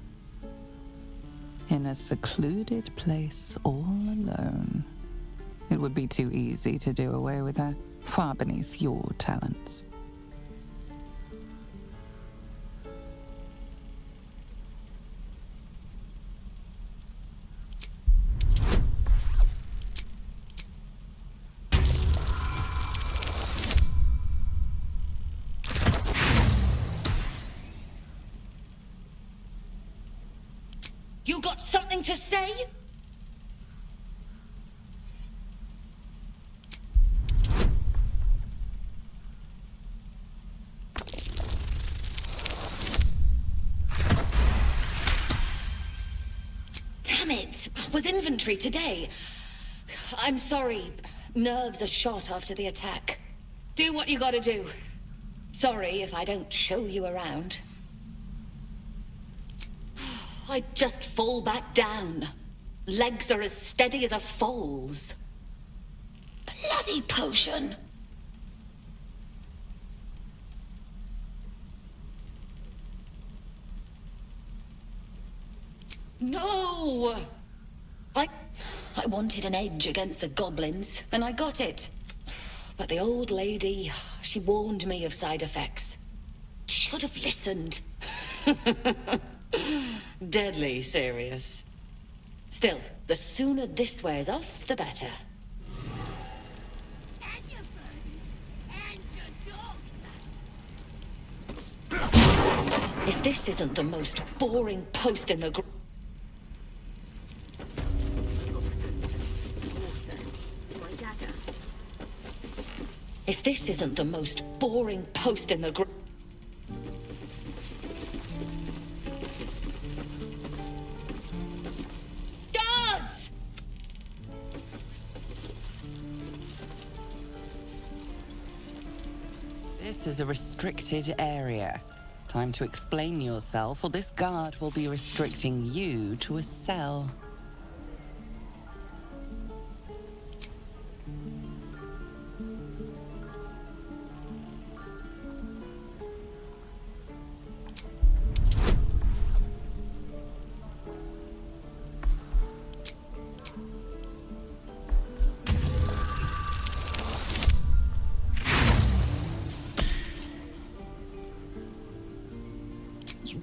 In a secluded place all alone. It would be too easy to do away with her, far beneath your talents. You got something to say? It was inventory today. I'm sorry. Nerves are shot after the attack. Do what you gotta do. Sorry if I don't show you around. I just fall back down. Legs are as steady as a foal's. Bloody potion! No! I wanted an edge against the goblins, and I got it. But the old lady, she warned me of side effects. Should have listened. Deadly serious. Still, the sooner this wears off, the better. If this isn't the most boring post in the group. If this isn't the most boring post in the group. Guards! This is a restricted area. Time to explain yourself, or this guard will be restricting you to a cell.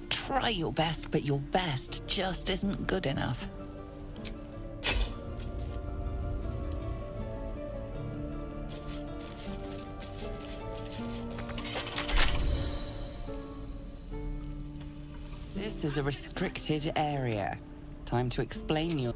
Try your best, but your best just isn't good enough. This is a restricted area. Time to explain your...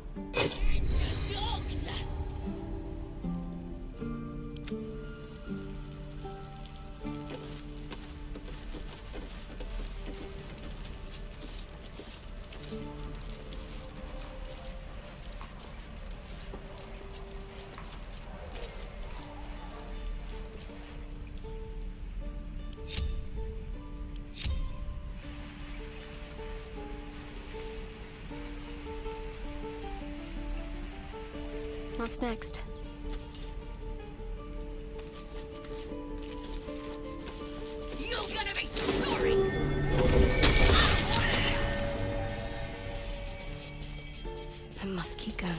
What's next? You're gonna be sorry! I must keep going.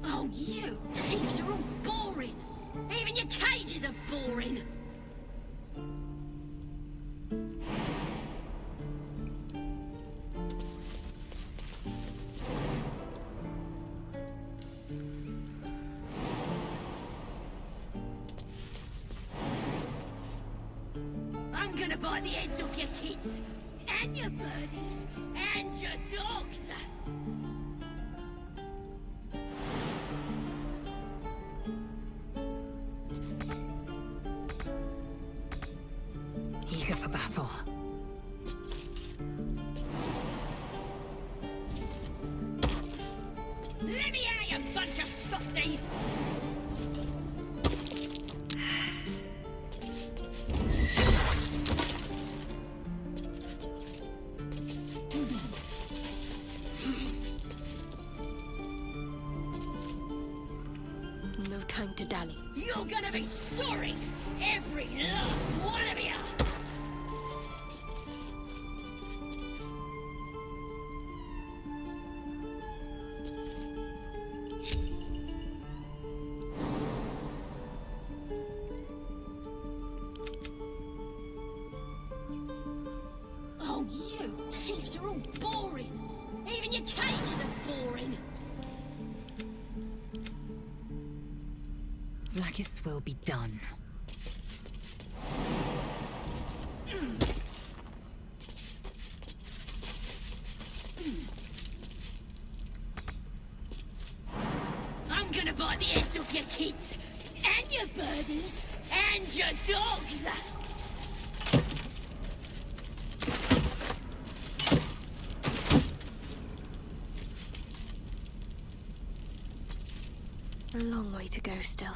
Oh, you thieves are all boring! Even your cages are boring! I'm gonna buy the heads off your kids, and your birdies, and your dogs! Eager for battle. Let me out, you bunch of softies! No time to dally. You're gonna be sorry! Every last one of you! Oh, you thieves are all boring! Even your cages are boring! Like will be done. I'm gonna buy the off your kids, and your birdies, and your dogs! A long way to go still.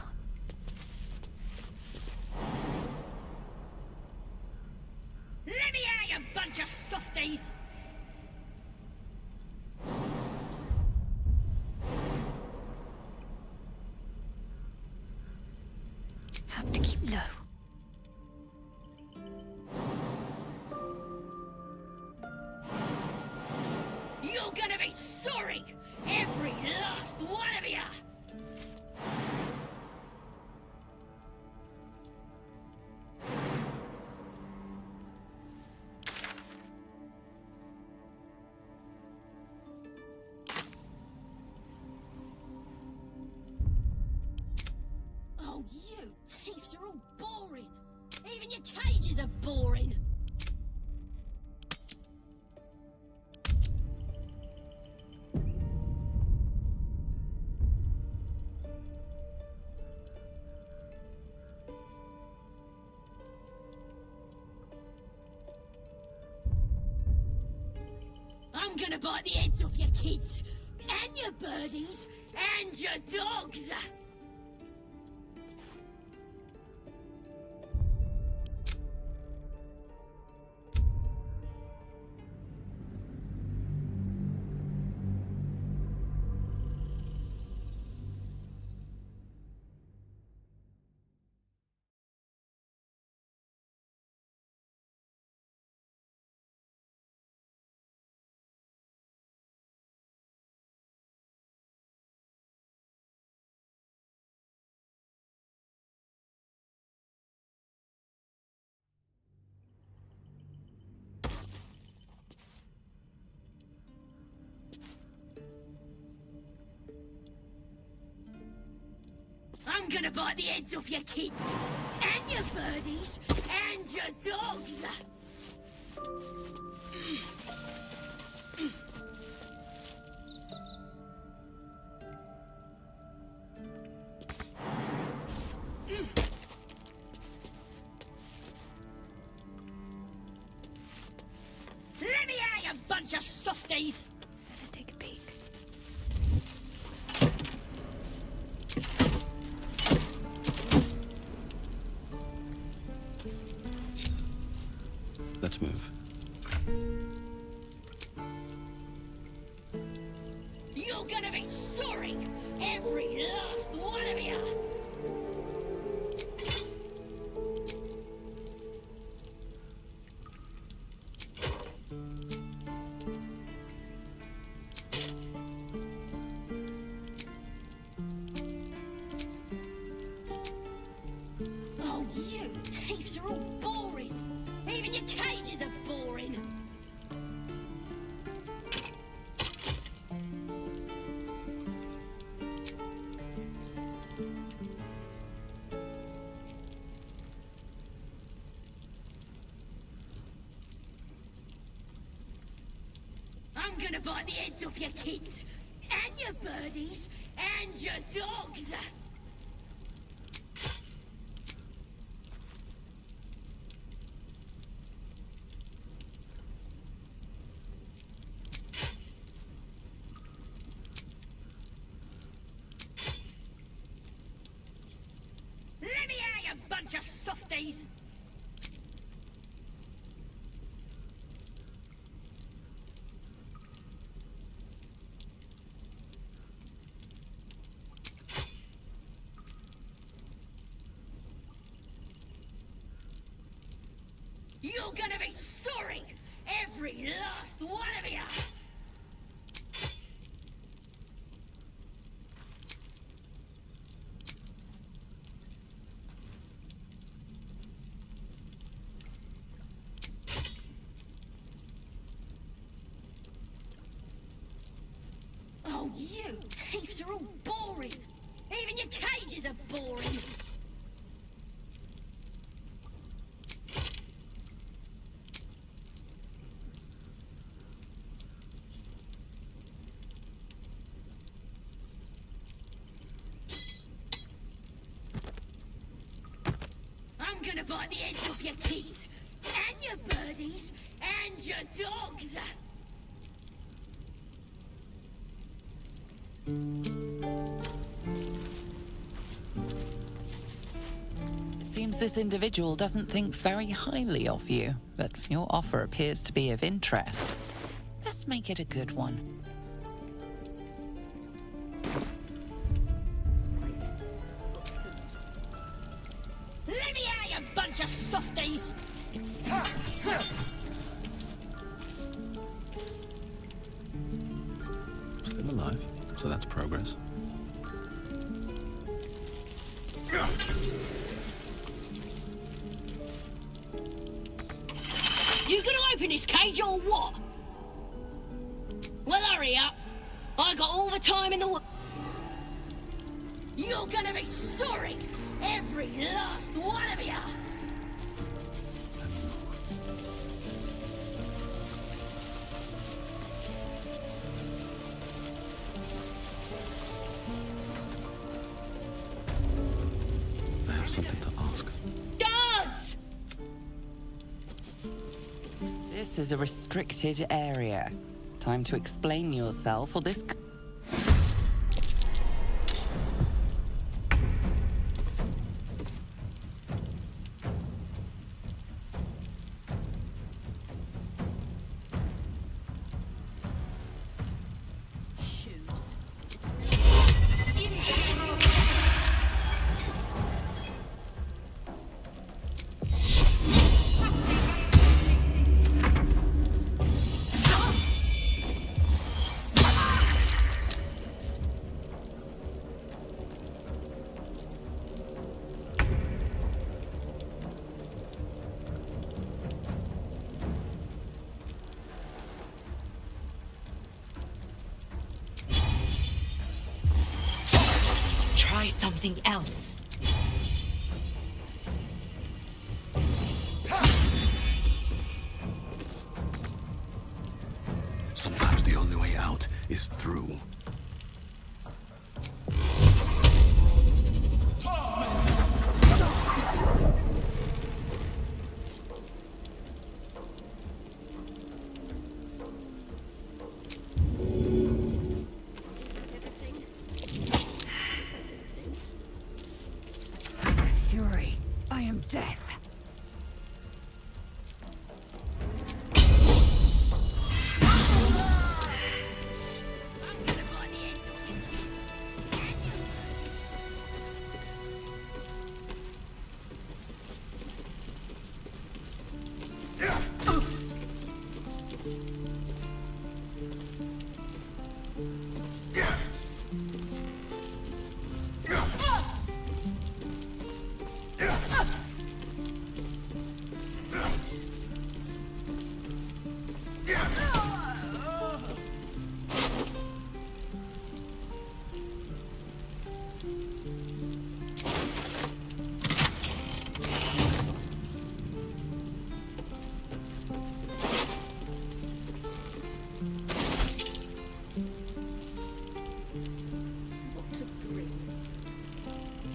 Let me out, you bunch of softies! Have to keep low. You're gonna be sorry! Every last one of you! Oh, you thieves are all boring! Even your cages are boring! I'm gonna bite the heads off your kids, and your birdies, and your dogs! I'm gonna bite the heads off your kids, and your birdies, and your dogs! Let me out, you bunch of softies! Better take a peek. Let's move. You're gonna be sorry! Every last one of you! Oh, you thieves are all boring! Even your cages are boring! I'm gonna bite the heads off your kids, and your birdies, and your dogs! Let me out, you bunch of softies! You're gonna be sorry! Every last one of you! Oh, you thieves are all boring! Even your cages are boring! gonna bite the heads off your kids, and your birdies, and your dogs. It seems this individual doesn't think very highly of you, but your offer appears to be of interest. Let's make it a good one. Let me out, you bunch of softies! Still alive, so that's progress. You gonna open this cage or what? Well, hurry up. I got all the time in the world. You're gonna be sorry, every last one of you. I have something to ask. Guards! This is a restricted area. Time to explain yourself, or this... Try something else. Sometimes the only way out is through. Fury, I am death.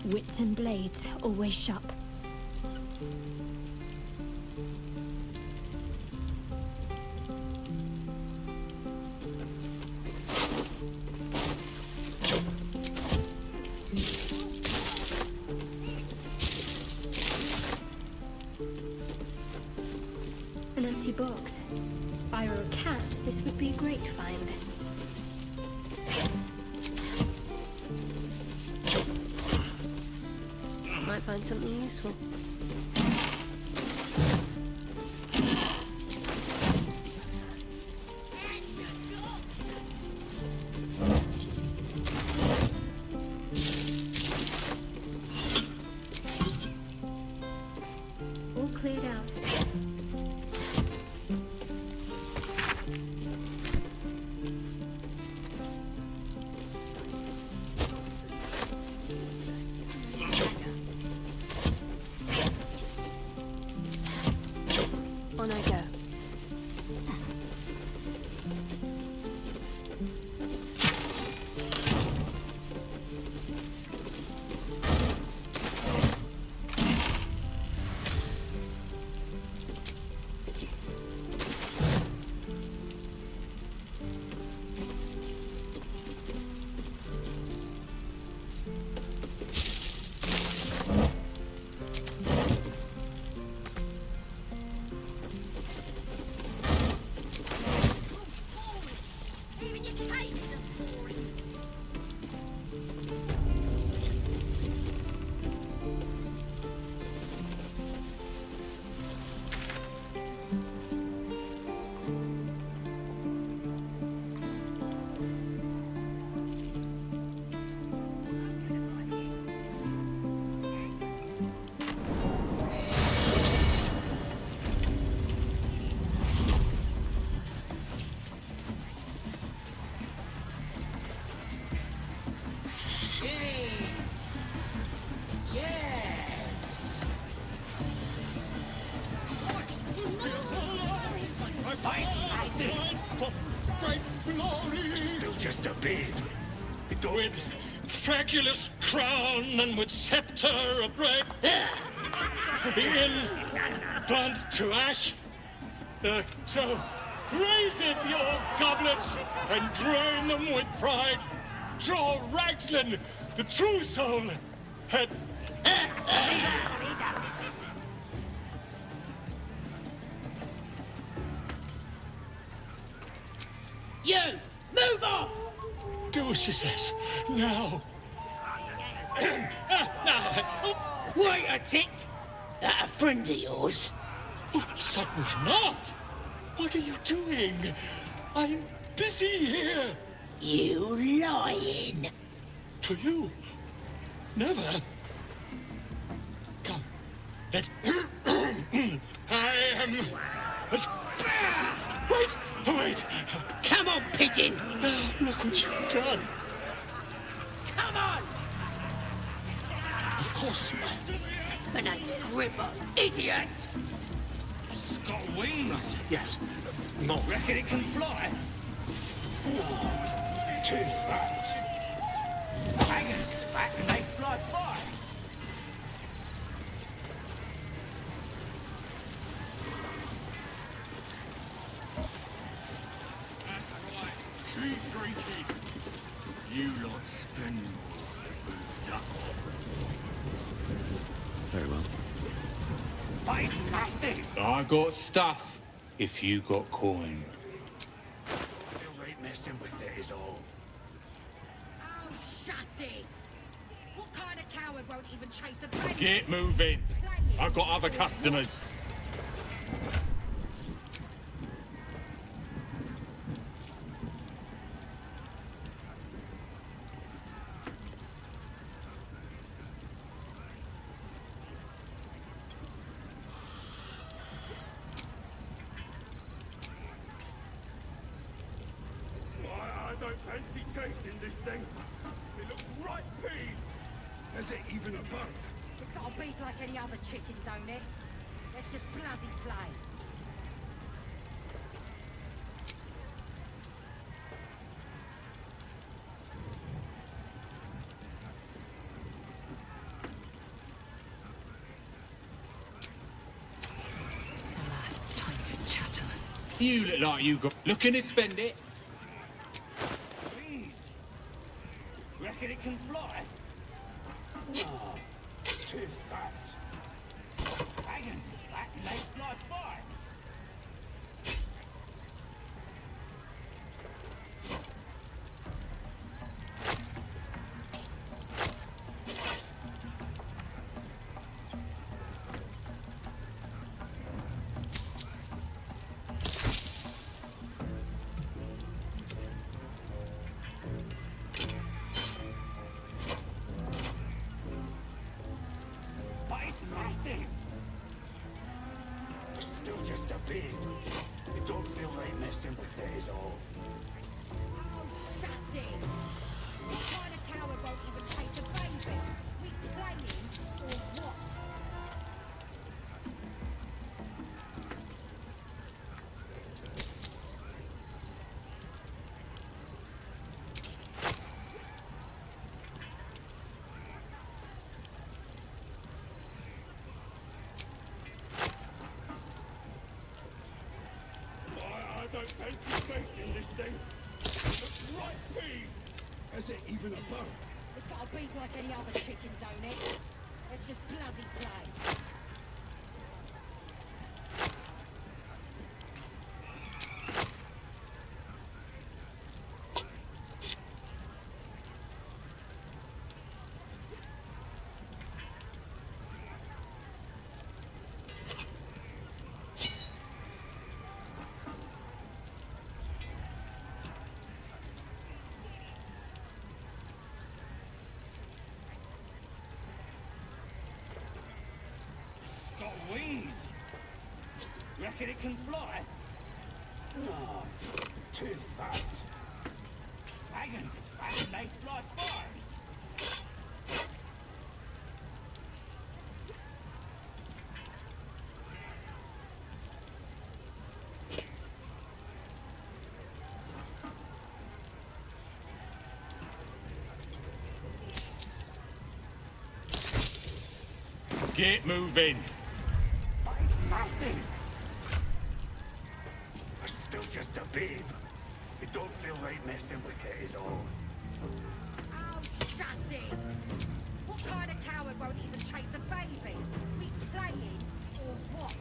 Wits and blades, always sharp. An empty box. If I were a cat, this would be a great find. Might find something useful. All cleared out. On I go. glory. Still just a babe. With fragulous crown and with scepter ablaze. In burnt to ash. So raise it your goblets and drain them with pride. Draw Ragslin, the true soul, had. You! Move off! Do as she says. Now. Wait a tick! That a friend of yours? Oh, certainly not! What are you doing? I'm busy here. You lying! To you? Never. Come, let's. I am. Wait! Come on, pigeon! Now, look what you've done. Come on! Of course. My name's Gripper, idiot! It's got wings. Yes. Not. Reckon it can fly? Too fat. Dragons is fat and they fly far. Keep drinking. You lot spend more booze up. Very well. But it's nothing. I got stuff if you got coin. Feel right messing with it is all. Oh, shut it! What kind of coward won't even chase the plane? Get moving. I've got other customers. I don't fancy chasing this thing. It looks right peeved. Is it even a bird? It's got a beak like any other chicken, don't it? Let's just bloody play. Alas, time for chatter. You look like you got. Looking to spend it? Reckon it can fly? No. Too fat. Dragons is fat and they fly far. But it's massive. It's still just a babe. It don't feel right messing with it is all. Oh, shut it! What kind of coward won't even chase a baby? We playing or what? I don't fancy chasing this thing. It looks right peeved. Is it even a bird? It's got a beak like any other chicken, don't it? Let's just bloody play. Got wings. Reckon it can fly? No. Too fat. Dragons is fat and they fly far. Get moving. Massive. I'm still just a babe. It don't feel right messing with it is all. Oh, shut it! What kind of coward won't even chase a baby? We playing or what?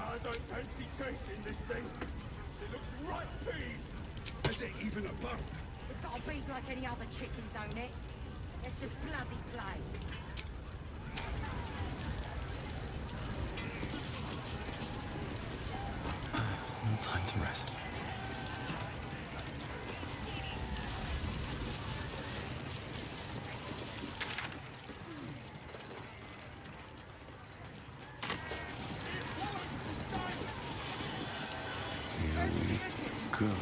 I don't fancy chasing this thing. It looks right big. Is it even a bump? It's got a beak like any other chicken, don't it? Let's just bloody play. No time to rest. Here we go.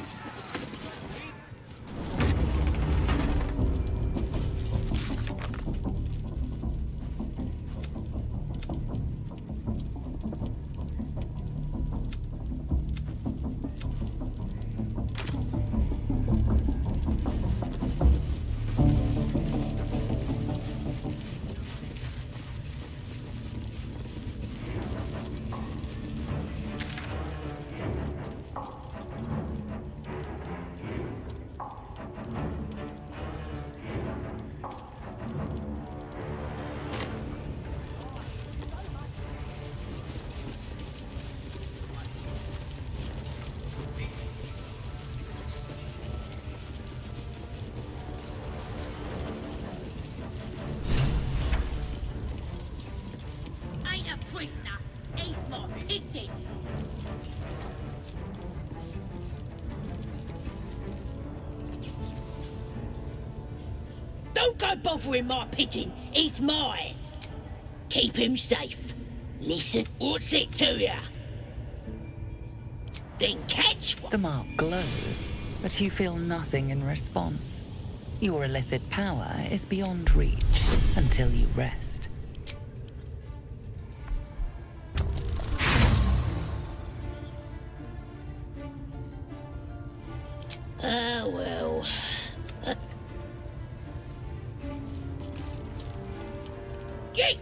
Ain't a prisoner. He's my pigeon. Don't go bothering my pigeon. He's mine. Keep him safe. Listen, what's it to ya? Then catch one. The mark glows, but you feel nothing in response. Your illithid power is beyond reach until you rest. Ah, well. Gate!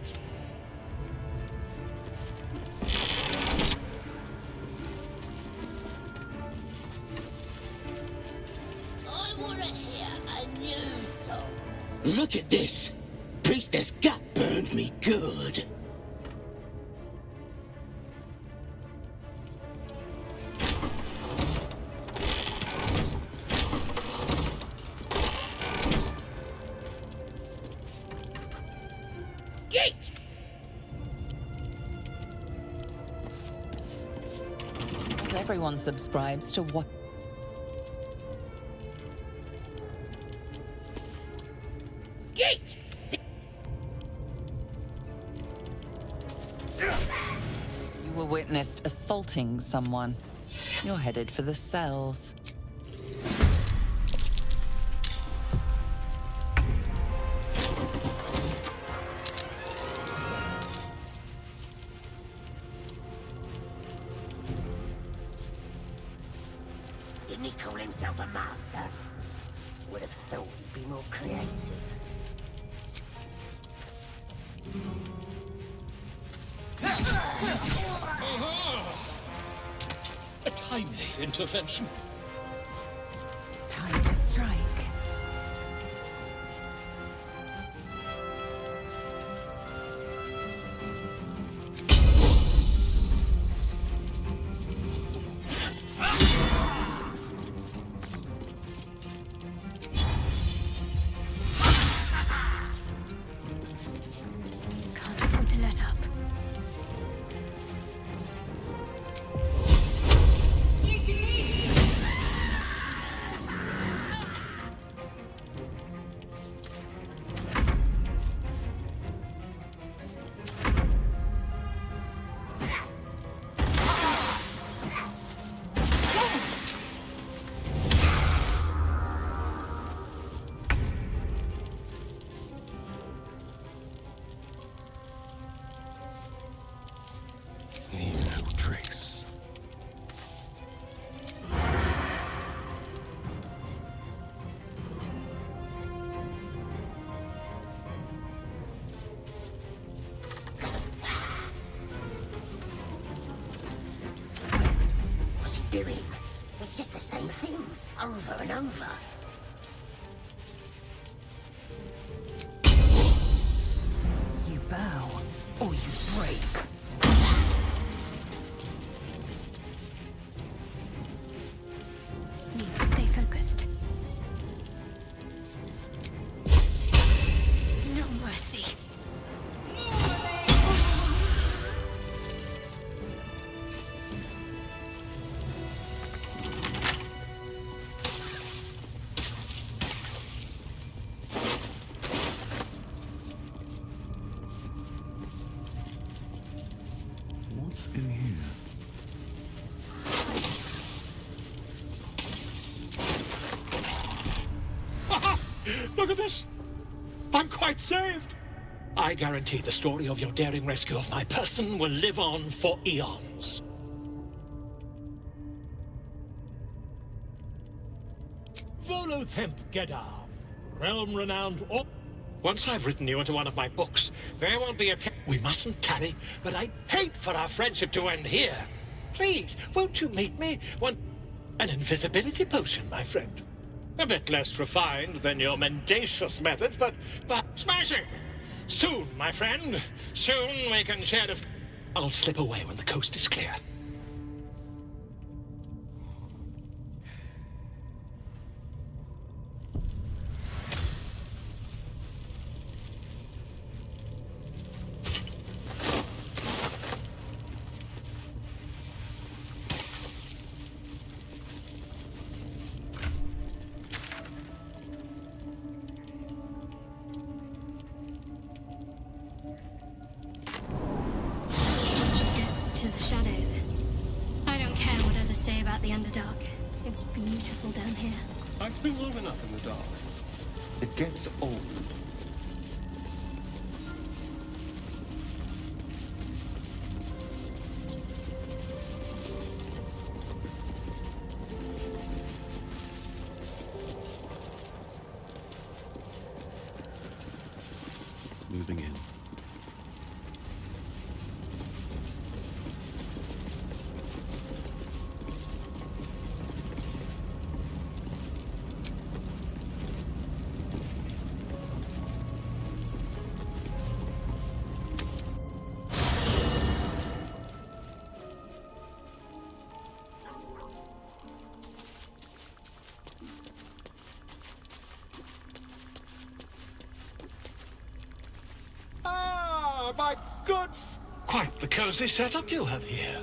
I want to hear a new song. Look at this. Priestess gut burned me good. Gate! Everyone subscribes to what? Gate! You were witnessed assaulting someone. You're headed for the cells. Didn't he call himself a master? Would have thought he'd be more creative. A timely intervention. Time to strike. Can't afford to let up. You can over. You bow, or you break. Need to stay focused. No mercy. What's in here? Look at this! I'm quite saved! I guarantee the story of your daring rescue of my person will live on for eons. Volothemp Gedar, realm-renowned or... Once I've written you into one of my books, there won't be a we mustn't tarry, but I'd hate for our friendship to end here. Please, won't you meet me? An invisibility potion, my friend. A bit less refined than your mendacious methods, but smashing! Soon, my friend. Soon we can share the... I'll slip away when the coast is clear. To the shadows. I don't care what others say about the Underdark. It's beautiful down here. I spent long enough in the dark. It gets old. Moving in. Ah, my good... Quite the cozy setup you have here.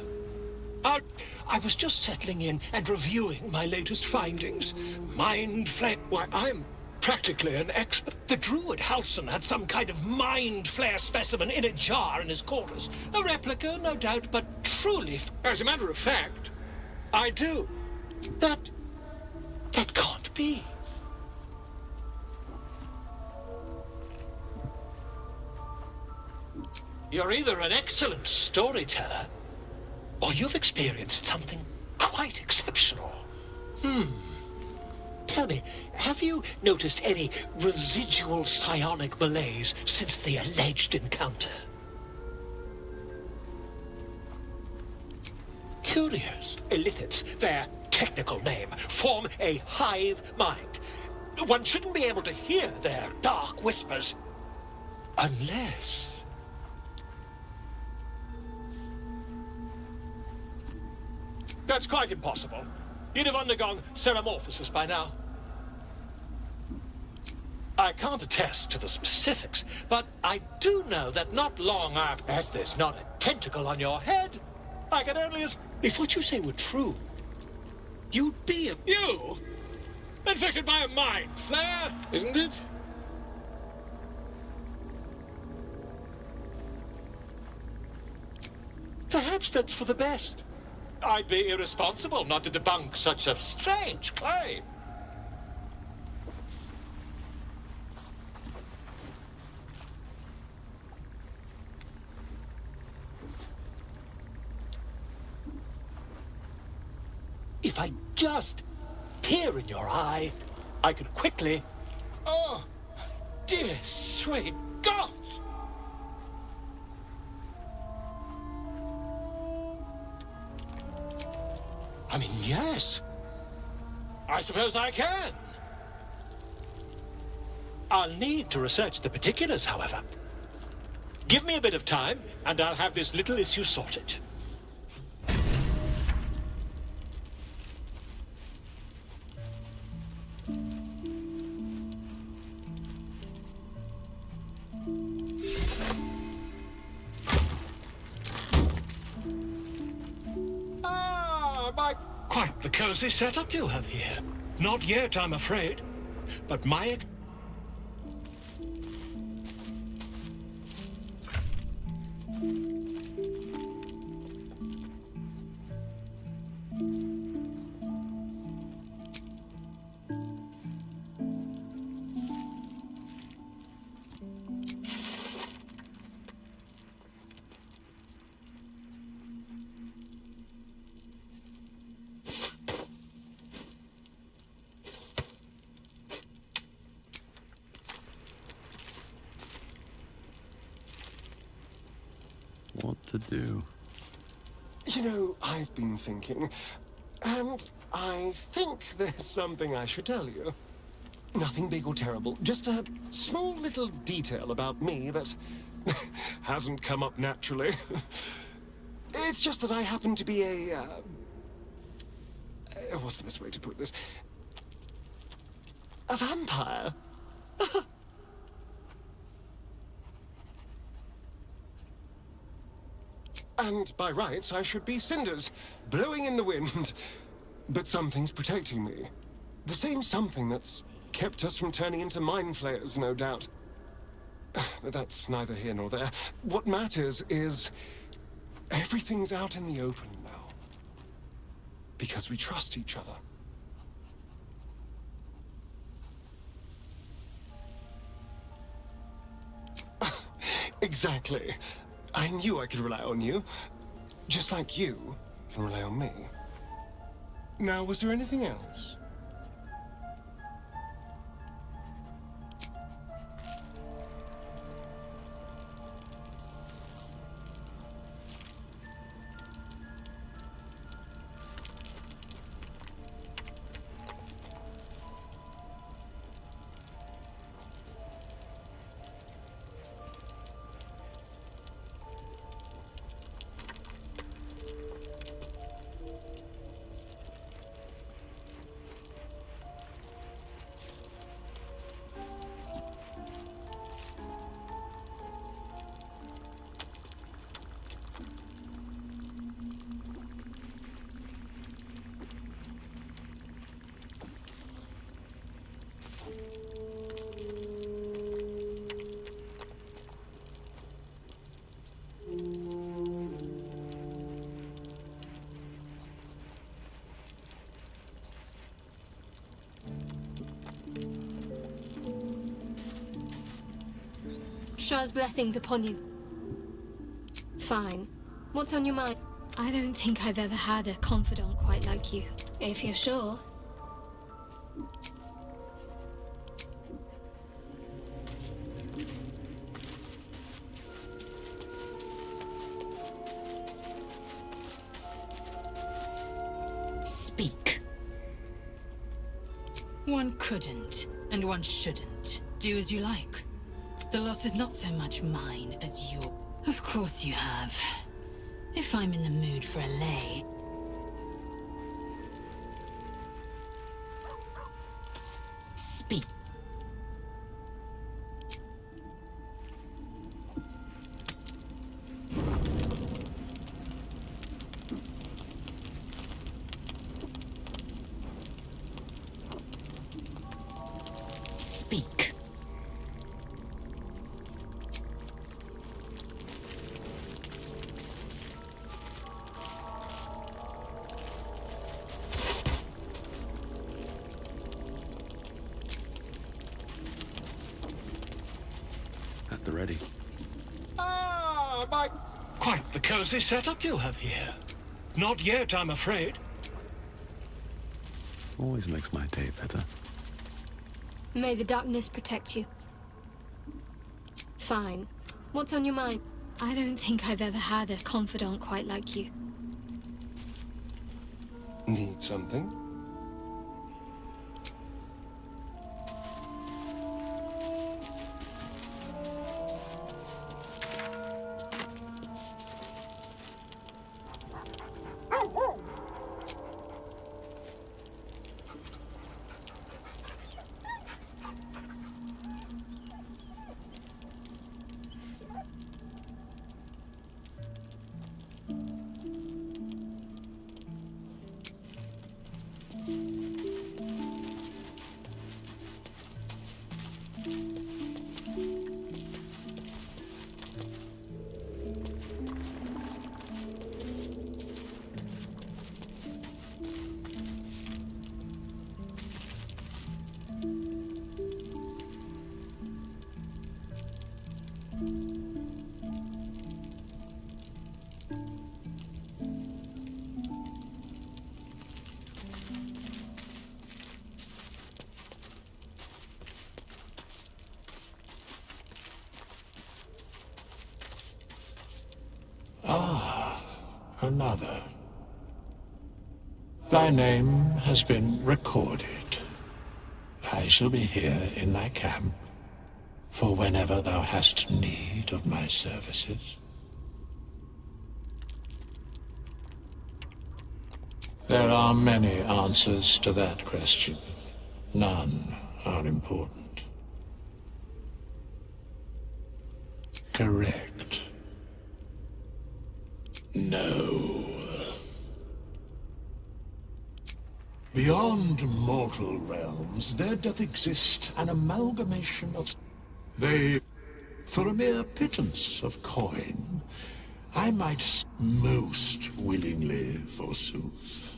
I was just settling in and reviewing my latest findings. Mind flare... Why, I'm practically an expert. The druid Halson had some kind of mind flare specimen in a jar in his quarters. A replica, no doubt, but truly... As a matter of fact, I do. That can't be. You're either an excellent storyteller, or you've experienced something quite exceptional. Tell me, have you noticed any residual psionic malaise since the alleged encounter? Couriers, illithids, their technical name, form a hive mind. One shouldn't be able to hear their dark whispers unless... That's quite impossible. You'd have undergone ceramorphosis by now. I can't attest to the specifics, but I do know that not long after, as there's not a tentacle on your head, I can only if what you say were true, you'd be you? Infected by a mind flare, isn't it? Perhaps that's for the best. I'd be irresponsible not to debunk such a strange claim. If I just peer in your eye, I could quickly... Oh, dear sweet gods! I mean, yes. I suppose I can. I'll need to research the particulars, however. Give me a bit of time, and I'll have this little issue sorted. Quite the cozy setup you have here. Not yet, I'm afraid. But my... What to do? You know, I've been thinking, and I think there's something I should tell you. Nothing big or terrible, just a small little detail about me that hasn't come up naturally. It's just that I happen to be a... what's the best way to put this? A vampire. And by rights, I should be cinders, blowing in the wind. But something's protecting me. The same something that's kept us from turning into mind flayers, no doubt. But that's neither here nor there. What matters is everything's out in the open now. Because we trust each other. Exactly. I knew I could rely on you, just like you can rely on me. Now, was there anything else? Shah's blessings upon you. Fine. What's on your mind? I don't think I've ever had a confidant quite like you. If you're sure. Speak. One couldn't, and one shouldn't. Do as you like. The loss is not so much mine as yours. Of course you have. If I'm in the mood for a lay. Speak. Speak. At the ready. Ah, my... Quite the cozy setup you have here. Not yet, I'm afraid. Always makes my day better. May the darkness protect you. Fine. What's on your mind? I don't think I've ever had a confidant quite like you. Need something? Ah, another. Thy name has been recorded. I shall be here in thy camp for whenever thou hast need of my services. There are many answers to that question. None are important. Correct. No. Beyond mortal realms, there doth exist an amalgamation of... They... For a mere pittance of coin, I might most willingly, forsooth.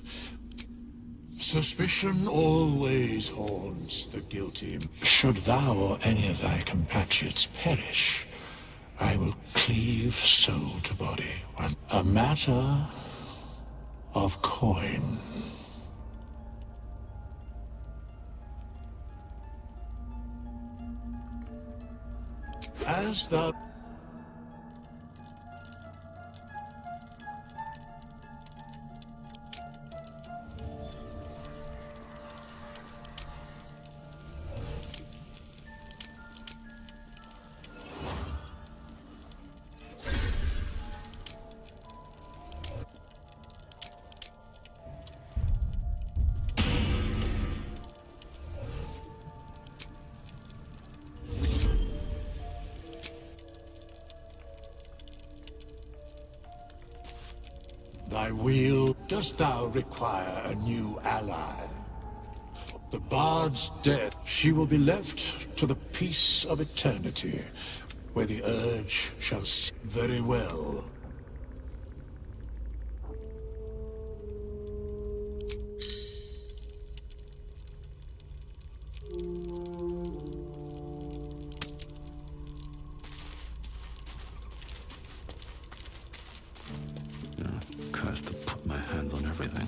Suspicion always haunts the guilty. Should thou or any of thy compatriots perish, I will cleave soul to body. A matter of coin. As thou... Thy wheel, dost thou require a new ally? The bard's dead. She will be left to the peace of eternity, where the urge shall see very well. Cursed to put my hands on everything.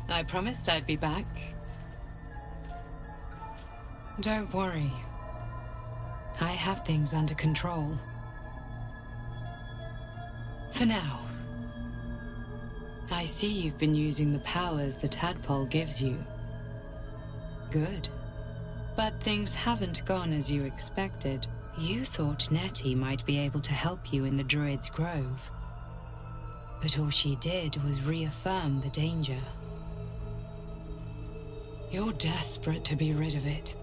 I promised I'd be back. Don't worry. I have things under control. For now. I see you've been using the powers the tadpole gives you. Good. But things haven't gone as you expected. You thought Nettie might be able to help you in the Druid's Grove. But all she did was reaffirm the danger. You're desperate to be rid of it.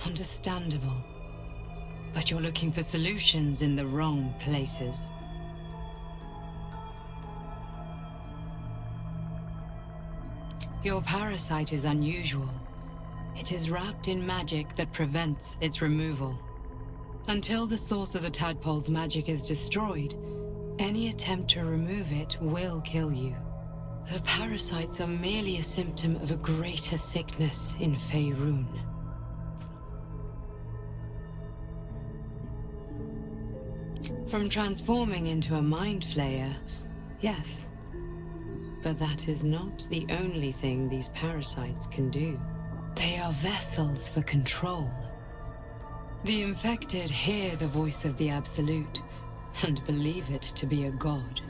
Understandable. But you're looking for solutions in the wrong places. Your parasite is unusual. It is wrapped in magic that prevents its removal. Until the source of the tadpole's magic is destroyed, any attempt to remove it will kill you. The parasites are merely a symptom of a greater sickness in Faerun. From transforming into a mind flayer, yes. But that is not the only thing these parasites can do. They are vessels for control. The infected hear the voice of the Absolute and believe it to be a god.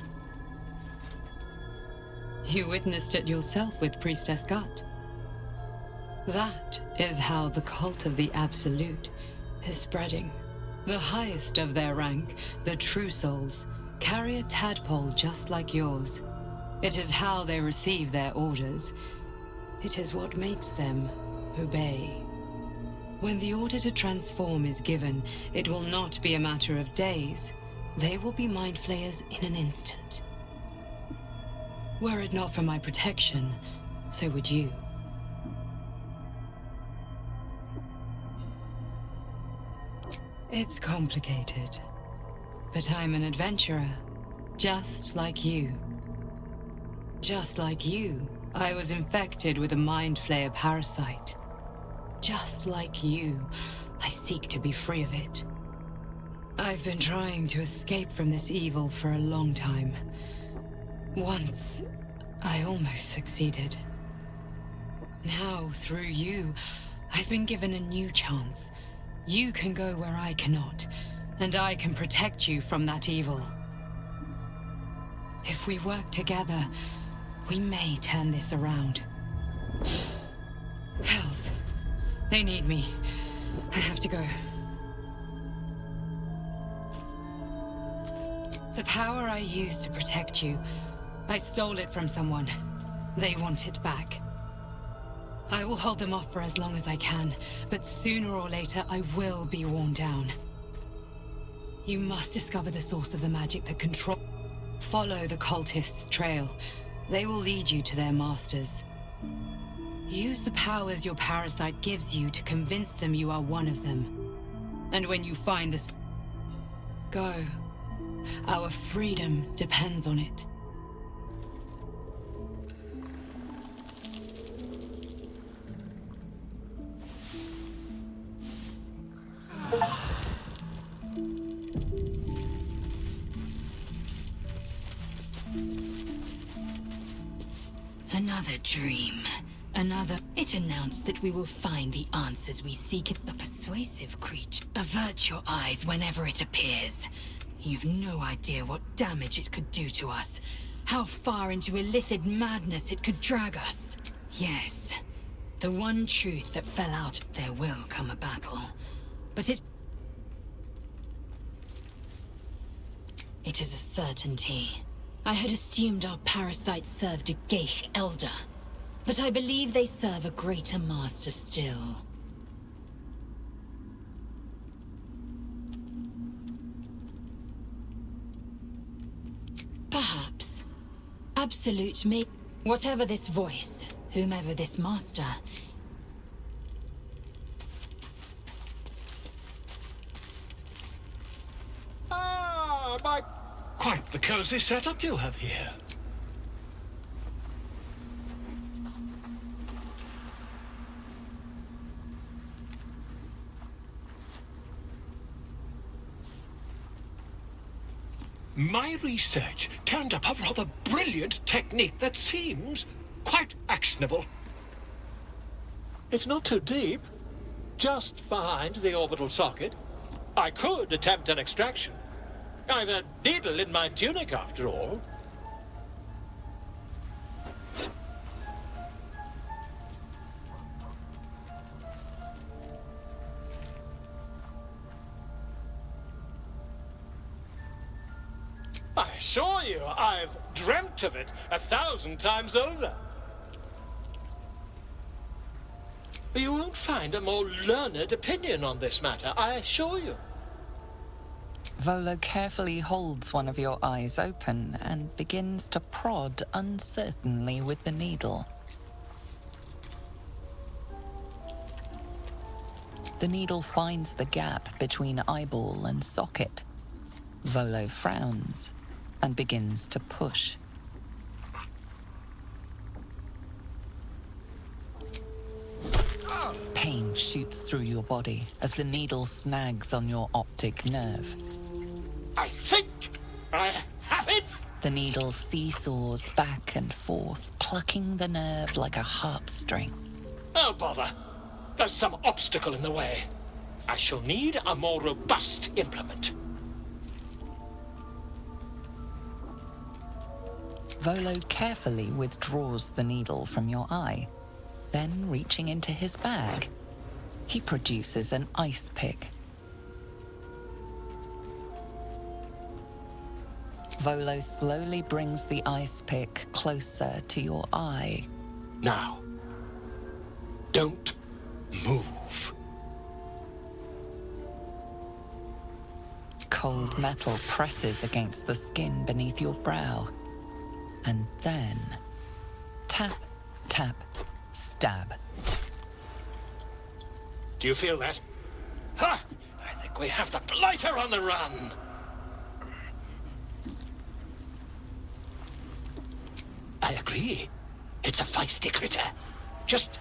You witnessed it yourself with Priestess Gut. That is how the cult of the Absolute is spreading. The highest of their rank, the True Souls, carry a tadpole just like yours. It is how they receive their orders. It is what makes them obey. When the order to transform is given, it will not be a matter of days. They will be mind flayers in an instant. Were it not for my protection, so would you. It's complicated, but I'm an adventurer, just like you. Just like you, I was infected with a mind flayer parasite. Just like you, I seek to be free of it. I've been trying to escape from this evil for a long time. Once, I almost succeeded. Now, through you, I've been given a new chance. You can go where I cannot, and I can protect you from that evil. If we work together, we may turn this around. Hells, they need me. I have to go. The power I used to protect you, I stole it from someone. They want it back. I will hold them off for as long as I can, but sooner or later I will be worn down. You must discover the source of the magic that controls. Follow the cultists' trail. They will lead you to their masters. Use the powers your parasite gives you to convince them you are one of them. And when you find this, go. Our freedom depends on it. Another dream. Another. It announced that we will find the answers we seek. A persuasive creature. Avert your eyes whenever it appears. You've no idea what damage it could do to us. How far into illithid madness it could drag us. Yes, the one truth that fell out. There will come a battle. But it is a certainty. I had assumed our parasites served a Geich elder, but I believe they serve a greater master still. Perhaps. Absolute may. Whatever this voice, whomever this master. My... Quite the cozy setup you have here. My research turned up a rather brilliant technique that seems quite actionable. It's not too deep. Just behind the orbital socket. I could attempt an extraction. I've a needle in my tunic, after all. I assure you, I've dreamt of it 1,000 times over. You won't find a more learned opinion on this matter, I assure you. Volo carefully holds one of your eyes open and begins to prod uncertainly with the needle. The needle finds the gap between eyeball and socket. Volo frowns and begins to push. Pain shoots through your body as the needle snags on your optic nerve. I think I have it! The needle seesaws back and forth, plucking the nerve like a harp string. Oh, bother. There's some obstacle in the way. I shall need a more robust implement. Volo carefully withdraws the needle from your eye. Then, reaching into his bag, he produces an ice pick. Volo slowly brings the ice pick closer to your eye. Now, don't move. Cold metal presses against the skin beneath your brow. And then, tap, tap, stab. Do you feel that? Ha! I think we have the blighter on the run. I agree. It's a feisty critter. Just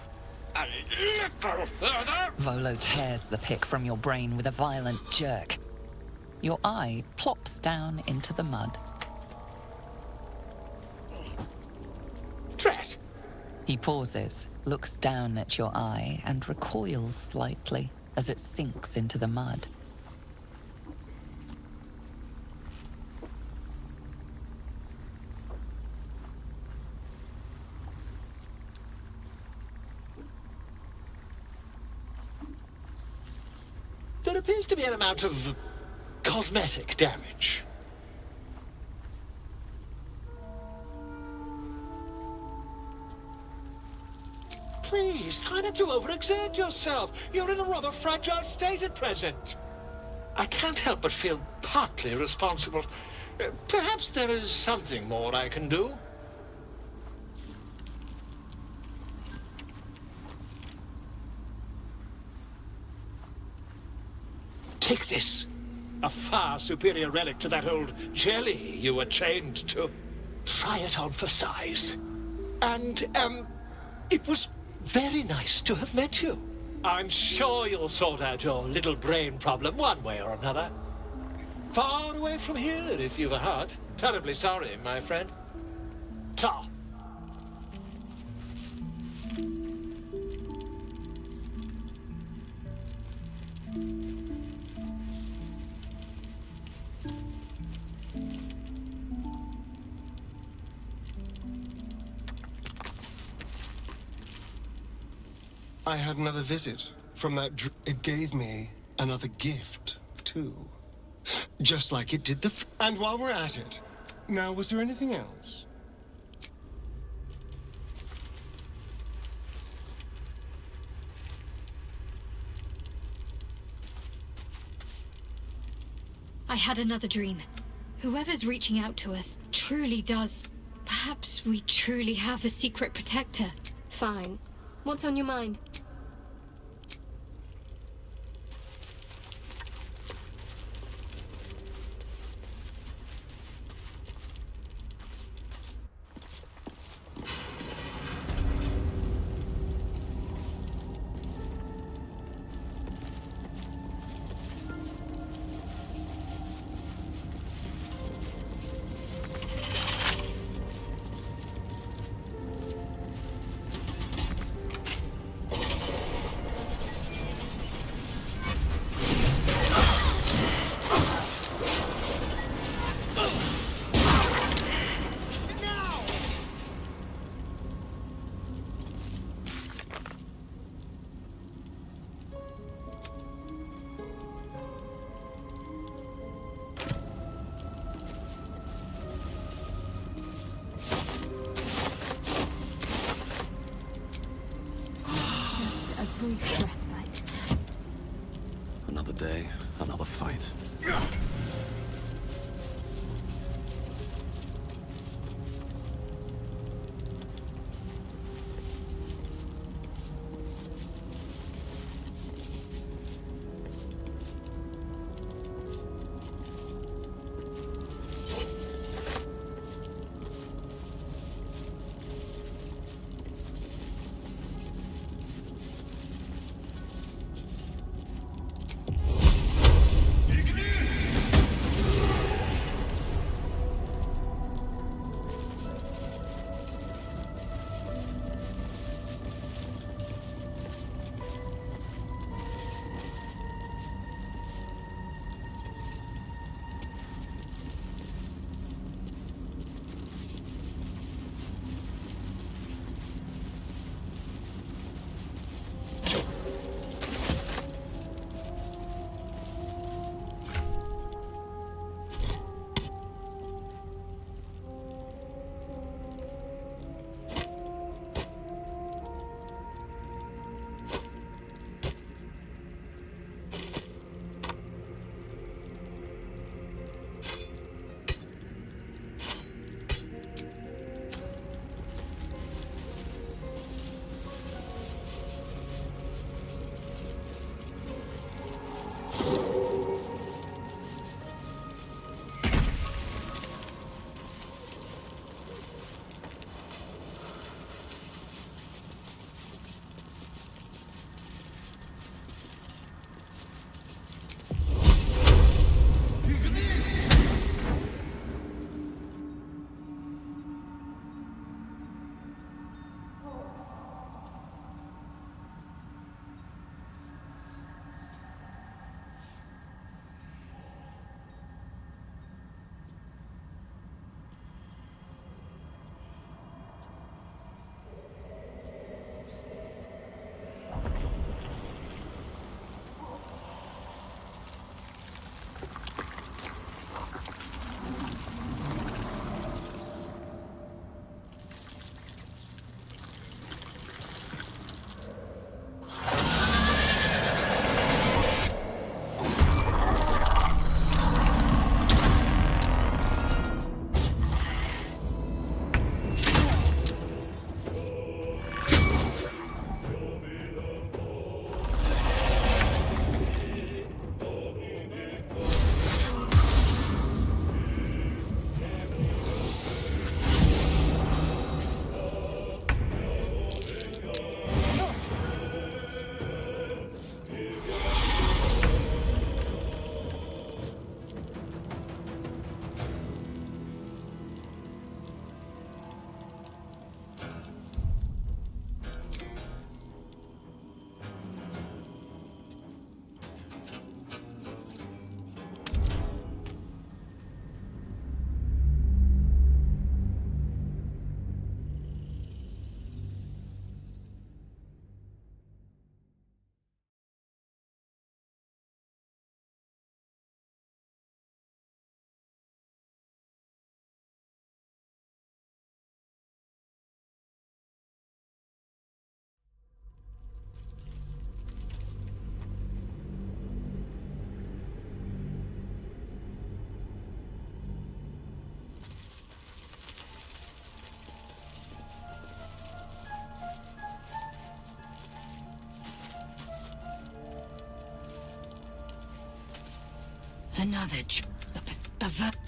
a little further. Volo tears the pick from your brain with a violent jerk. Your eye plops down into the mud. Drat! He pauses, looks down at your eye, and recoils slightly as it sinks into the mud. There appears to be an amount of cosmetic damage. Please, try not to overexert yourself. You're in a rather fragile state at present. I can't help but feel partly responsible. Perhaps there is something more I can do. Take this. A far superior relic to that old jelly you were chained to. Try it on for size. And, it was very nice to have met you. I'm sure you'll sort out your little brain problem one way or another. Far away from here, if you've a heart. Terribly sorry, my friend. Ta. I had another visit from that it gave me another gift, too. Just like it did and while we're at it, now, was there anything else? I had another dream. Whoever's reaching out to us truly does. Perhaps we truly have a secret protector. Fine. What's on your mind?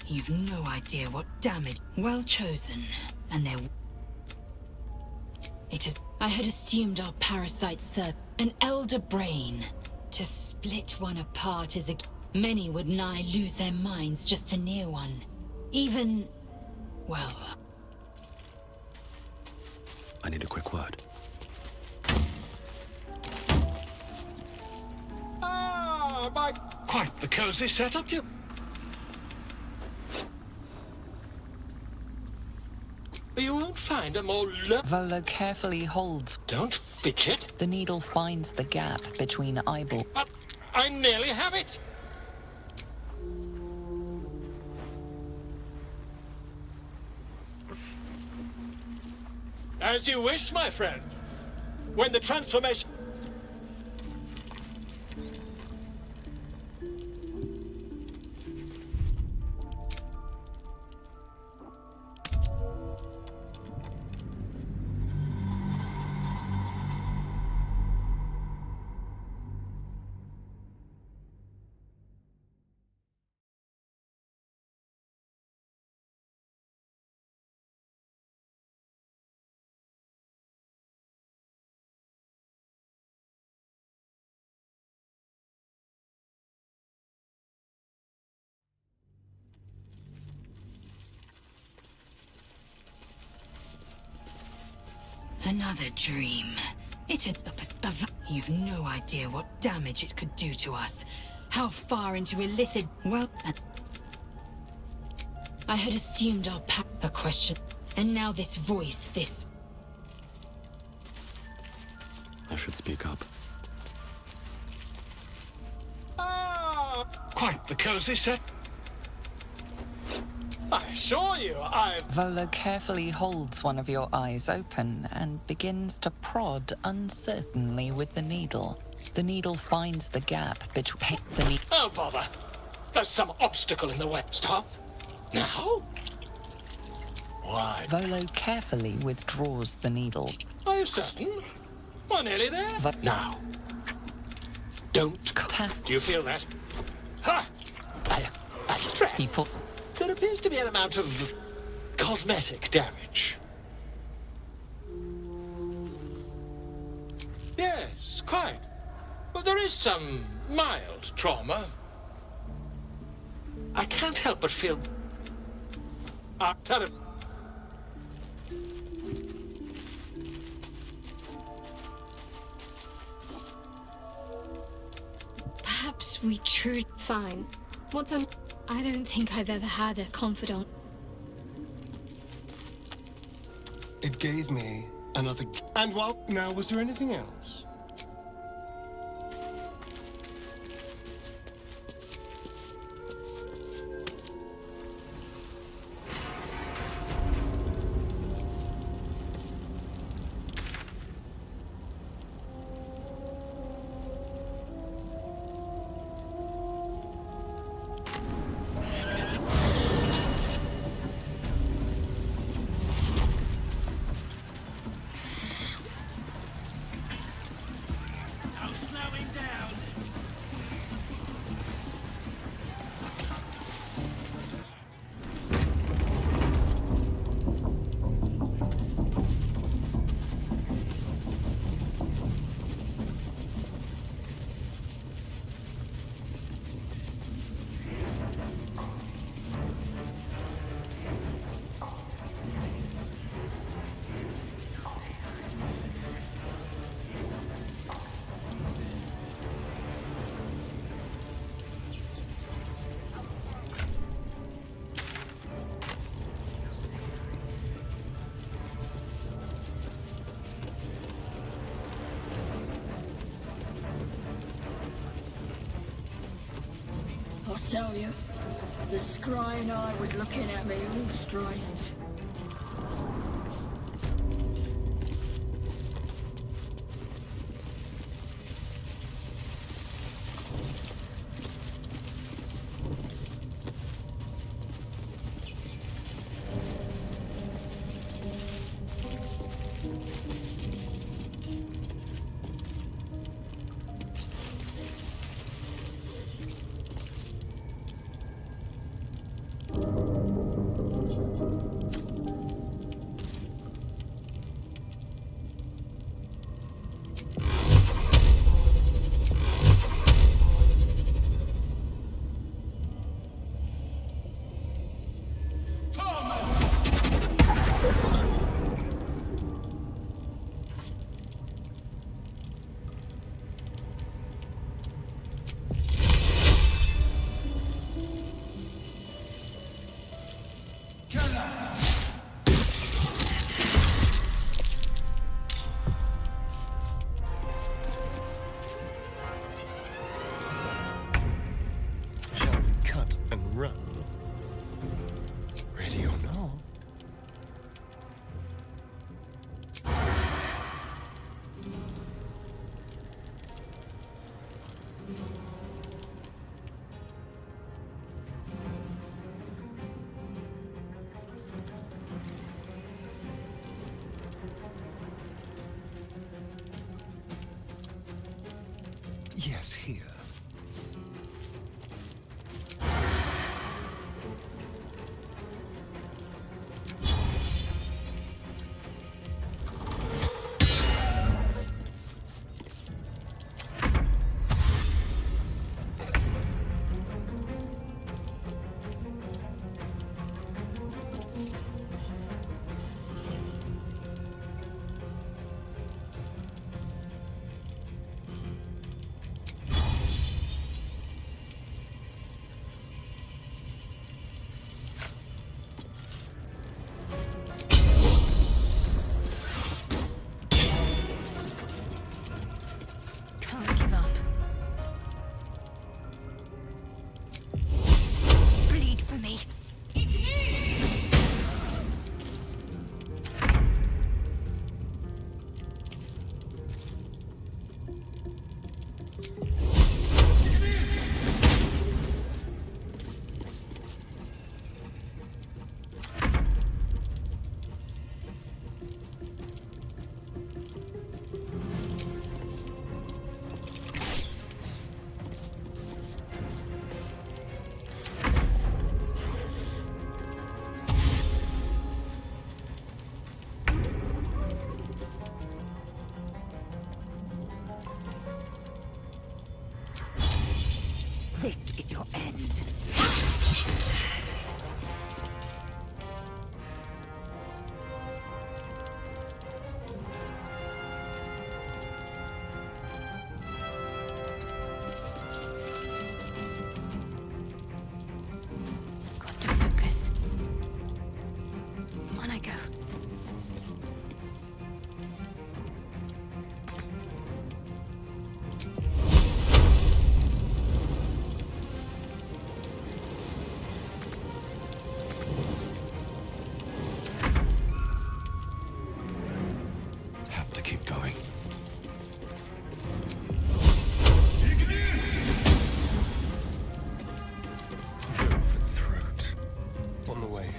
You've no idea what damage. Well chosen, and there. It is. I had assumed our parasites served an elder brain. To split one apart is a. Many would nigh lose their minds just to near one. Even. Well. I need a quick word. Ah, my... Quite the cozy setup, you... You won't find a more Volo carefully holds. Don't fidget. The needle finds the gap between eyeball. I nearly have it. As you wish, my friend. When the transformation... Another dream. You've no idea what damage it could do to us. How far into illithid... Well... I had assumed our a question. And now this voice, this... I should speak up. Ah, quite the cozy set. I assure you, Volo carefully holds one of your eyes open and begins to prod uncertainly with the needle. The needle finds the gap between the needle. Oh, bother. There's some obstacle in the way. Stop. Now? Why? Volo carefully withdraws the needle. Are you certain? We're nearly there. Now. Don't tap. Do you feel that? Ha! A trap. People. There appears to be an amount of cosmetic damage. Yes, quite. But there is some mild trauma. I can't help but feel... terrible. Perhaps we truly... Fine. What's on... I don't think I've ever had a confidant. It gave me another... And well, now, was there anything else? I tell you, the scrying eye was looking at me all strange. guess here. Can't give up. Bleed for me. This is your end. Got to focus. On I go. Have to keep going. Go for the throat. On the way.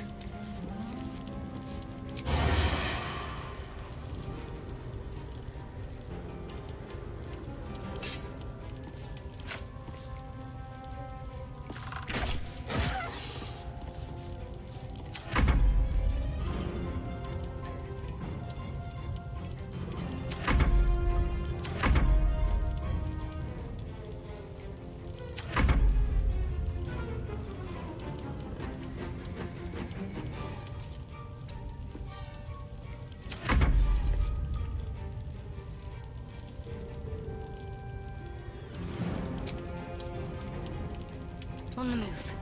On the move.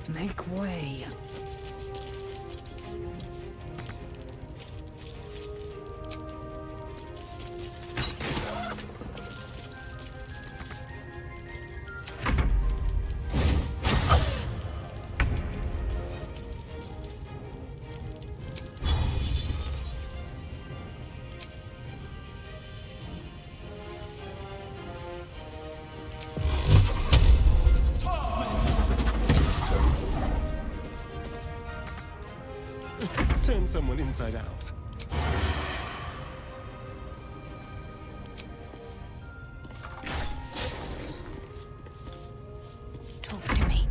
Make way. Let's turn someone inside out. Talk to me.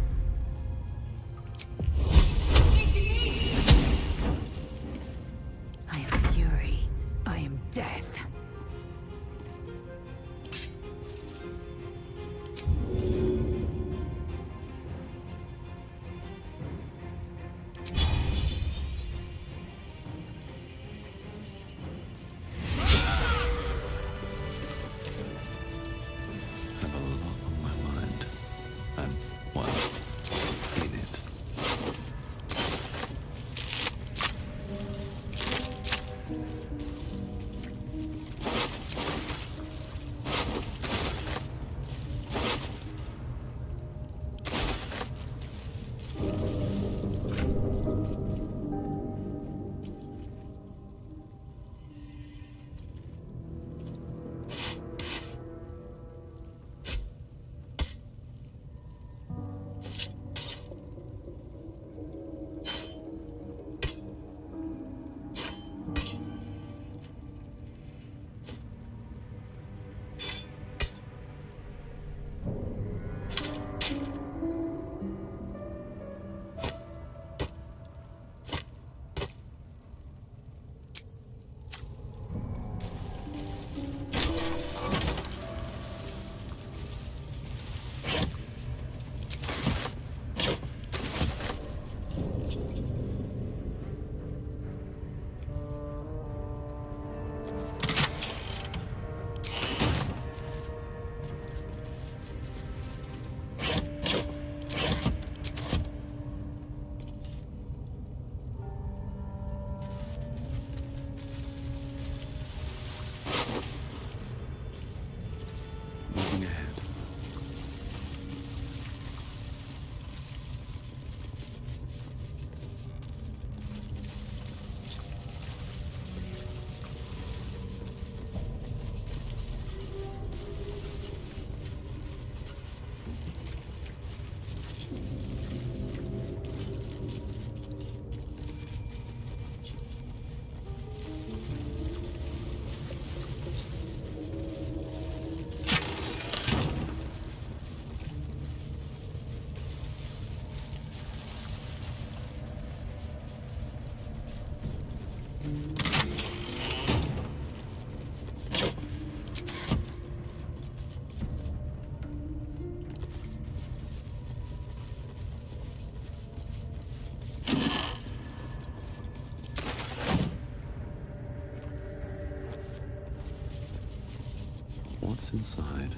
I am fury. I am death. Have a lot on my mind. And, well, in it. What's inside?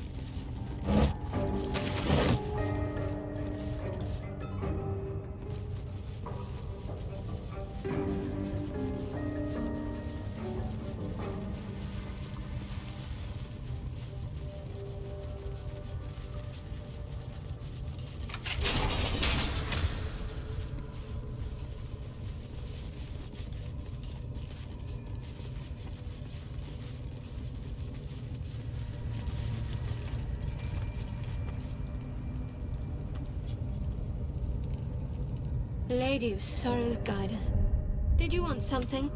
Lady of Sorrows, guide us. Did you want something?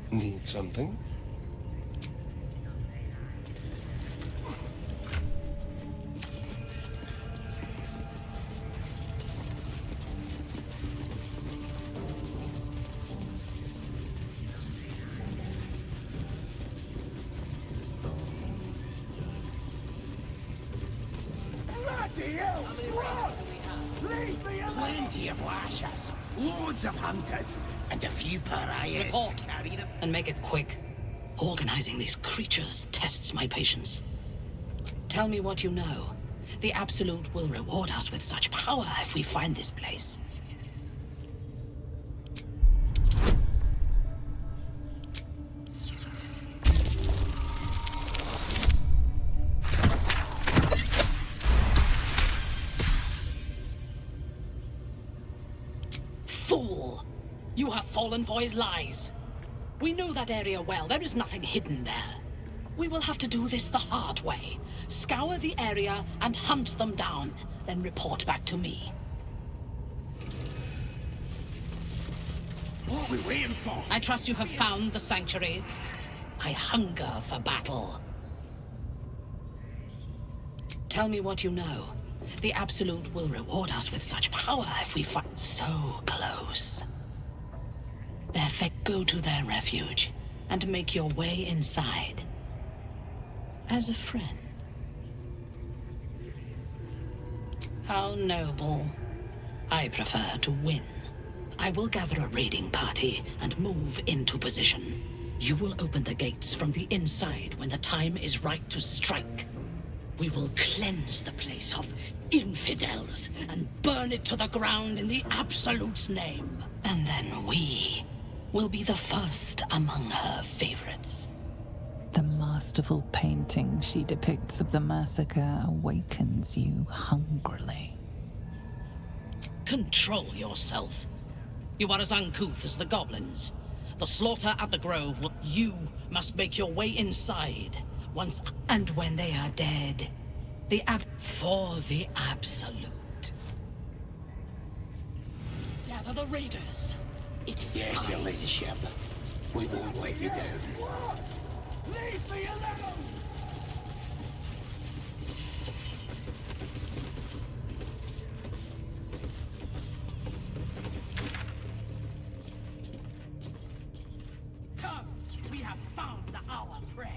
Need something? Bloody hell! Run! Leave me alone! Plenty of lashers, loads of hunters, and a few pariahs. Report, and make it quick. Organizing these creatures tests my patience. Tell me what you know. The Absolute will reward us with such power if we find this place. Fool! You have fallen for his lies. We know that area well. There is nothing hidden there. We will have to do this the hard way. Scour the area and hunt them down, then report back to me. What are we waiting for? I trust you have found the sanctuary. I hunger for battle. Tell me what you know. The Absolute will reward us with such power if we fight so close. Therefore, go to their refuge and make your way inside. As a friend. How noble. I prefer to win. I will gather a raiding party and move into position. You will open the gates from the inside when the time is right to strike. We will cleanse the place of infidels and burn it to the ground in the Absolute's name. And then we will be the first among her favorites. The masterful painting she depicts of the massacre awakens you hungrily. Control yourself. You are as uncouth as the goblins. The slaughter at the Grove will... You must make your way inside, once, and when they are dead, for the absolute. Gather the raiders. It is Yes, time. your leadership. We won't let you down. Leave me alone! Come, we have found our prey.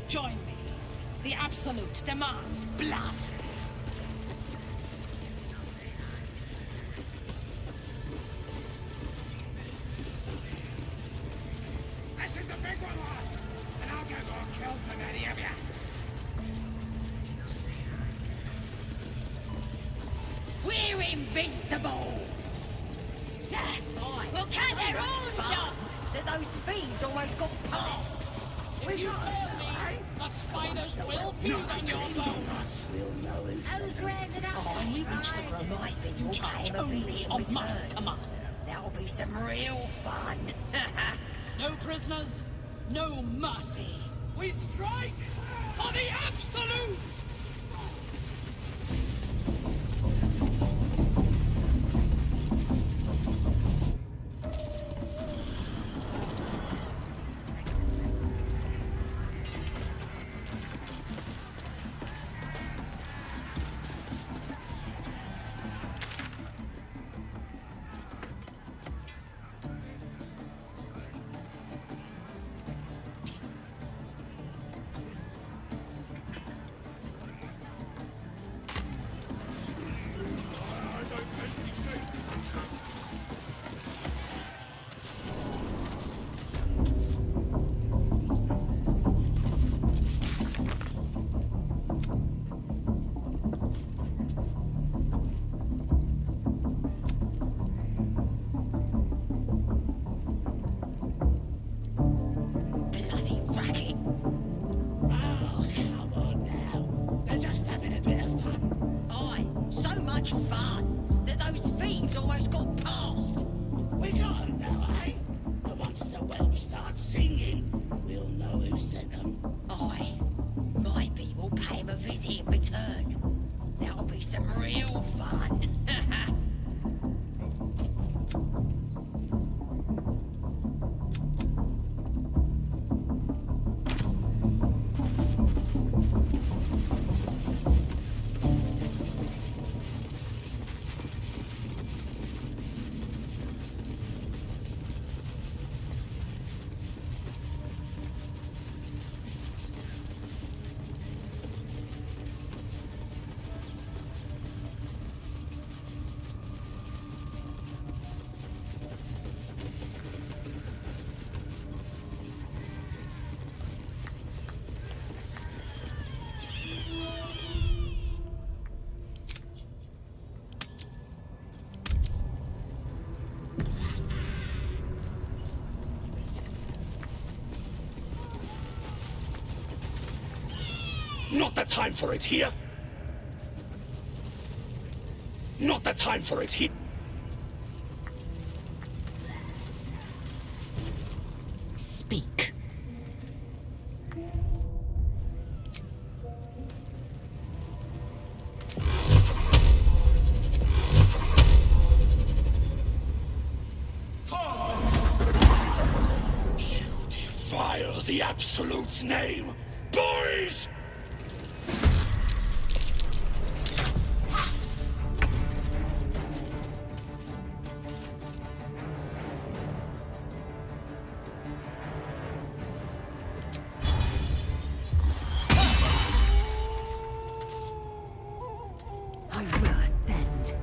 Join me. The Absolute demands blood. This is the big one, lads! And I'll get more kills than any of you! We're invincible! We'll cut their horns off! That those thieves almost got past! If you fail me, the spiders will feed on your bones. Who's rounded up? When we reach the grove, Might be you your charge game of only visit on return. my command. That'll be some real fun. No prisoners, no mercy. We strike for the Absolute! Bloody racket. Oh, come on now. They're just having a bit of fun. Aye, so much fun that those thieves almost got past. We got 'em now, eh? But once the whelp starts singing, we'll know who sent them. Aye, might be we'll pay him a visit in return. That'll be some real fun. Not the time for it here. Not the time for it here. Speak. Defile the Absolute's name, boys! I will ascend.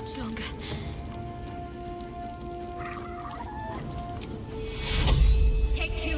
much longer. Take you.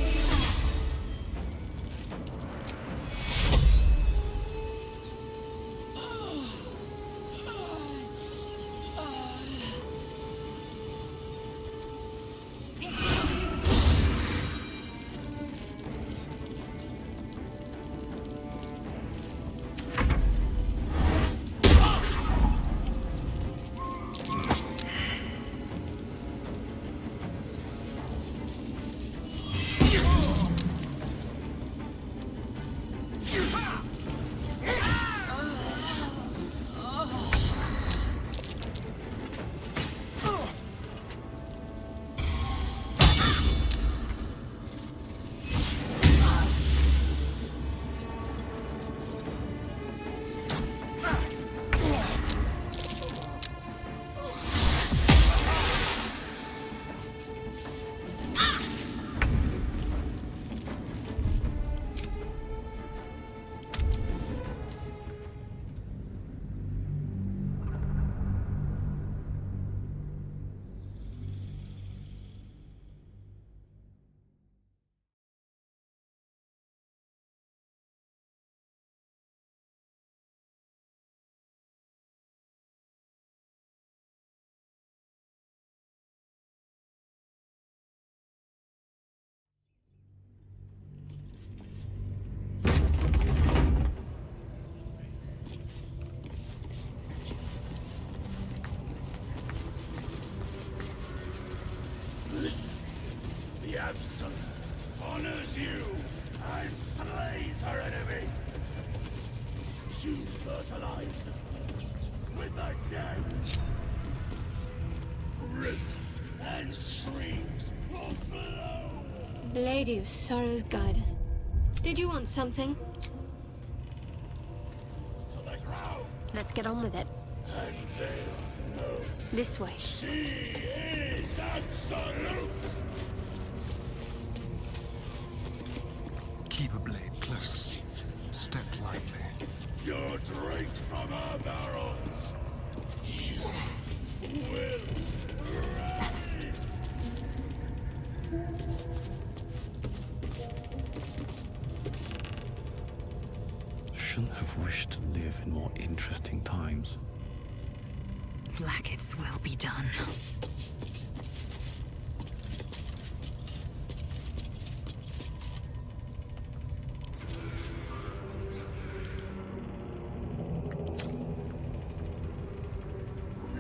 Listen, the Absolute honors you and slays her enemies. She fertilized the fields with the dead. Rivers and streams will flow. Lady of Sorrows, guide us. Did you want something? To the ground. Let's get on with it. And they'll know. This way. She is Absolute. Keep a blade close. Step lightly. You're drink from her barrels. You will rise. Shouldn't have wished to live in more interesting times. Blackets will be done.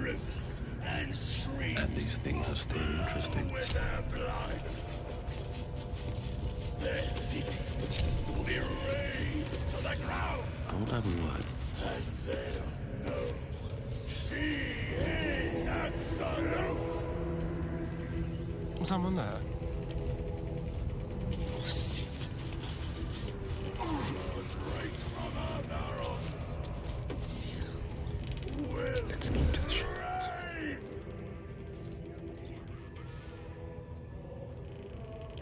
Rivers and streams. And these things are still interesting. With their blood. Their city will be razed to the ground. I will have a word. And they'll know. She is Absolute. Someone there? Sit. Drink from her barrels. You will. Let's keep to the ship.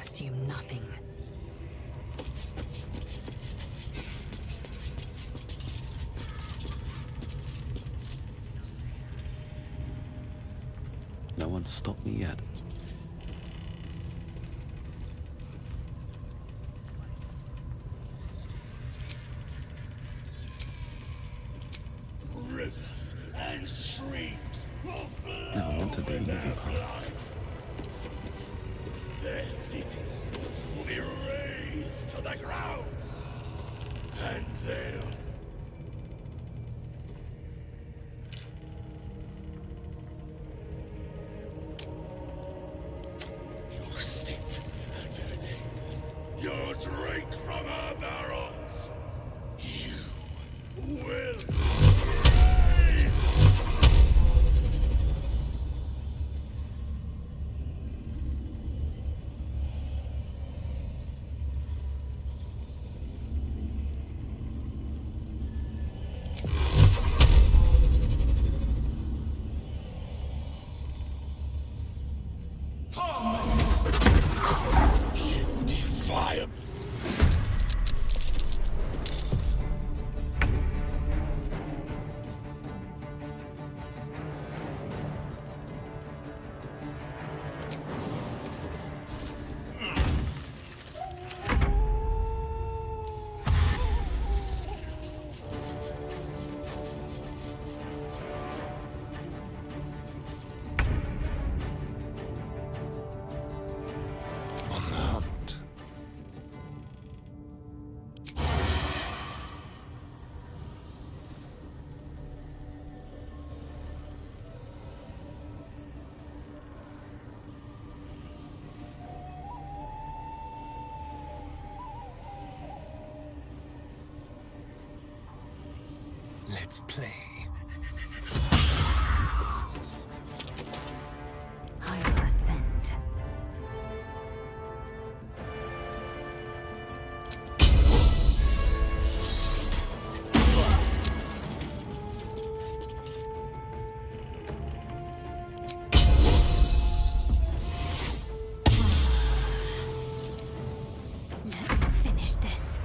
Assume nothing. No one's stopped me yet. Rivers and streams will flow. Never wanted the with easy their part. blood. Their city will be razed to the ground. And they'll. You'll sit at her table. You'll drink from her barrels. You will. Let's play. I will ascend. Let's finish this.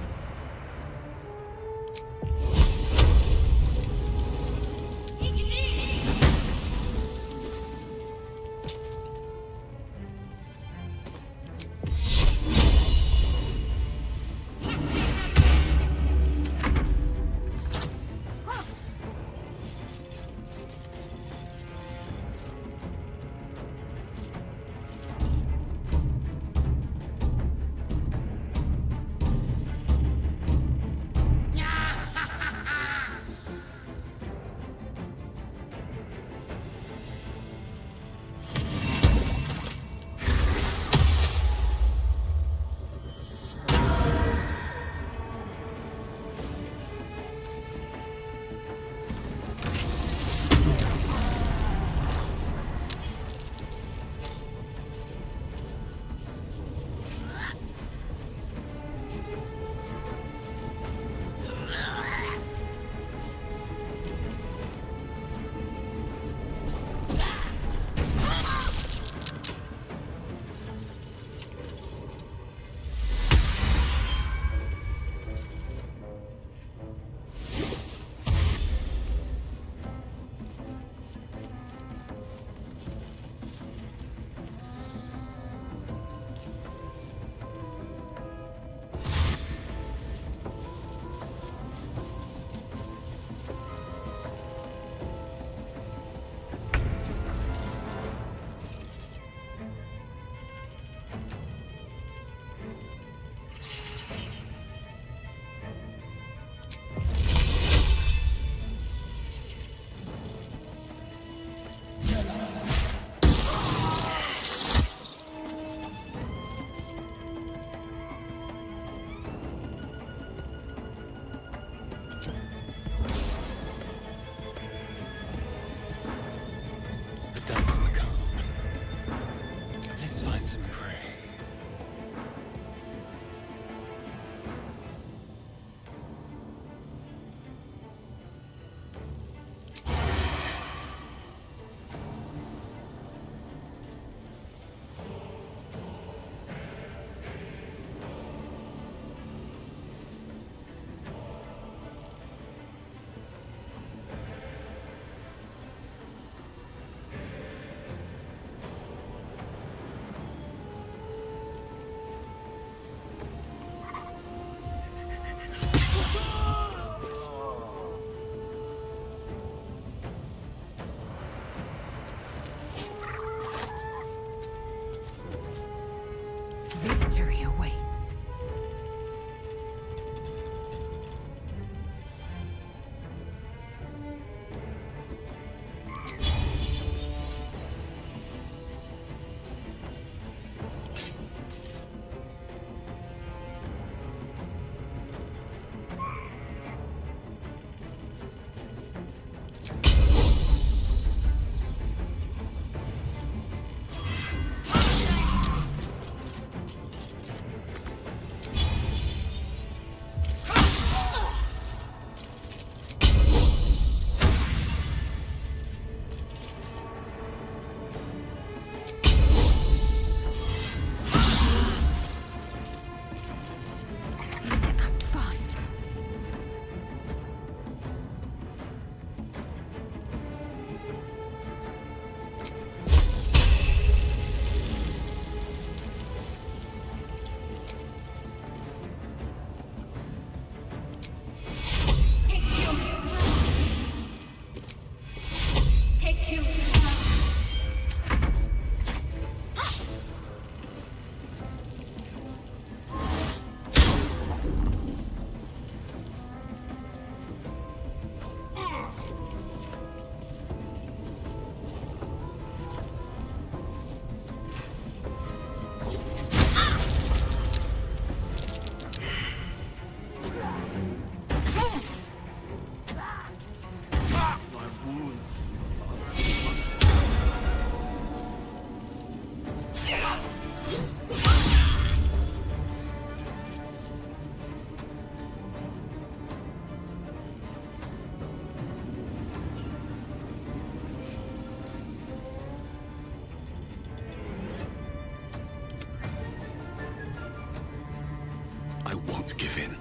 can't give in.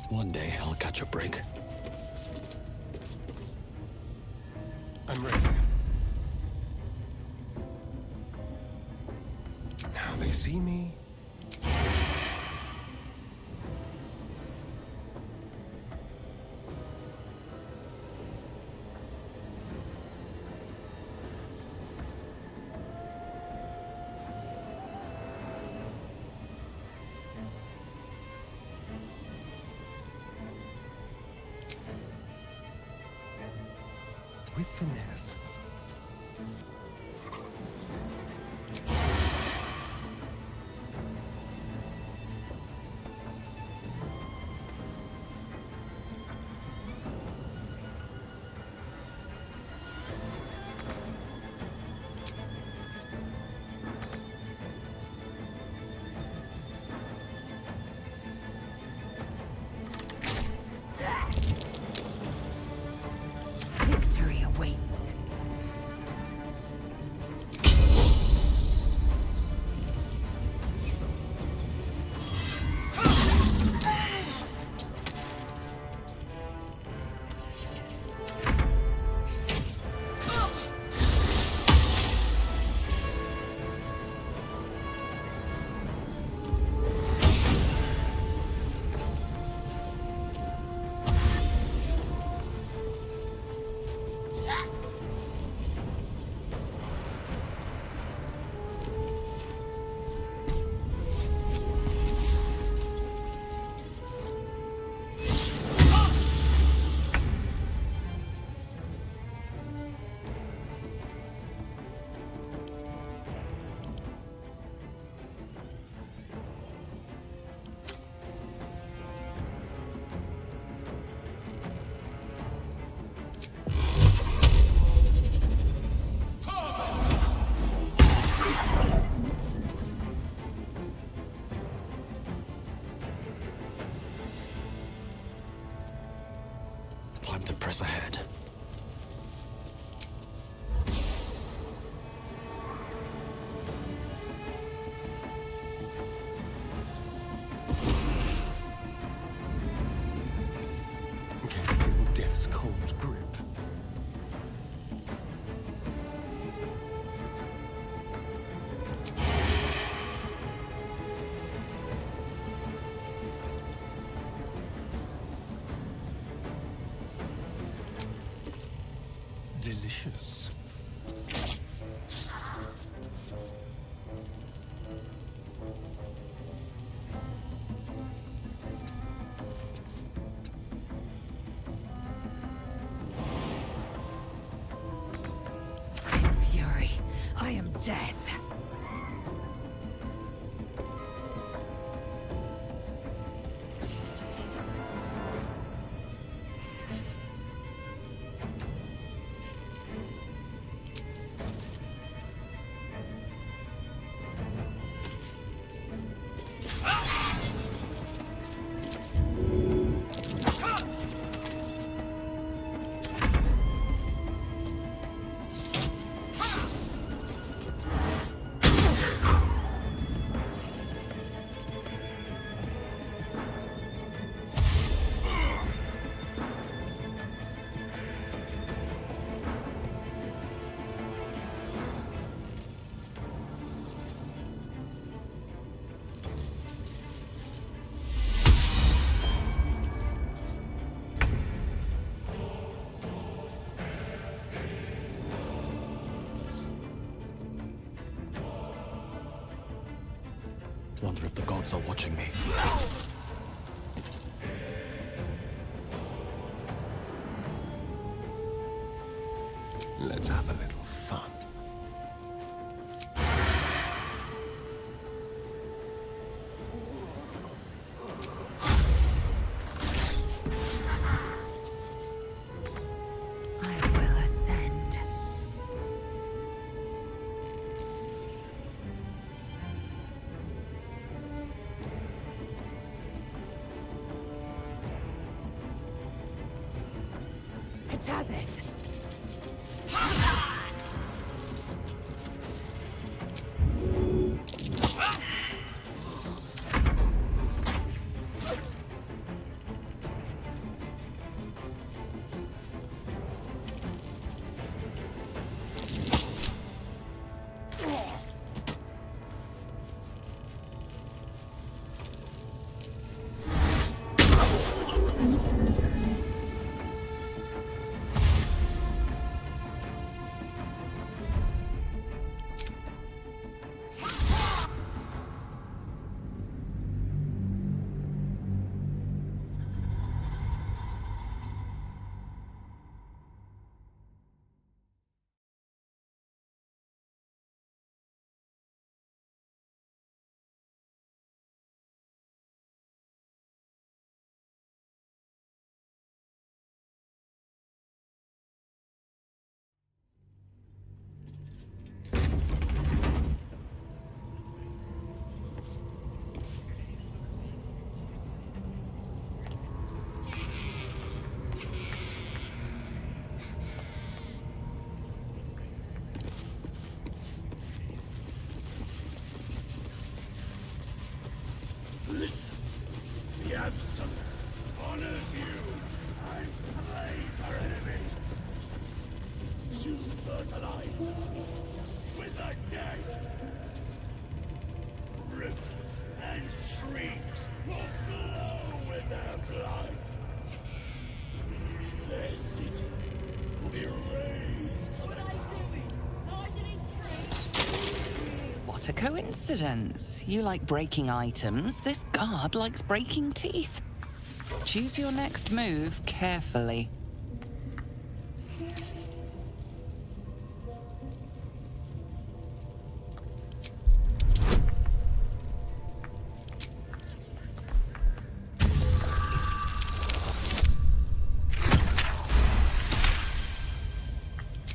One day I'll catch a break. I'm ready. Now they see me. With finesse. Victory awaits. Time to press ahead. Can feel death's cold grip. Delicious. Fury, I am death. Wonder if the gods are watching me. Let's have a little fun. I will ascend. Tazith. Listen, the Absolute honors you and slays our enemies. You fertilize the fields with the dead. Rivers and streams will flow with their blood. Their cities will be razed. What a coincidence. You like breaking items. This guard likes breaking teeth. Choose your next move carefully.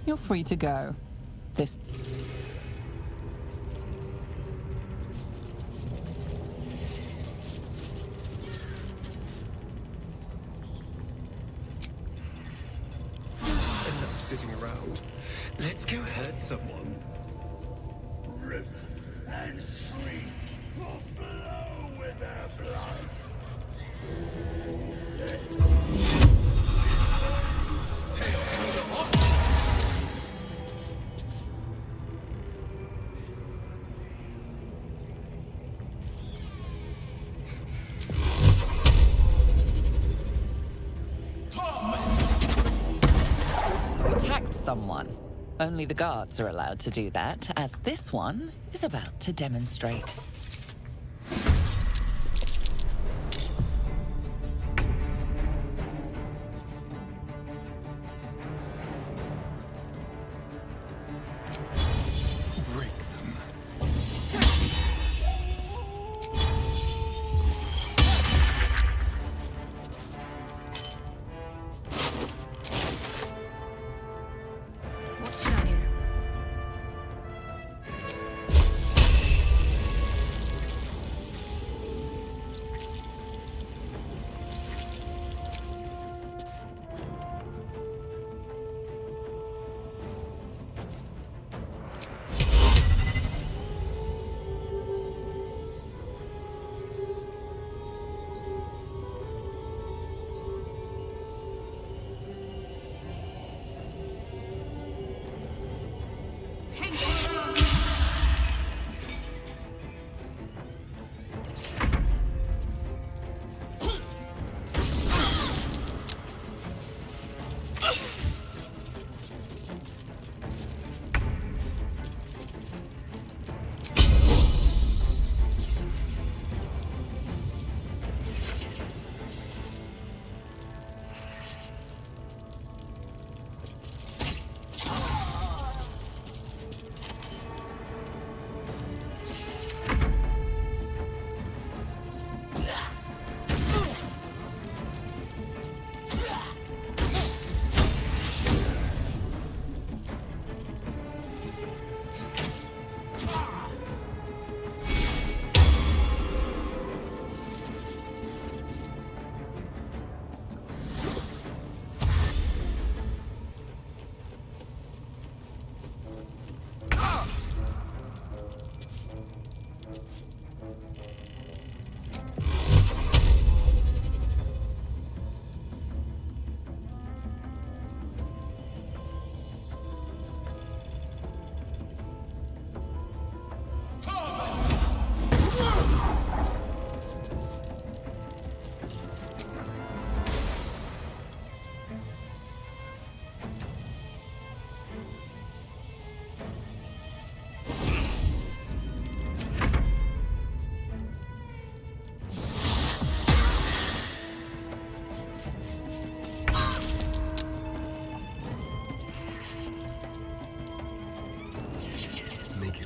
You're free to go. This... Enough sitting around. Let's go hurt someone. Rivers and streams will flow with their blood. Their cities. Attacked someone. Only the guards are allowed to do that, as this one is about to demonstrate. Break them. What should I do?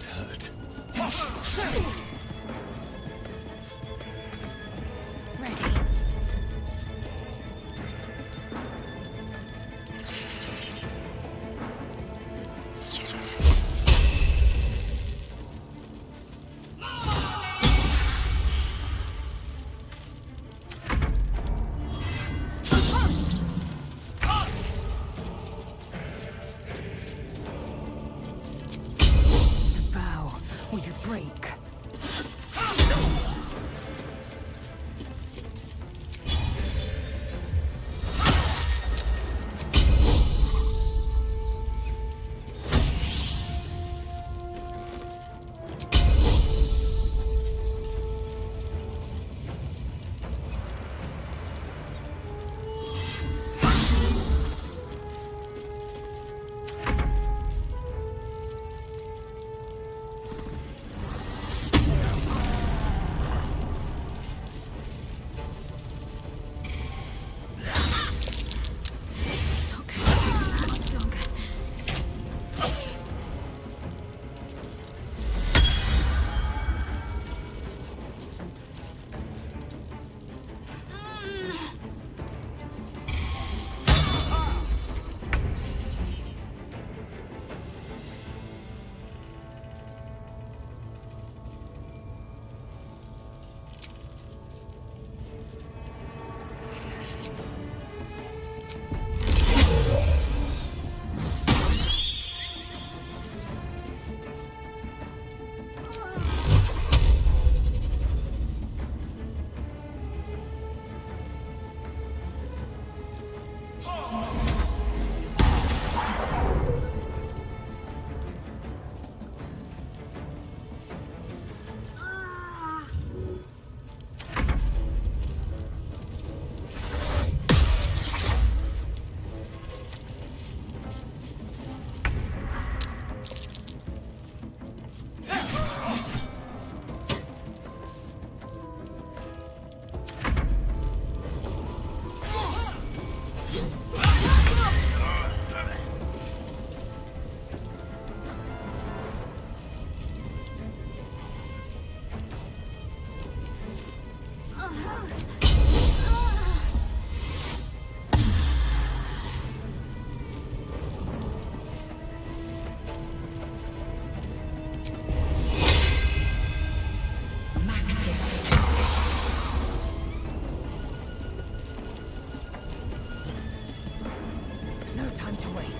it hurt. Ready. Bow, or you break. No time to waste.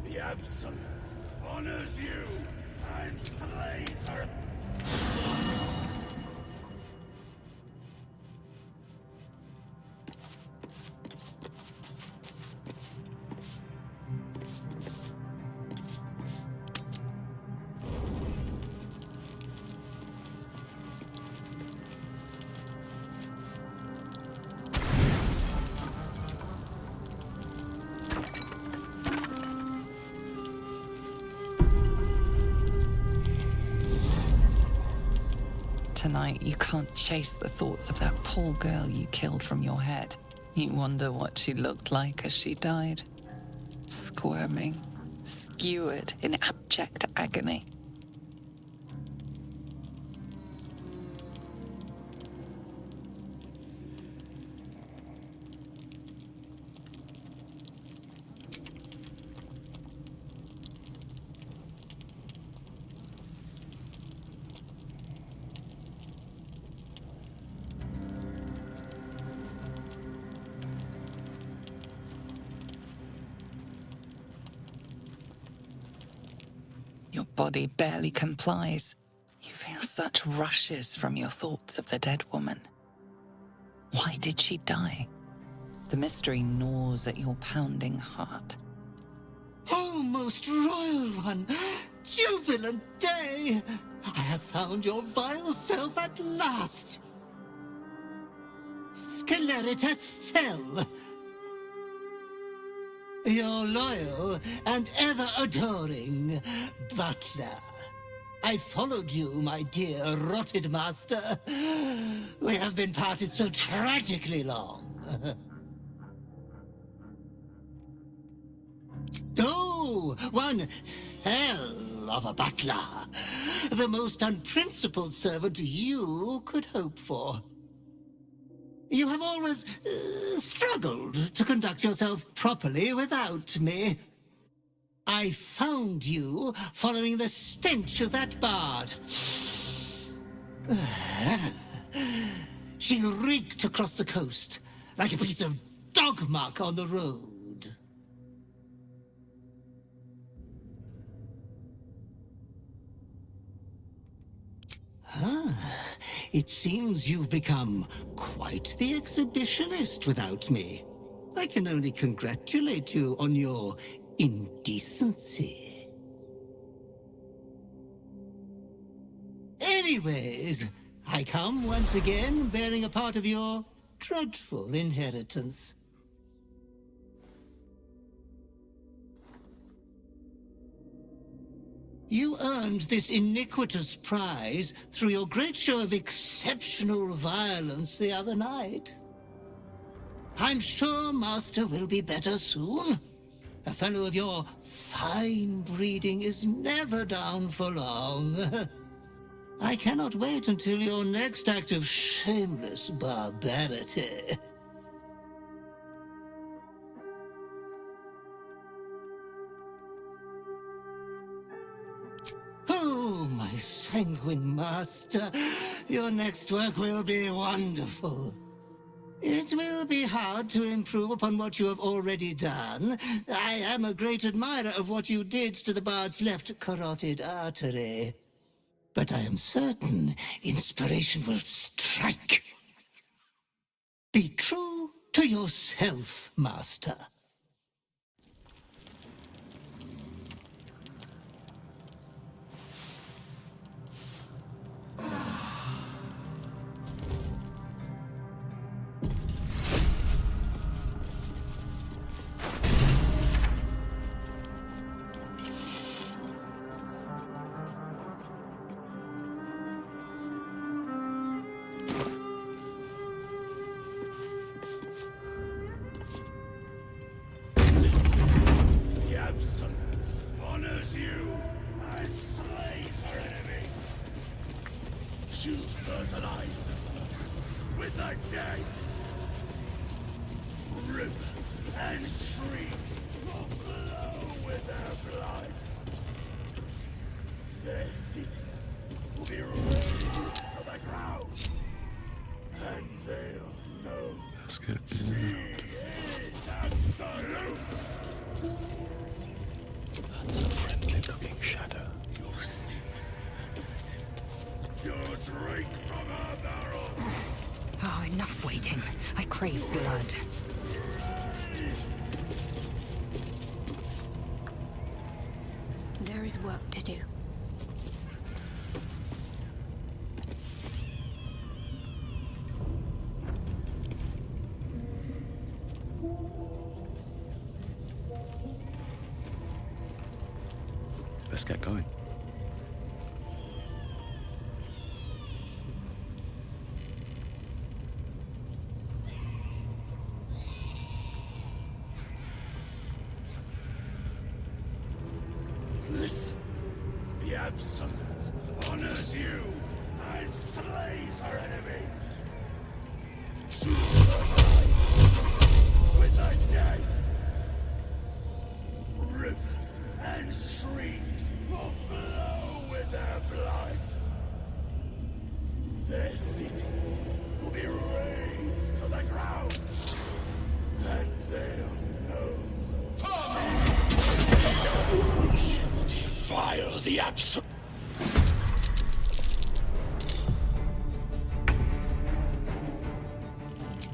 The Absolute honors you and slays her. Tonight, you can't chase the thoughts of that poor girl you killed from your head. You wonder what she looked like as she died. Squirming, skewered in abject agony. body barely complies. You feel such rushes from your thoughts of the dead woman. Why did she die? The mystery gnaws at your pounding heart. Oh, most royal one! Jubilant day! I have found your vile self at last! Sceleritas fell. Your loyal and ever-adoring butler. I followed you, my dear rotted master. We have been parted so tragically long. Oh, one hell of a butler. The most unprincipled servant you could hope for. You have always struggled to conduct yourself properly without me. I found you following the stench of that bard. She reeked across the coast like a piece of dog muck on the road. It seems you've become quite the exhibitionist without me. I can only congratulate you on your indecency. Anyways, I come once again bearing a part of your dreadful inheritance. You earned this iniquitous prize through your great show of exceptional violence the other night. I'm sure Master will be better soon. A fellow of your fine breeding is never down for long. I cannot wait until your next act of shameless barbarity. Oh, my sanguine master, your next work will be wonderful. It will be hard to improve upon what you have already done. I am a great admirer of what you did to the bard's left carotid artery. But I am certain inspiration will strike. Be true to yourself, master. Oh, enough waiting. I crave blood. There is work to do. Let's get going. Listen, the Absolute honors you and slays her enemies. With the dead, rivers and streams will flow with their blood. Their cities will be razed to the ground, and they'll know. You defile the absolute.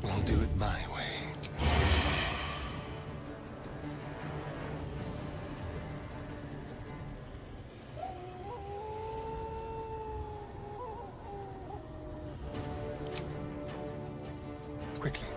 I'll do it my way. Quickly.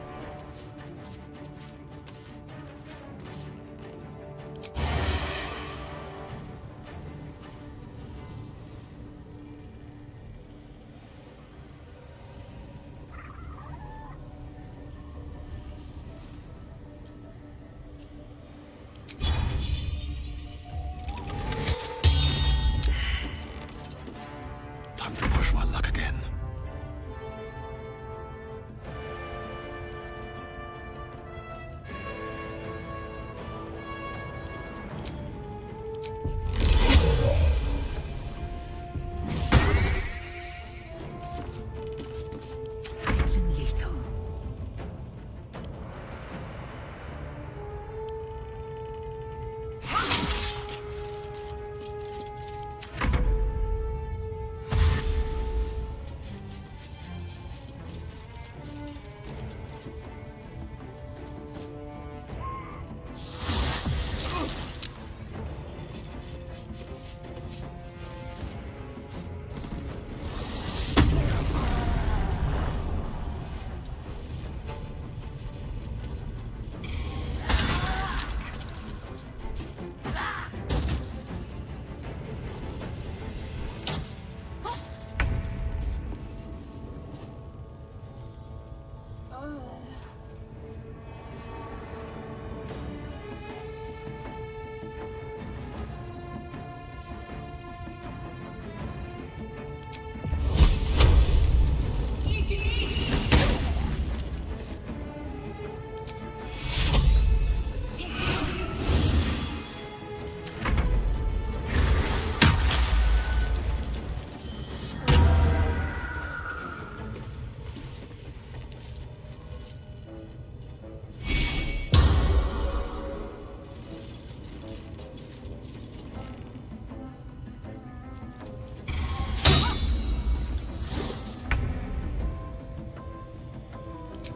Time to push my luck again. Soft and lethal.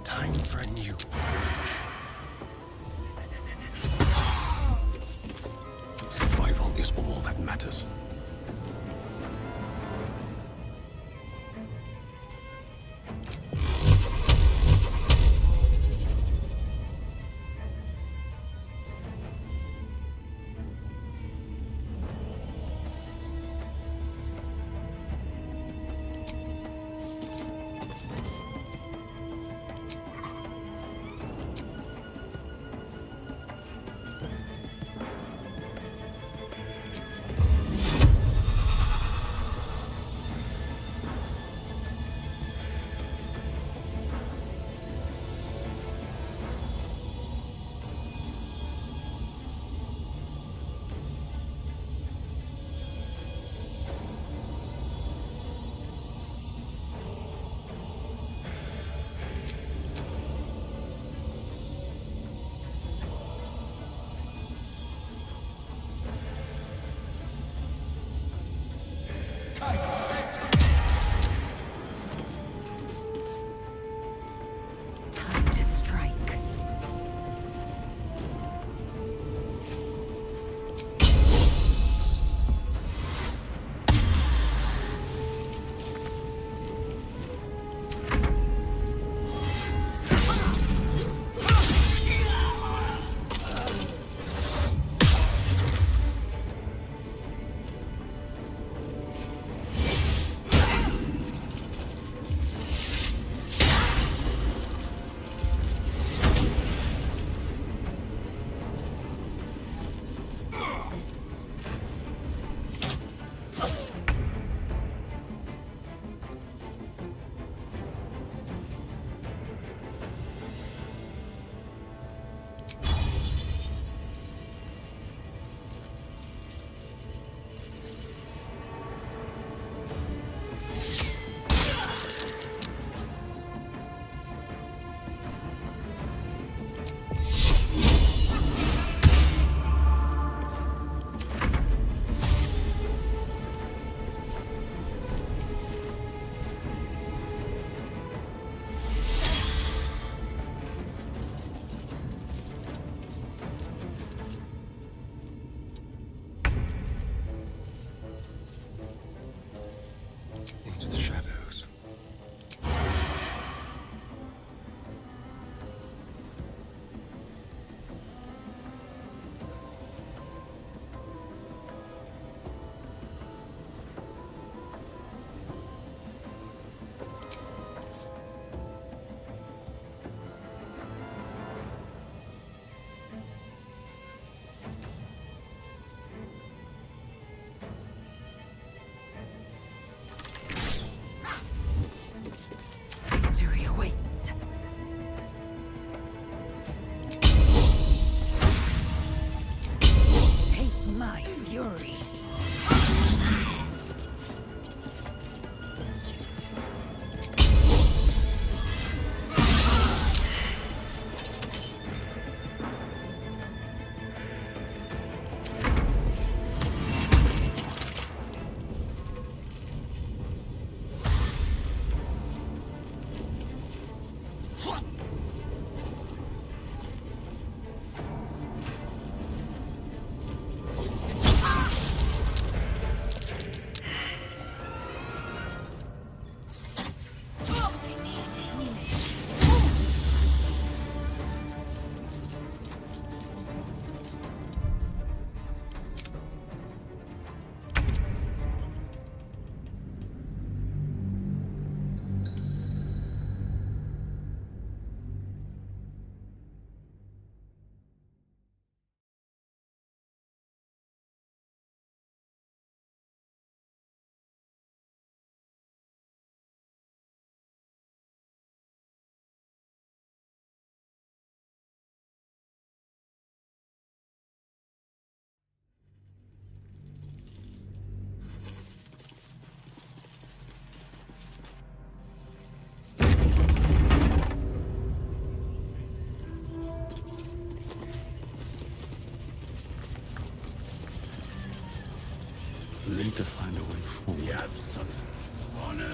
Time for a new Survival is all that matters.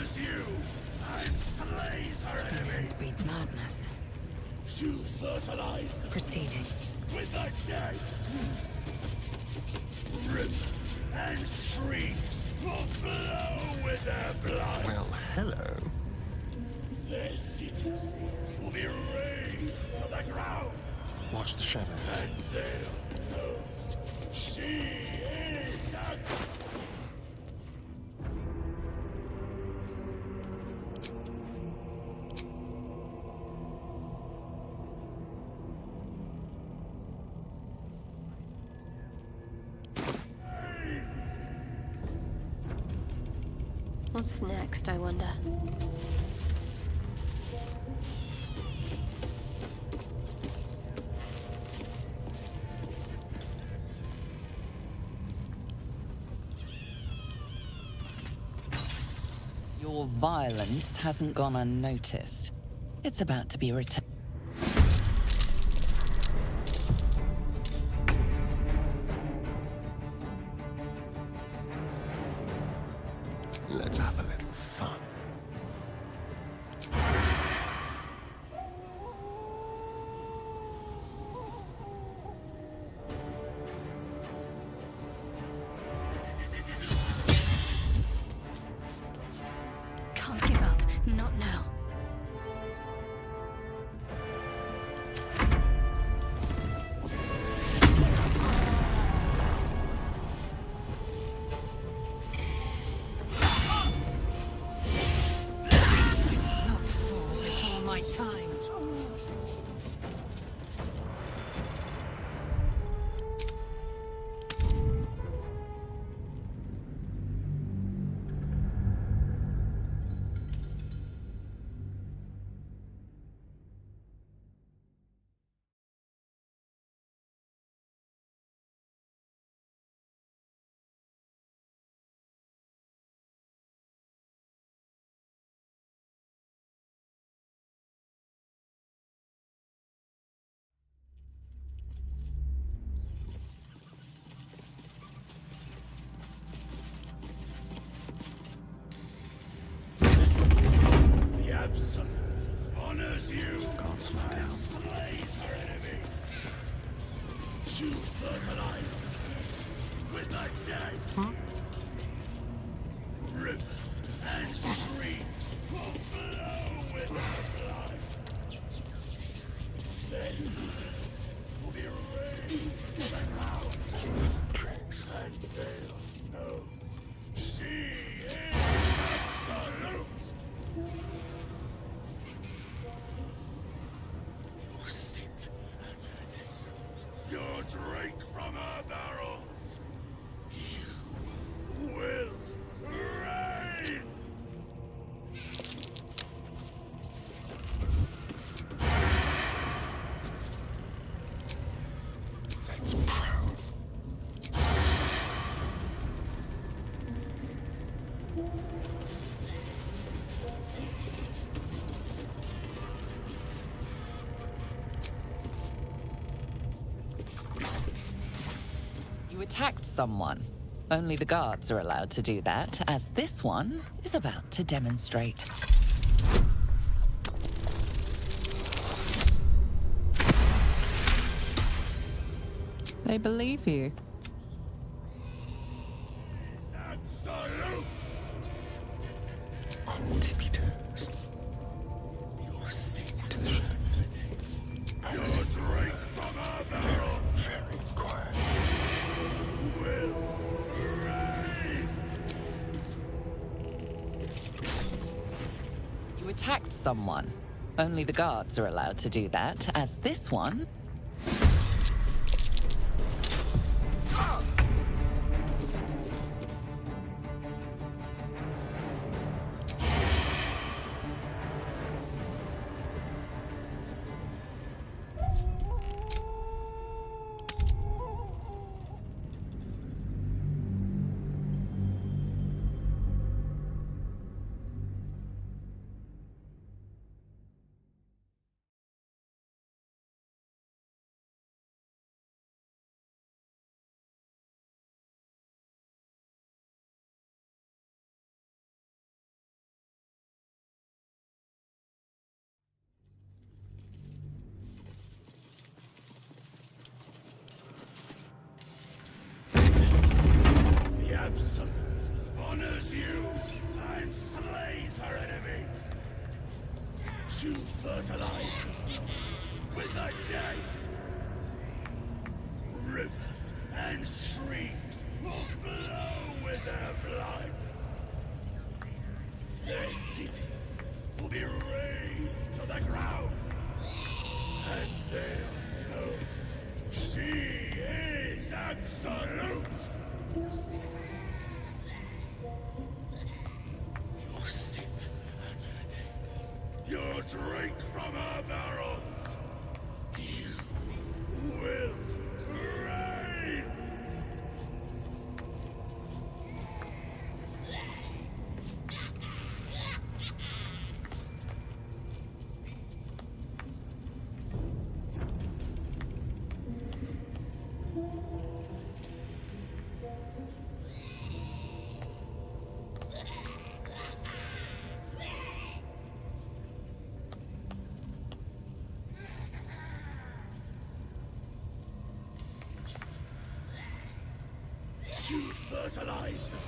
honors you and slays her Evidence enemies. breeds madness. She fertilized them Proceeding. with the dead. Rivers and streams will flow with their blood. Well, hello. Their cities will be razed to the ground. Watch the shadows. And they'll know she is a... What's next, I wonder? Your violence hasn't gone unnoticed. It's about to be returned. Let's have a little fun. Can't give up. Not now. Not fall before my time. The Absolute honors you and slays her enemies. She fertilized them with the dead. Rivers and streams will flow with her blood. Their cities will be razed to the ground. And they'll know she is absolute. You'll sit at her table. You'll drink from her barrels. You will reign. That's proud. You attacked someone. Only the guards are allowed to do that, as this one is about to demonstrate. They believe you. Absolute. On tippy toes. You'll sit To the shadows. You'll drink from her barrel. Very quiet. Will reign. You attacked someone. Only the guards are allowed to do that, as this one fertilize with the dead. Rivers and streams will flow with their blood. Their city will be razed to the ground. And they'll know she is absolute. You'll sit at her table. You'll drink from her barrels. You will reign. You fertilize the